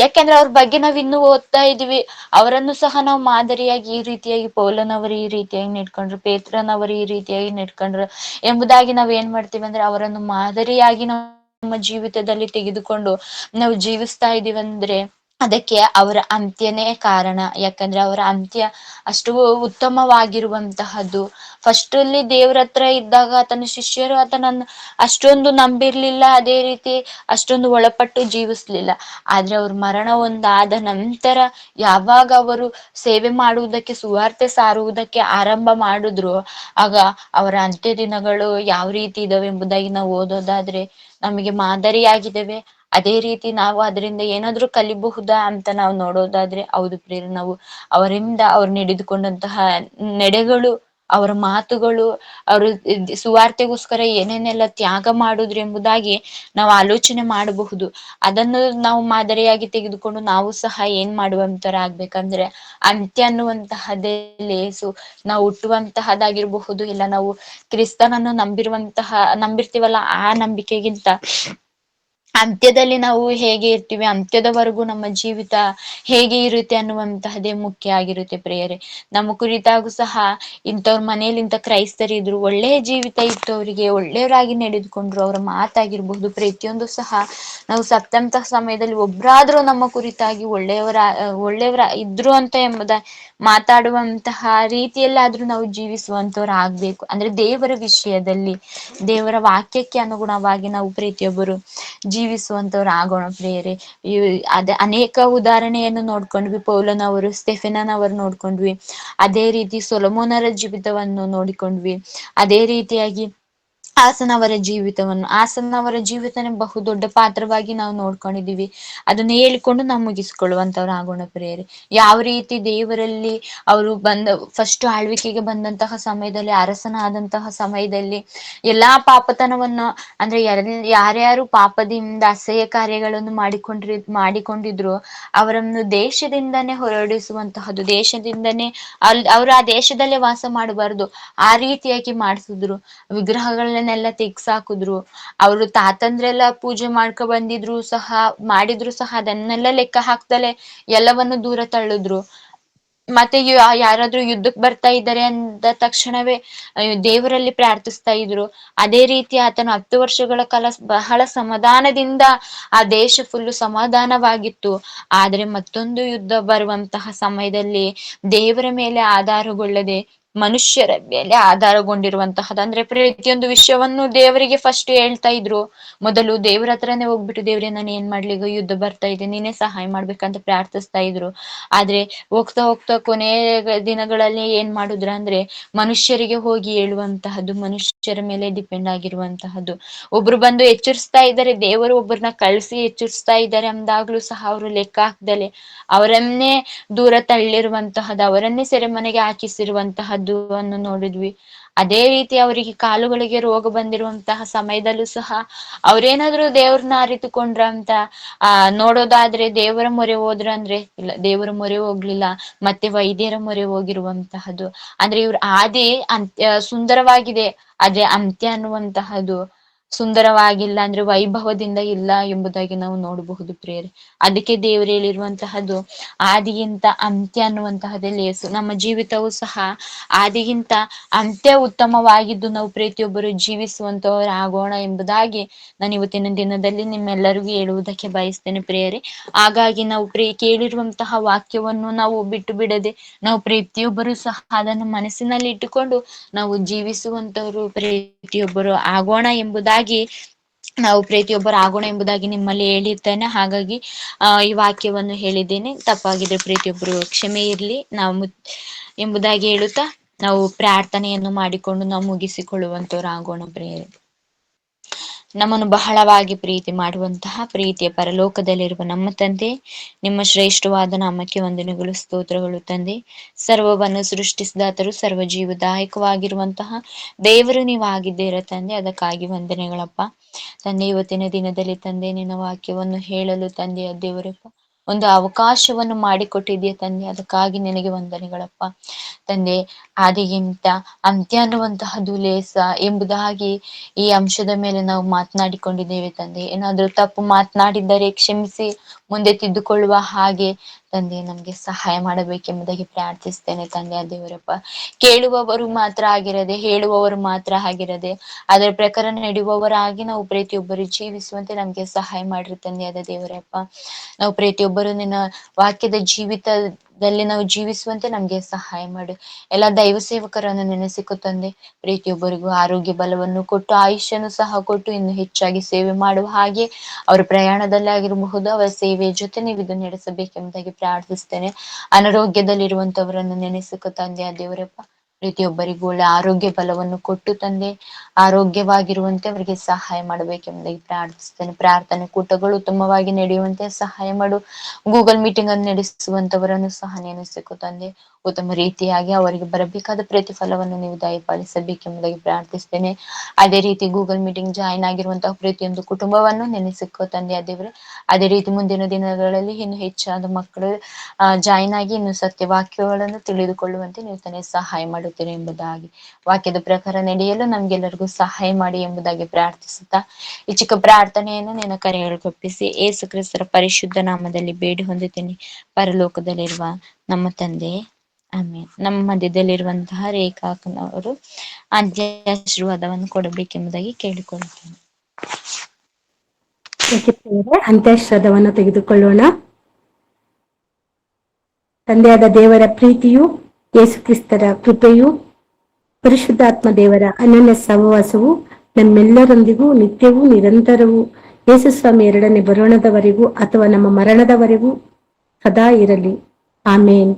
ಯಾಕೆಂದ್ರೆ ಅವ್ರ ಬಗ್ಗೆ ನಾವ್ ಇನ್ನೂ ಓದ್ತಾ ಇದೀವಿ. ಅವರನ್ನು ಸಹ ನಾವು ಮಾದರಿಯಾಗಿ ಈ ರೀತಿಯಾಗಿ ಪೌಲನವರು ಈ ರೀತಿಯಾಗಿ ನಡ್ಕೊಂಡ್ರು, ಪೇತ್ರನವರು ಈ ರೀತಿಯಾಗಿ ನಡ್ಕೊಂಡ್ರು ಎಂಬುದಾಗಿ ನಾವ್ ಏನ್ ಮಾಡ್ತೀವಿ ಅಂದ್ರೆ ಅವರನ್ನು ಮಾದರಿಯಾಗಿ ನಾವು ನಮ್ಮ ಜೀವಿತದಲ್ಲಿ ತೆಗೆದುಕೊಂಡು ನಾವು ಜೀವಿಸ್ತಾ ಇದೀವಂದ್ರೆ ಅದಕ್ಕೆ ಅವರ ಅಂತ್ಯನೇ ಕಾರಣ. ಯಾಕಂದ್ರೆ ಅವರ ಅಂತ್ಯ ಅಷ್ಟು ಉತ್ತಮವಾಗಿರುವಂತಹದ್ದು. ಫಸ್ಟ್ ಅಲ್ಲಿ ದೇವ್ರ ಹತ್ರ ಇದ್ದಾಗ ಆತನ ಶಿಷ್ಯರು ಆತನನ್ನು ಅಷ್ಟೊಂದು ನಂಬಿರ್ಲಿಲ್ಲ, ಅದೇ ರೀತಿ ಅಷ್ಟೊಂದು ಒಳಪಟ್ಟು ಜೀವಿಸ್ಲಿಲ್ಲ. ಆದ್ರೆ ಅವ್ರ ಮರಣ ಒಂದಾದ ನಂತರ ಯಾವಾಗ ಅವರು ಸೇವೆ ಮಾಡುವುದಕ್ಕೆ, ಸುವಾರ್ತೆ ಸಾರುವುದಕ್ಕೆ ಆರಂಭ ಮಾಡಿದ್ರು, ಆಗ ಅವರ ಅಂತ್ಯ ದಿನಗಳು ಯಾವ ರೀತಿ ಇದಾವೆ ಎಂಬುದಾಗಿ ನಾವು ಓದೋದಾದ್ರೆ ನಮಗೆ ಮಾದರಿಯಾಗಿದ್ದೇವೆ. ಅದೇ ರೀತಿ ನಾವು ಅದರಿಂದ ಏನಾದ್ರೂ ಕಲಿಬಹುದಾ ಅಂತ ನಾವು ನೋಡೋದಾದ್ರೆ ಹೌದು ಪ್ರಿಯರೇ, ನಾವು ಅವರಿಂದ ಅವ್ರು ನಡೆದುಕೊಂಡಂತಹ ನಡೆಗಳು, ಅವರ ಮಾತುಗಳು, ಅವರು ಸುವಾರ್ತೆಗೋಸ್ಕರ ಏನೇನೆಲ್ಲ ತ್ಯಾಗ ಮಾಡುದ್ರು ಎಂಬುದಾಗಿ ನಾವು ಆಲೋಚನೆ ಮಾಡಬಹುದು. ಅದನ್ನು ನಾವು ಮಾದರಿಯಾಗಿ ತೆಗೆದುಕೊಂಡು ನಾವು ಸಹ ಏನ್ ಮಾಡುವಂತರ ಆಗ್ಬೇಕಂದ್ರೆ ಅಂತ್ಯ ಅನ್ನುವಂತಹದ್ದೇ ಲೇಸು. ನಾವು ಹುಟ್ಟುವಂತಹದ್ದಾಗಿರ್ಬಹುದು, ಇಲ್ಲ ನಾವು ಕ್ರಿಸ್ತನನ್ನು ನಂಬಿರ್ತೀವಲ್ಲ ಆ ನಂಬಿಕೆಗಿಂತ ಅಂತ್ಯದಲ್ಲಿ ನಾವು ಹೇಗೆ ಇರ್ತೀವಿ, ಅಂತ್ಯದವರೆಗೂ ನಮ್ಮ ಜೀವಿತ ಹೇಗೆ ಇರುತ್ತೆ ಅನ್ನುವಂತಹದ್ದೇ ಮುಖ್ಯ ಆಗಿರುತ್ತೆ ಪ್ರಿಯರೇ. ನಮ್ಮ ಕುರಿತಾಗೂ ಸಹ ಇಂಥವ್ರ ಮನೇಲಿ ಇಂಥ ಕ್ರೈಸ್ತರಿದ್ರು, ಒಳ್ಳೆಯ ಜೀವಿತ ಇತ್ತು, ಅವರಿಗೆ ಒಳ್ಳೆಯವರಾಗಿ ನಡೆದುಕೊಂಡ್ರು, ಅವರ ಮಾತಾಗಿರ್ಬಹುದು ಪ್ರತಿಯೊಂದು ಸಹ ನಾವು ಸತ್ತಂತಹ ಸಮಯದಲ್ಲಿ ಒಬ್ರಾದ್ರೂ ನಮ್ಮ ಕುರಿತಾಗಿ ಒಳ್ಳೆಯವರ ಇದ್ರು ಅಂತ ಮಾತಾಡುವಂತಹ ರೀತಿಯಲ್ಲಾದ್ರೂ ನಾವು ಜೀವಿಸುವಂತವ್ರು ಆಗ್ಬೇಕು. ಅಂದ್ರೆ ದೇವರ ವಿಷಯದಲ್ಲಿ, ದೇವರ ವಾಕ್ಯಕ್ಕೆ ಅನುಗುಣವಾಗಿ ನಾವು ಪ್ರತಿಯೊಬ್ಬರು ಜೀವಿಸುವಂತವ್ರು ಆಗೋಣ ಪ್ರಿಯರೇ. ಅನೇಕ ಉದಾಹರಣೆಯನ್ನು ನೋಡ್ಕೊಂಡ್ವಿ. ಪೌಲನವರು, ಸ್ಟೆಫೆನನವರು ನೋಡ್ಕೊಂಡ್ವಿ. ಅದೇ ರೀತಿ ಸೊಲೊಮೋನರ ಜೀವಿತವನ್ನು ನೋಡಿಕೊಂಡ್ವಿ. ಅದೇ ರೀತಿಯಾಗಿ ಆಸನವರ ಜೀವಿತನೇ ಬಹುದೊಡ್ಡ ಪಾತ್ರವಾಗಿ ನಾವು ನೋಡ್ಕೊಂಡಿದೀವಿ. ಅದನ್ನ ಹೇಳಿಕೊಂಡು ನಾವು ಮುಗಿಸ್ಕೊಳ್ಳುವಂತವ್ರು ಆಗೋಣ ಪ್ರಿಯರೇ. ಯಾವ ರೀತಿ ದೇವರಲ್ಲಿ ಅವರು ಫಸ್ಟ್ ಆಳ್ವಿಕೆಗೆ ಬಂದಂತಹ ಸಮಯದಲ್ಲಿ, ಅರಸನಾದಂತಹ ಸಮಯದಲ್ಲಿ ಎಲ್ಲಾ ಪಾಪತನವನ್ನು ಅಂದ್ರೆ ಯಾರ್ಯಾರು ಪಾಪದಿಂದ ಅಸಹ್ಯ ಕಾರ್ಯಗಳನ್ನು ಮಾಡಿಕೊಂಡಿದ್ರು ಅವರನ್ನು ದೇಶದಿಂದನೇ ಹೊರಡಿಸುವಂತಹದ್ದು, ದೇಶದಿಂದನೇ ಅವ್ರು ಆ ದೇಶದಲ್ಲೇ ವಾಸ ಮಾಡಬಾರ್ದು ಆ ರೀತಿಯಾಗಿ ಮಾಡಿಸಿದ್ರು. ವಿಗ್ರಹಗಳನ್ನೆಲ್ಲ ತೆಗ್ಸಾಕಿದ್ರು. ಅವರು ತಾತಂದ್ರೆಲ್ಲ ಪೂಜೆ ಮಾಡಿದ್ರು ಸಹ ಅದನ್ನೆಲ್ಲ ಲೆಕ್ಕ ಹಾಕ್ದಲೆ ಎಲ್ಲವನ್ನು ದೂರ ತಳ್ಳಿದ್ರು. ಮತ್ತೆ ಯಾರಾದ್ರೂ ಯುದ್ಧಕ್ಕೆ ಬರ್ತಾ ಇದ್ದಾರೆ ಅಂದ ತಕ್ಷಣವೇ ದೇವರಲ್ಲಿ ಪ್ರಾರ್ಥಿಸ್ತಾ ಇದ್ರು. ಅದೇ ರೀತಿ ಆತನ 10 ವರ್ಷಗಳ ಕಾಲ ಬಹಳ ಸಮಾಧಾನದಿಂದ ಆ ದೇಶ ಫುಲ್ಲು ಸಮಾಧಾನವಾಗಿತ್ತು. ಆದ್ರೆ ಮತ್ತೊಂದು ಯುದ್ಧ ಬರುವಂತಹ ಸಮಯದಲ್ಲಿ ದೇವರ ಮೇಲೆ ಆಧಾರಗೊಳ್ಳದೆ ಮನುಷ್ಯರ ಮೇಲೆ ಆಧಾರಗೊಂಡಿರುವಂತಹದ್ದು. ಅಂದ್ರೆ ಪ್ರತಿಯೊಂದು ವಿಷಯವನ್ನು ದೇವರಿಗೆ ಫಸ್ಟ್ ಹೇಳ್ತಾ ಇದ್ರು. ಮೊದಲು ದೇವ್ರ ಹತ್ರನೇ ಹೋಗ್ಬಿಟ್ಟು, ದೇವ್ರೆ ನಾನು ಏನ್ ಮಾಡ್ಲಿ, ಈಗ ಯುದ್ಧ ಬರ್ತಾ ಇದೆ, ನೀನೇ ಸಹಾಯ ಮಾಡ್ಬೇಕಂತ ಪ್ರಾರ್ಥಿಸ್ತಾ ಇದ್ರು. ಆದ್ರೆ ಹೋಗ್ತಾ ಹೋಗ್ತಾ ಕೊನೆಯ ದಿನಗಳಲ್ಲಿ ಏನ್ ಮಾಡುದ್ರ ಅಂದ್ರೆ ಮನುಷ್ಯರಿಗೆ ಹೋಗಿ ಹೇಳುವಂತಹದ್ದು, ಮನುಷ್ಯರ ಮೇಲೆ ಡಿಪೆಂಡ್ ಆಗಿರುವಂತಹದ್ದು. ಒಬ್ರು ಬಂದು ಎಚ್ಚರಿಸ್ತಾ ಇದ್ದಾರೆ, ದೇವರು ಒಬ್ಬರನ್ನ ಕಳ್ಸಿ ಎಚ್ಚರಿಸ್ತಾ ಇದ್ದಾರೆ ಅಂದಾಗ್ಲೂ ಸಹ ಅವರು ಲೆಕ್ಕ ಹಾಕ್ದಲೆ ಅವರನ್ನೇ ದೂರ ತಳ್ಳಿರುವಂತಹದ್ದು, ಅವರನ್ನೇ ಸೆರೆಮನೆಗೆ ಹಾಕಿಸಿರುವಂತಹದ್ದು ಅನ್ನು ನೋಡಿದ್ವಿ. ಅದೇ ರೀತಿ ಅವರಿಗೆ ಕಾಲುಗಳಿಗೆ ರೋಗ ಬಂದಿರುವಂತಹ ಸಮಯದಲ್ಲೂ ಸಹ ಅವ್ರೇನಾದ್ರು ದೇವ್ರನ್ನ ಅರಿತುಕೊಂಡ್ರ ಅಂತ ನೋಡೋದಾದ್ರೆ ದೇವರ ಮೊರೆ ಹೋದ್ರ ಅಂದ್ರೆ ಇಲ್ಲ, ದೇವರ ಮೊರೆ ಹೋಗ್ಲಿಲ್ಲ. ಮತ್ತೆ ವೈದ್ಯರ ಮೊರೆ ಹೋಗಿರುವಂತಹದ್ದು. ಅಂದ್ರೆ ಇವ್ರ ಸುಂದರವಾಗಿದೆ, ಆದ್ರೆ ಅಂತ್ಯ ಅನ್ನುವಂತಹದ್ದು ಸುಂದರವಾಗಿಲ್ಲ, ಅಂದ್ರೆ ವೈಭವದಿಂದ ಇಲ್ಲ ಎಂಬುದಾಗಿ ನಾವು ನೋಡಬಹುದು ಪ್ರಿಯರೇ. ಅದಕ್ಕೆ ದೇವರು ಹೇಳಿರುವಂತಹದ್ದು ಆದಿಗಿಂತ ಅಂತ್ಯ ಅನ್ನುವಂತಹದ್ದೇ ಲೇಸು. ನಮ್ಮ ಜೀವಿತವೂ ಸಹ ಆದಿಗಿಂತ ಅಂತ್ಯ ಉತ್ತಮವಾಗಿದ್ದು ನಾವು ಪ್ರತಿಯೊಬ್ಬರು ಜೀವಿಸುವಂತವರು ಆಗೋಣ ಎಂಬುದಾಗಿ ನಾನು ಇವತ್ತಿನ ದಿನದಲ್ಲಿ ನಿಮ್ಮೆಲ್ಲರಿಗೂ ಹೇಳುವುದಕ್ಕೆ ಬಯಸ್ತೇನೆ ಪ್ರಿಯರೇ. ಹಾಗಾಗಿ ನಾವು ಕೇಳಿರುವಂತಹ ವಾಕ್ಯವನ್ನು ನಾವು ಬಿಟ್ಟು ಬಿಡದೆ ನಾವು ಪ್ರತಿಯೊಬ್ಬರು ಸಹ ಅದನ್ನು ಮನಸ್ಸಿನಲ್ಲಿ ಇಟ್ಟುಕೊಂಡು ನಾವು ಜೀವಿಸುವಂತವರು ಪ್ರತಿಯೊಬ್ಬರು ಆಗೋಣ ಎಂಬುದಾಗಿ ನಾವು ಪ್ರೀತಿಯೊಬ್ಬರ ಆಗೋಣ ಎಂಬುದಾಗಿ ನಿಮ್ಮಲ್ಲಿ ಹೇಳಿರ್ತೇನೆ. ಹಾಗಾಗಿ ಈ ವಾಕ್ಯವನ್ನು ಹೇಳಿದ್ದೇನೆ. ತಪ್ಪಾಗಿದ್ರೆ ಪ್ರೀತಿಯೊಬ್ಬರು ಕ್ಷಮೆ ಇರಲಿ. ನಾವು ಎಂಬುದಾಗಿ ಹೇಳುತ್ತಾ ನಾವು ಪ್ರಾರ್ಥನೆಯನ್ನು ಮಾಡಿಕೊಂಡು ನಾವು ಮುಗಿಸಿಕೊಳ್ಳುವಂತವರಾಗೋಣ ಪ್ರಿಯರೇ. ನಮ್ಮನ್ನು ಬಹಳವಾಗಿ ಪ್ರೀತಿ ಮಾಡುವಂತಹ ಪ್ರೀತಿಯ ಪರಲೋಕದಲ್ಲಿರುವ ನಮ್ಮ ತಂದೆ, ನಿಮ್ಮ ಶ್ರೇಷ್ಠವಾದ ನಾಮಕ್ಕೆ ವಂದನೆಗಳು, ಸ್ತೋತ್ರಗಳು ತಂದೆ. ಸರ್ವವನ್ನು ಸೃಷ್ಟಿಸಿದಾತರು, ಸರ್ವ ಜೀವದಾಯಕವಾಗಿರುವಂತಹ ದೇವರು ನೀವಾಗಿದ್ದೀರ ತಂದೆ. ಅದಕ್ಕಾಗಿ ವಂದನೆಗಳಪ್ಪ ತಂದೆ. ಇವತ್ತಿನ ದಿನದಲ್ಲಿ ತಂದೆ ನಿನ್ನ ವಾಕ್ಯವನ್ನು ಹೇಳಲು ತಂದೆಯ ದೇವರಪ್ಪ ಒಂದು ಅವಕಾಶವನ್ನು ಮಾಡಿಕೊಟ್ಟಿದೆಯ ತಂದೆ. ಅದಕ್ಕಾಗಿ ನಿನಗೆ ವಂದನೆಗಳಪ್ಪ ತಂದೆ. ಆದಿಗಿಂತ ಅಂತ್ಯ ಅನ್ನುವಂತಹದ್ದು ಲೇಸ ಎಂಬುದಾಗಿ ಈ ಅಂಶದ ಮೇಲೆ ನಾವು ಮಾತನಾಡಿಕೊಂಡಿದ್ದೇವೆ ತಂದೆ. ಏನಾದ್ರೂ ತಪ್ಪು ಮಾತನಾಡಿದ್ದರೆ ಕ್ಷಮಿಸಿ ಮುಂದೆ ತಿದ್ದುಕೊಳ್ಳುವ ಹಾಗೆ ತಂದೆ ನಮ್ಗೆ ಸಹಾಯ ಮಾಡಬೇಕೆಂಬುದಾಗಿ ಪ್ರಾರ್ಥಿಸ್ತೇನೆ ತಂದೆ ದೇವರಪ್ಪ. ಕೇಳುವವರು ಮಾತ್ರ ಆಗಿರದೆ, ಹೇಳುವವರು ಮಾತ್ರ ಆಗಿರದೆ, ಅದರ ಪ್ರಕಾರ ನಡೆಯುವವರಾಗಿ ನಾವು ಪ್ರತಿಯೊಬ್ಬರು ಜೀವಿಸುವಂತೆ ನಮ್ಗೆ ಸಹಾಯ ಮಾಡಿರಿ ತಂದೆ ದೇವರಪ್ಪ. ನಾವು ಪ್ರತಿಯೊಬ್ಬರು ನಿನ್ನ ವಾಕ್ಯದ ಜೀವಿತದಲ್ಲಿ ನಾವು ಜೀವಿಸುವಂತೆ ನಮ್ಗೆ ಸಹಾಯ ಮಾಡು. ಎಲ್ಲ ದೈವ ಸೇವಕರನ್ನು ನೆನೆಸಿಕೊ ತಂದೆ. ಪ್ರತಿಯೊಬ್ಬರಿಗೂ ಆರೋಗ್ಯ ಬಲವನ್ನು ಕೊಟ್ಟು, ಆಯುಷ್ಯನು ಸಹ ಕೊಟ್ಟು, ಇನ್ನು ಹೆಚ್ಚಾಗಿ ಸೇವೆ ಮಾಡುವ ಹಾಗೆ ಅವರ ಪ್ರಯಾಣದಲ್ಲಿ ಆಗಿರಬಹುದು, ಅವರ ಸೇವೆಯ ಜೊತೆ ನೀವು ಇದು ನಡೆಸಬೇಕೆಂಬುದಾಗಿ ಪ್ರಾರ್ಥಿಸ್ತೇನೆ. ಅನಾರೋಗ್ಯದಲ್ಲಿರುವಂತವರನ್ನು ನೆನೆಸಿಕೊ ತಂದೆ ದೇವರಪ್ಪ. ಪ್ರತಿಯೊಬ್ಬರಿಗೂ ಒಳ್ಳೆ ಆರೋಗ್ಯ ಬಲವನ್ನು ಕೊಟ್ಟು ತಂದೆ, ಆರೋಗ್ಯವಾಗಿರುವಂತೆ ಅವರಿಗೆ ಸಹಾಯ ಮಾಡಬೇಕೆಂಬುದಾಗಿ ಪ್ರಾರ್ಥಿಸ್ತೇನೆ. ಪ್ರಾರ್ಥನೆ ಕೂಟಗಳು ಉತ್ತಮವಾಗಿ ನಡೆಯುವಂತೆ ಸಹಾಯ ಮಾಡು. ಗೂಗಲ್ ಮೀಟಿಂಗ್ ಅನ್ನು ನಡೆಸುವಂತವರನ್ನು ಸಹ ನೆನೆಸಿಕೊ ತಂದೆ. ಉತ್ತಮ ರೀತಿಯಾಗಿ ಅವರಿಗೆ ಬರಬೇಕಾದ ಪ್ರತಿಫಲವನ್ನು ನೀವು ದಯಪಾಲಿಸಬೇಕೆಂಬುದಾಗಿ ಪ್ರಾರ್ಥಿಸ್ತೇನೆ. ಅದೇ ರೀತಿ ಗೂಗಲ್ ಮೀಟಿಂಗ್ ಜಾಯಿನ್ ಆಗಿರುವಂತಹ ಪ್ರತಿಯೊಂದು ಕುಟುಂಬವನ್ನು ನೆನೆಸಿಕೊ ತಂದೆ ದೇವರೇ. ಅದೇ ರೀತಿ ಮುಂದಿನ ದಿನಗಳಲ್ಲಿ ಇನ್ನು ಹೆಚ್ಚಾದ ಮಕ್ಕಳು ಜಾಯಿನ್ ಆಗಿ ಇನ್ನು ಸತ್ಯವಾಕ್ಯಗಳನ್ನು ತಿಳಿದುಕೊಳ್ಳುವಂತೆ ನೀವು ತಾನೇ ಸಹಾಯ ಮಾಡುತ್ತೀರಿ ಎಂಬುದಾಗಿ, ವಾಕ್ಯದ ಪ್ರಕಾರ ನಡೆಯಲು ನಮ್ಗೆಲ್ಲರಿಗೂ ಸಹಾಯ ಮಾಡಿ ಎಂಬುದಾಗಿ ಪ್ರಾರ್ಥಿಸುತ್ತಾ ಈ ಚಿಕ್ಕ ಪ್ರಾರ್ಥನೆಯನ್ನು ನಿನ್ನ ಕರೆಗೊಪ್ಪಿಸಿ ಏಸು ಕ್ರಿಸ್ತರ ಪರಿಶುದ್ಧ ನಾಮದಲ್ಲಿ ಬೇಡಿ ಹೊಂದುತ್ತೇನೆ ಪರಲೋಕದಲ್ಲಿರುವ ನಮ್ಮ ತಂದೆ, ಆಮೇಲೆ. ನಮ್ಮ ಮಧ್ಯದಲ್ಲಿರುವಂತಹ ರೇಖಾಕನವರು ಅಂತ್ಯಾಶೀರ್ವಾದವನ್ನು ಕೊಡಬೇಕೆಂಬುದಾಗಿ ಕೇಳಿಕೊಳ್ಳುತ್ತೇನೆ. ಅಂತ್ಯಾಶ್ರದವನ್ನು ತೆಗೆದುಕೊಳ್ಳೋಣ. ತಂದೆಯಾದ ದೇವರ ಪ್ರೀತಿಯು, ಯೇಸು ಕ್ರಿಸ್ತರ ಕೃಪೆಯು, ಪರಿಶುದ್ಧಾತ್ಮ ದೇವರ ಅನನ್ಯ ಸಹವಾಸವು ನಮ್ಮೆಲ್ಲರೊಂದಿಗೂ ನಿತ್ಯವೂ ನಿರಂತರವೂ ಯೇಸು ಸ್ವಾಮಿ ಎರಡನೇ ಬರೋಣದವರೆಗೂ ಅಥವಾ ನಮ್ಮ ಮರಣದವರೆಗೂ ಸದಾ ಇರಲಿ. ಆಮೇನ್.